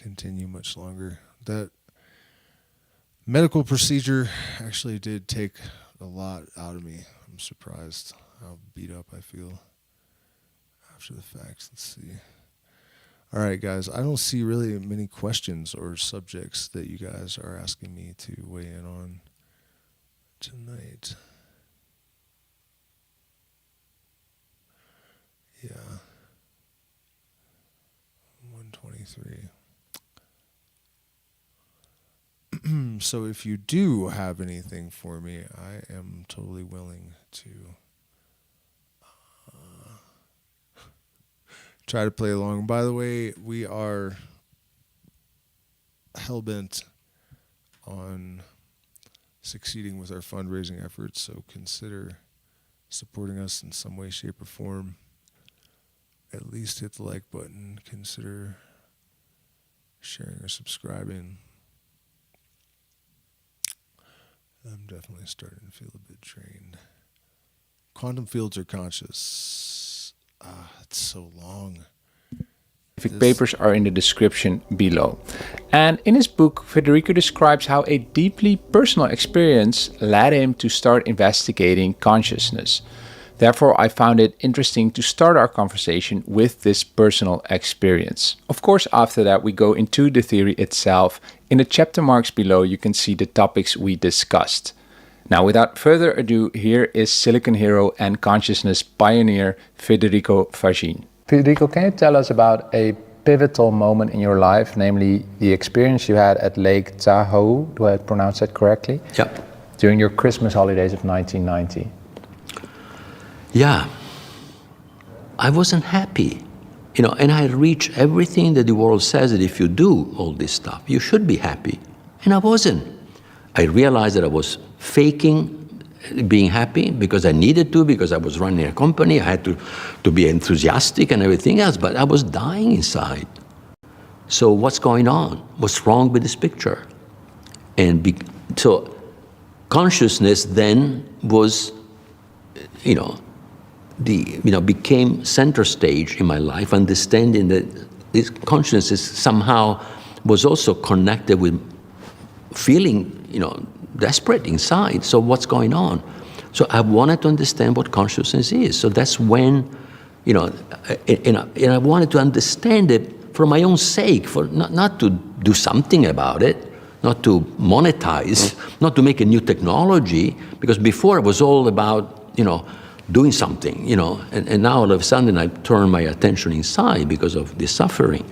A: continue much longer. That medical procedure actually did take a lot out of me. I'm surprised how beat up I feel after the fact. Let's see. All right, guys. I don't see really many questions or subjects that you guys are asking me to weigh in on tonight. Yeah. 123. So if you do have anything for me, I am totally willing to try to play along. By the way, we are hell-bent on succeeding with our fundraising efforts, so consider supporting us in some way, shape, or form. At least hit the like button. Consider sharing or subscribing. I'm definitely starting to feel a bit drained. Quantum fields are conscious. It's so long.
G: Papers are in the description below. And in his book, Federico describes how a deeply personal experience led him to start investigating consciousness. Therefore, I found it interesting to start our conversation with this personal experience. Of course, after that, we go into the theory itself. In the chapter marks below, you can see the topics we discussed. Now, without further ado, here is Silicon hero and consciousness pioneer Federico Fagin. Federico, can you tell us about a pivotal moment in your life, namely the experience you had at Lake Tahoe, do I pronounce that correctly?
H: Yeah.
G: During your Christmas holidays of 1990.
H: Yeah, I wasn't happy, and I had reached everything that the world says that if you do all this stuff, you should be happy, and I wasn't. I realized that I was faking being happy because I needed to, because I was running a company, I had to be enthusiastic and everything else, but I was dying inside. So what's going on? What's wrong with this picture? And so consciousness then was, became center stage in my life, understanding that this consciousness somehow was also connected with feeling, desperate inside. So what's going on? So I wanted to understand what consciousness is. So that's when, and I wanted to understand it for my own sake, for not to do something about it, not to monetize, not to make a new technology, because before it was all about, doing something, and now all of a sudden I turn my attention inside because of the suffering.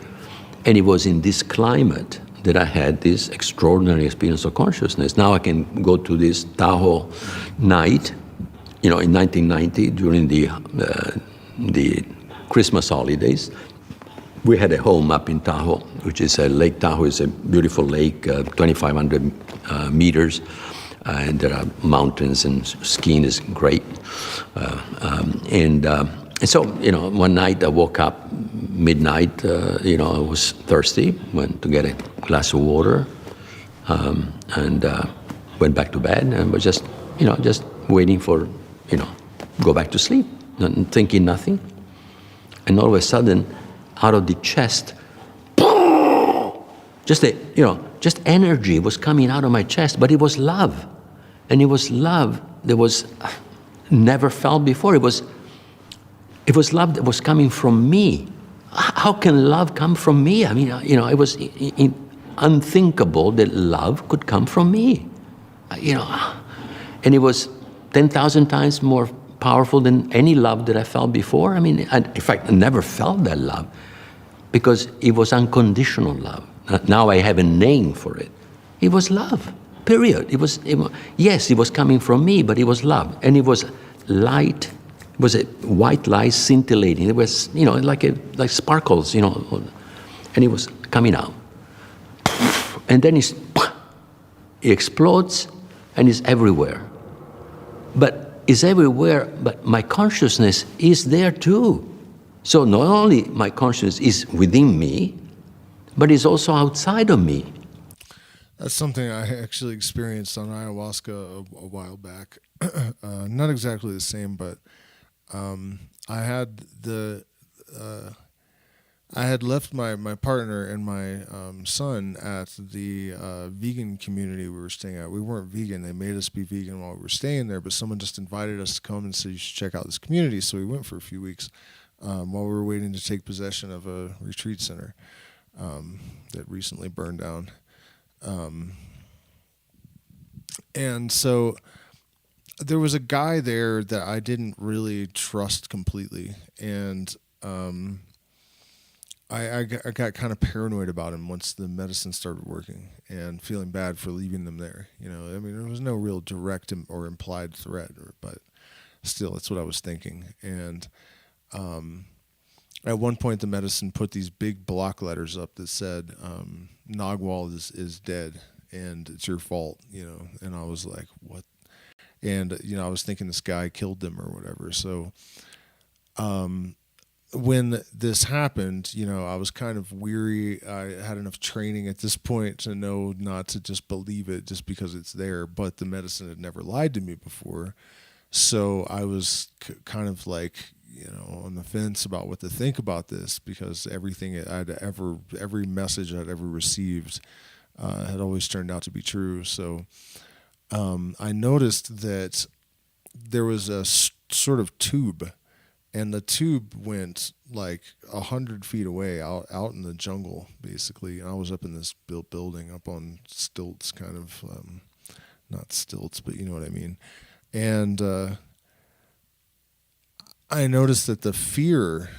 H: And it was in this climate that I had this extraordinary experience of consciousness. Now I can go to this Tahoe night, in 1990 during the Christmas holidays. We had a home up in Tahoe, which is Lake Tahoe is a beautiful lake, 2,500 meters. And there are mountains, and skiing is great. And so, one night I woke up midnight, I was thirsty, went to get a glass of water, and went back to bed, and was just waiting for, go back to sleep, thinking nothing. And all of a sudden, out of the chest, just energy was coming out of my chest, but it was love. And it was love that was never felt before. It was love that was coming from me. How can love come from me? I mean, it was unthinkable that love could come from me. And it was 10,000 times more powerful than any love that I felt before. I mean, in fact, I never felt that love because it was unconditional love. Now I have a name for it. It was love, period. Yes, it was coming from me, but it was love. And it was light. It was a white light scintillating. It was, like sparkles, and it was coming out. And then it explodes and it's everywhere. But it's everywhere, but my consciousness is there too. So not only my consciousness is within me, but it's also outside of me.
A: That's something I actually experienced on ayahuasca a while back. Not exactly the same, but I had left my partner and my son at the vegan community we were staying at. We weren't vegan. They made us be vegan while we were staying there, but someone just invited us to come and said, you should check out this community. So we went for a few weeks while we were waiting to take possession of a retreat center that recently burned down. And so there was a guy there that I didn't really trust completely. And I got kind of paranoid about him once the medicine started working and feeling bad for leaving them there. I mean, there was no real direct or implied threat, but still, that's what I was thinking. And at one point, the medicine put these big block letters up that said, Nagwal is dead and it's your fault, and I was like, what? And, I was thinking this guy killed them or whatever. So, when this happened, I was kind of weary. I had enough training at this point to know not to just believe it just because it's there, but the medicine had never lied to me before. So I was kind of like, on the fence about what to think about this, because every message I'd ever received had always turned out to be true. So I noticed that there was a sort of tube, and the tube went like 100 feet away out in the jungle, basically. And I was up in this built building up on stilts, kind of, not stilts, but you know what I mean. And I noticed that the fear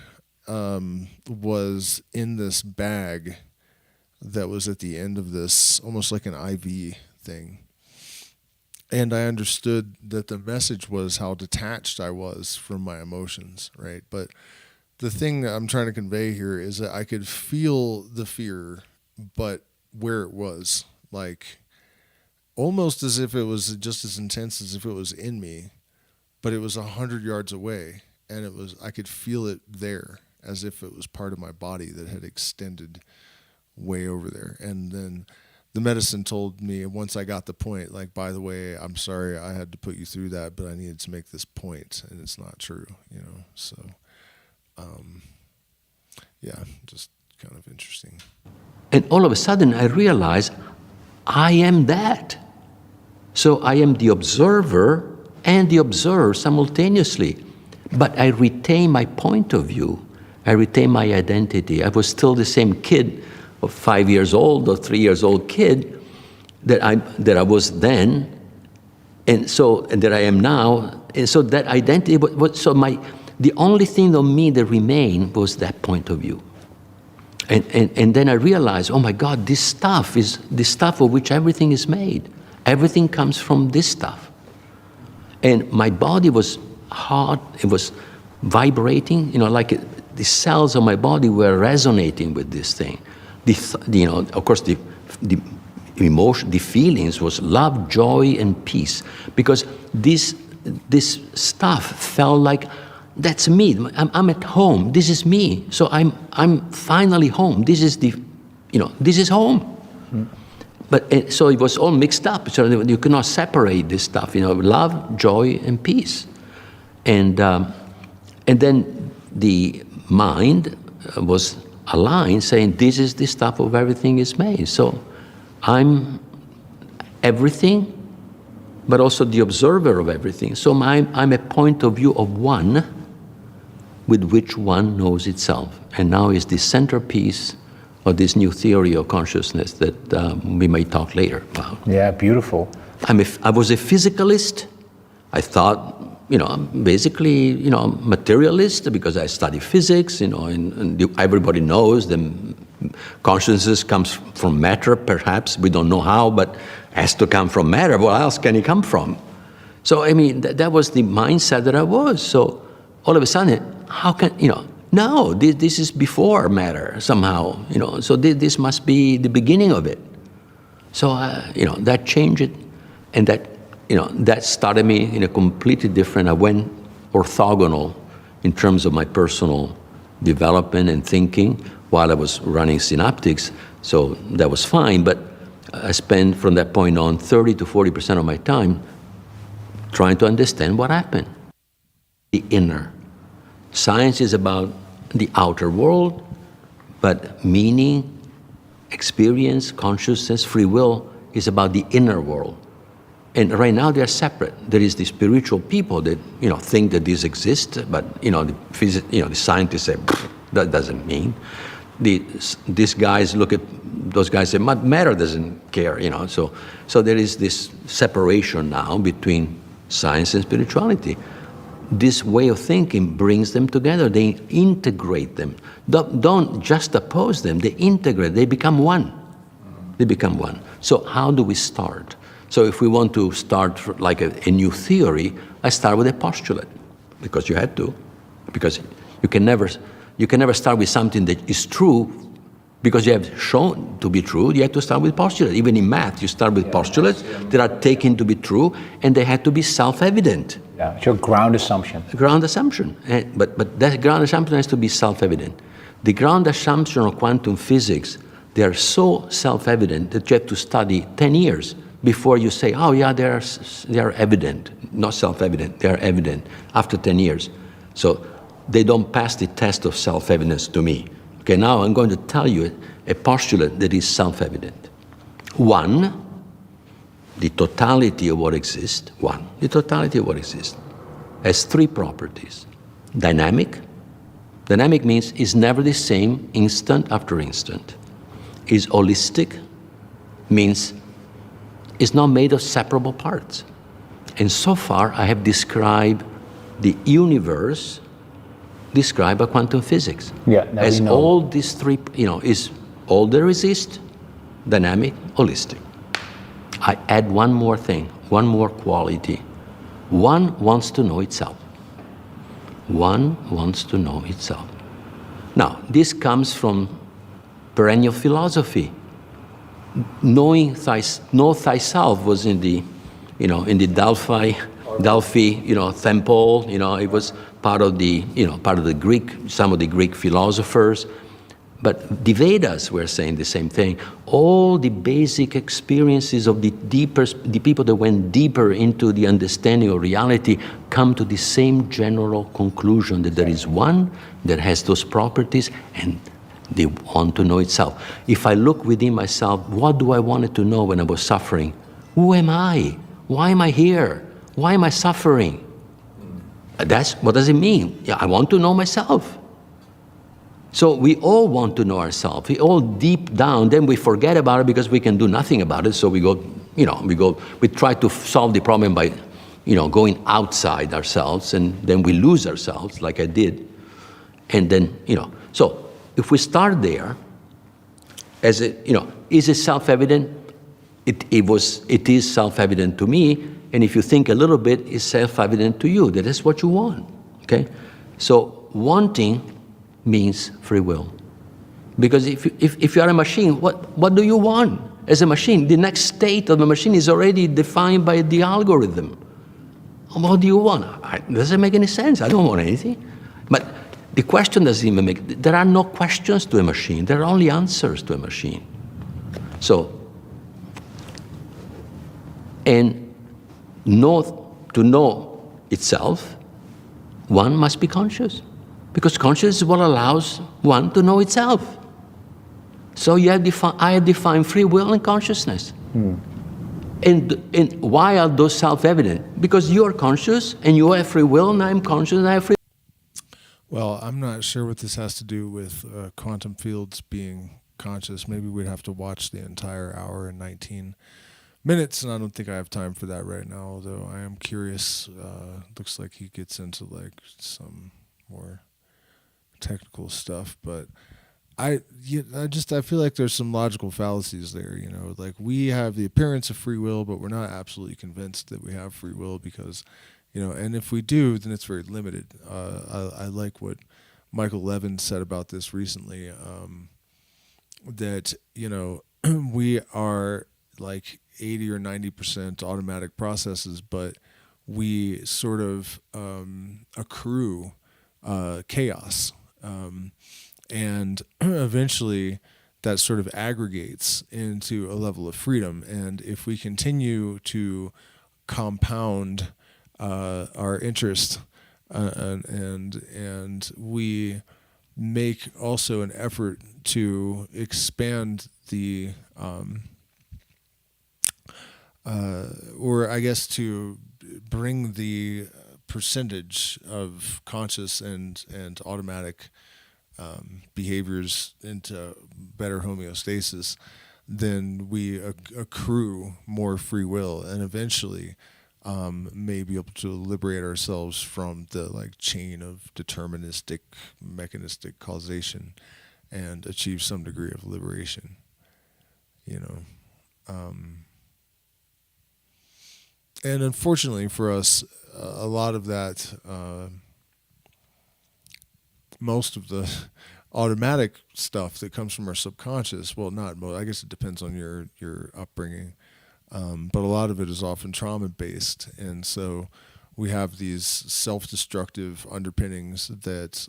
A: was in this bag that was at the end of this, almost like an IV thing. And I understood that the message was how detached I was from my emotions, right? But the thing that I'm trying to convey here is that I could feel the fear, but where it was, like almost as if it was just as intense as if it was in me, but it was 100 yards away. And I could feel it there as if it was part of my body that had extended way over there. And then the medicine told me once I got the point, like, by the way, I'm sorry I had to put you through that, but I needed to make this point, and it's not true, So, just kind of interesting.
H: And all of a sudden I realized I am that. So I am the observer and the observer simultaneously. But I retain my point of view. I retain my identity. I was still the same kid of 5 years old or 3 years old kid that I was then, and that I am now. And so that identity the only thing of me that remained was that point of view. And then I realized, oh my God, this stuff is the stuff of which everything is made. Everything comes from this stuff. And my body was hot, it was vibrating, the cells of my body were resonating with this thing. Of course, the emotion, the feelings was love, joy, and peace, because this stuff felt like that's me. I'm at home. This is me. So I'm finally home. This is this is home. Mm-hmm. So it was all mixed up. So you cannot separate this stuff. Love, joy, and peace. And then the mind was aligned, saying, this is the stuff of everything is made. So I'm everything, but also the observer of everything. So I'm a point of view of one with which one knows itself. And now is the centerpiece of this new theory of consciousness that we may talk later about.
G: Yeah, beautiful.
H: I was a physicalist. I thought, basically, materialist, because I study physics, and everybody knows the consciousness comes from matter, perhaps. We don't know how, but has to come from matter. What else can it come from? So, that was the mindset that I was. So, all of a sudden, how can, no, this is before matter somehow, so this must be the beginning of it. So, that changed it, and that started me in a completely different, I went orthogonal in terms of my personal development and thinking while I was running synaptics, so that was fine, but I spent from that point on 30 to 40% of my time trying to understand what happened. The inner. Science is about the outer world, but meaning, experience, consciousness, free will is about the inner world. And right now they are separate. There is the spiritual people that think that this exists, but the scientists say that doesn't mean. These guys look at those guys say matter doesn't care. So there is this separation now between science and spirituality. This way of thinking brings them together. They integrate them. Don't just oppose them. They integrate. They become one. They become one. So how do we start? So if we want to start like a new theory, I start with a postulate, because you had to, because you can never start with something that is true, because you have shown to be true. You have to start with postulate. Even in math, you start with postulates that are taken to be true, and they have to be self-evident.
G: Yeah, it's your ground assumption.
H: Ground assumption, but that ground assumption has to be self-evident. The ground assumption of quantum physics, they are so self-evident that you have to study 10 years before you say, oh yeah, they are evident, not self-evident, they are evident after 10 years. So they don't pass the test of self-evidence to me. Okay, now I'm going to tell you a postulate that is self-evident. One, the totality of what exists, has three properties. Dynamic. Dynamic means is never the same instant after instant. Is holistic, means is not made of separable parts. And so far, I have described the universe described by quantum physics.
G: Yeah,
H: as all these three, is all there exists, dynamic, holistic. I add one more thing, one more quality. One wants to know itself. One wants to know itself. Now, this comes from perennial philosophy. Know thyself was in the Delphi, temple. It was part of the Greek, some of the Greek philosophers. But the Vedas were saying the same thing. All the basic experiences of the people that went deeper into the understanding of reality come to the same general conclusion that there is one that has those properties, and they want to know itself. If I look within myself, what do I want to know when I was suffering? Who am I? Why am I here? Why am I suffering? What does it mean? Yeah, I want to know myself. So we all want to know ourselves. We all deep down, then we forget about it because we can do nothing about it. So we try to solve the problem by, going outside ourselves, and then we lose ourselves, like I did. And then, so if we start there, is it self-evident? It is self-evident to me, and if you think a little bit, it's self-evident to you. That is what you want, okay? So wanting means free will. Because if you are a machine, what do you want as a machine? The next state of the machine is already defined by the algorithm. What do you want? It doesn't make any sense. I don't want anything. But the question doesn't even make, there are no questions to a machine. There are only answers to a machine. So And to know itself, one must be conscious. Because consciousness is what allows one to know itself. So I have defined free will and consciousness. And why are those self-evident? Because you are conscious and you have free will, and I'm conscious and I have free will.
A: Well, I'm not sure what this has to do with quantum fields being conscious. Maybe we'd have to watch the entire hour and 19 minutes, and I don't think I have time for that right now, although I am curious. Looks like he gets into like some more technical stuff, but I feel like there's some logical fallacies there, you know, like we have the appearance of free will, but we're not absolutely convinced that we have free will because, you know, and if we do, then it's very limited. I like what Michael Levin said about this recently, that, you know, we are like 80 or 90% automatic processes, but we sort of accrue chaos. And eventually that sort of aggregates into a level of freedom. And if we continue to compound our interest and we make also an effort to expand the or I guess to bring the percentage of conscious and automatic behaviors into better homeostasis, then we accrue more free will, and eventually may be able to liberate ourselves from the like chain of deterministic, mechanistic causation, and achieve some degree of liberation. You know, and unfortunately for us, a lot of that. Most of the automatic stuff that comes from our subconscious, well, not most, I guess it depends on your upbringing, but a lot of it is often trauma-based, and so we have these self-destructive underpinnings that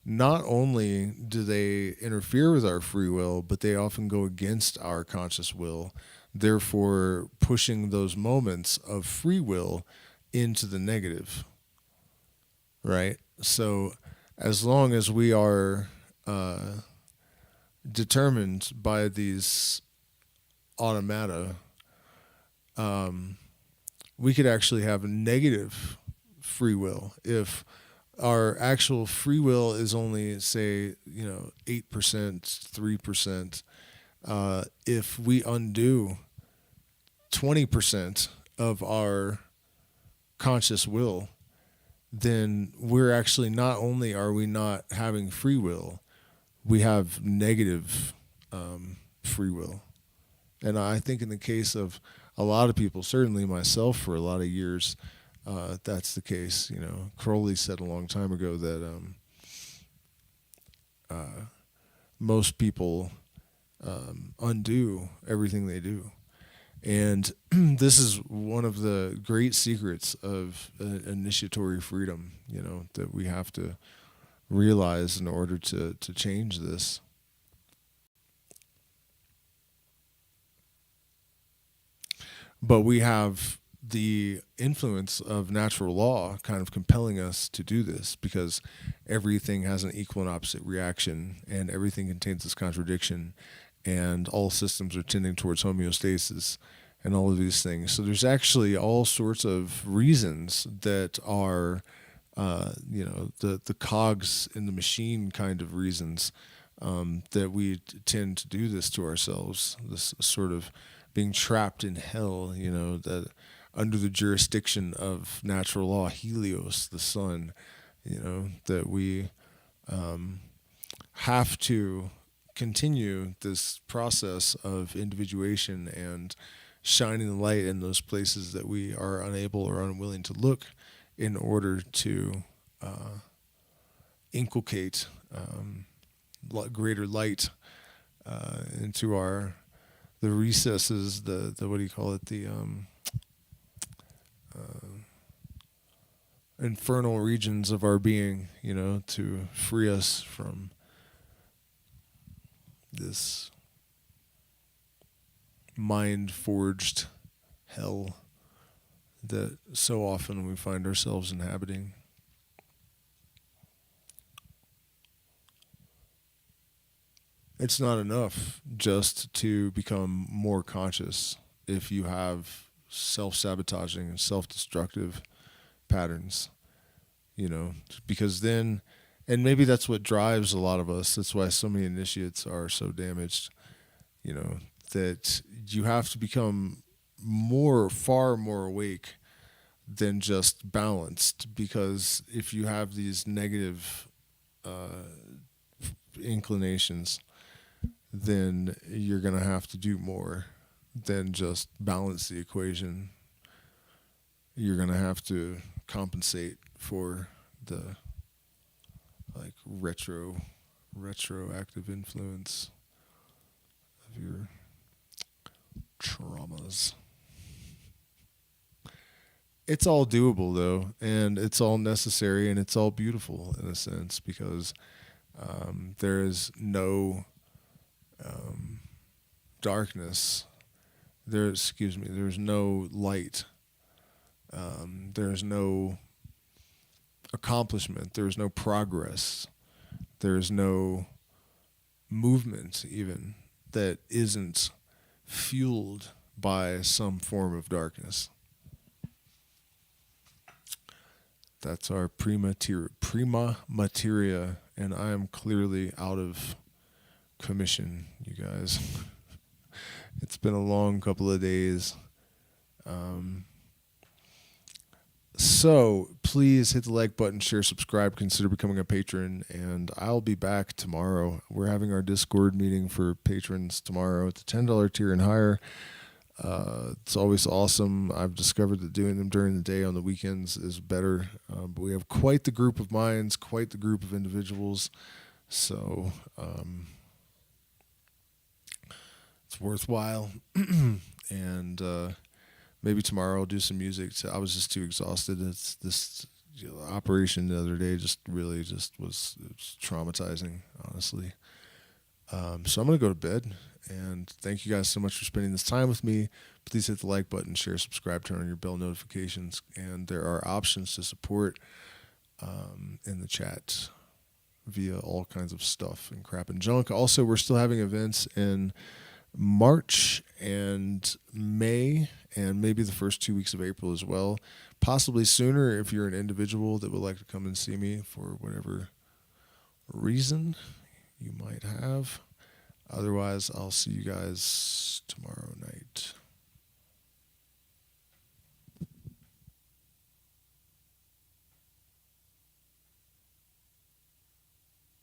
A: not only do they interfere with our free will, but they often go against our conscious will, therefore pushing those moments of free will into the negative, right? So as long as we are determined by these automata, we could actually have a negative free will. If our actual free will is only, say, 8%, 3%, if we undo 20% of our conscious will, then we're actually, not only are we not having free will, we have negative free will. And I think in the case of a lot of people, certainly myself for a lot of years, that's the case. Crowley said a long time ago that most people undo everything they do. And this is one of the great secrets of initiatory freedom, that we have to realize in order to change this. But we have the influence of natural law kind of compelling us to do this, because everything has an equal and opposite reaction, and everything contains this contradiction, and all systems are tending towards homeostasis and all of these things. So there's actually all sorts of reasons that are, the cogs in the machine kind of reasons that we tend to do this to ourselves, this sort of being trapped in hell, that under the jurisdiction of natural law, Helios, the sun, that we have to continue this process of individuation and shining the light in those places that we are unable or unwilling to look, in order to inculcate greater light into the recesses, the what do you call it, the infernal regions of our being, to free us from this mind-forged hell that so often we find ourselves inhabiting. It's not enough just to become more conscious if you have self-sabotaging and self-destructive patterns, because then, and maybe that's what drives a lot of us. That's why so many initiates are so damaged, that you have to become far more awake than just balanced, because if you have these negative inclinations, then you're going to have to do more than just balance the equation. You're going to have to compensate for the retroactive influence of your traumas. It's all doable though, and it's all necessary, and it's all beautiful in a sense, because there is no darkness. There's no light. There's no accomplishment. There's no progress. There's no movement even that isn't fueled by some form of darkness. That's our prima materia, and I am clearly out of commission, you guys. It's been a long couple of days. So please hit the like button, share, subscribe, consider becoming a patron, and I'll be back tomorrow. We're having our Discord meeting for patrons tomorrow at the $10 tier and higher. It's always awesome. I've discovered that doing them during the day on the weekends is better. But we have quite the group of minds, quite the group of individuals. So it's worthwhile. And maybe tomorrow I'll do some music. I was just too exhausted. It's this operation the other day was traumatizing, honestly. So I'm going to go to bed. And thank you guys so much for spending this time with me. Please hit the like button, share, subscribe, turn on your bell notifications. And there are options to support in the chat via all kinds of stuff and crap and junk. Also, we're still having events in March and May, and maybe the first 2 weeks of April as well. Possibly sooner if you're an individual that would like to come and see me for whatever reason you might have. Otherwise, I'll see you guys tomorrow.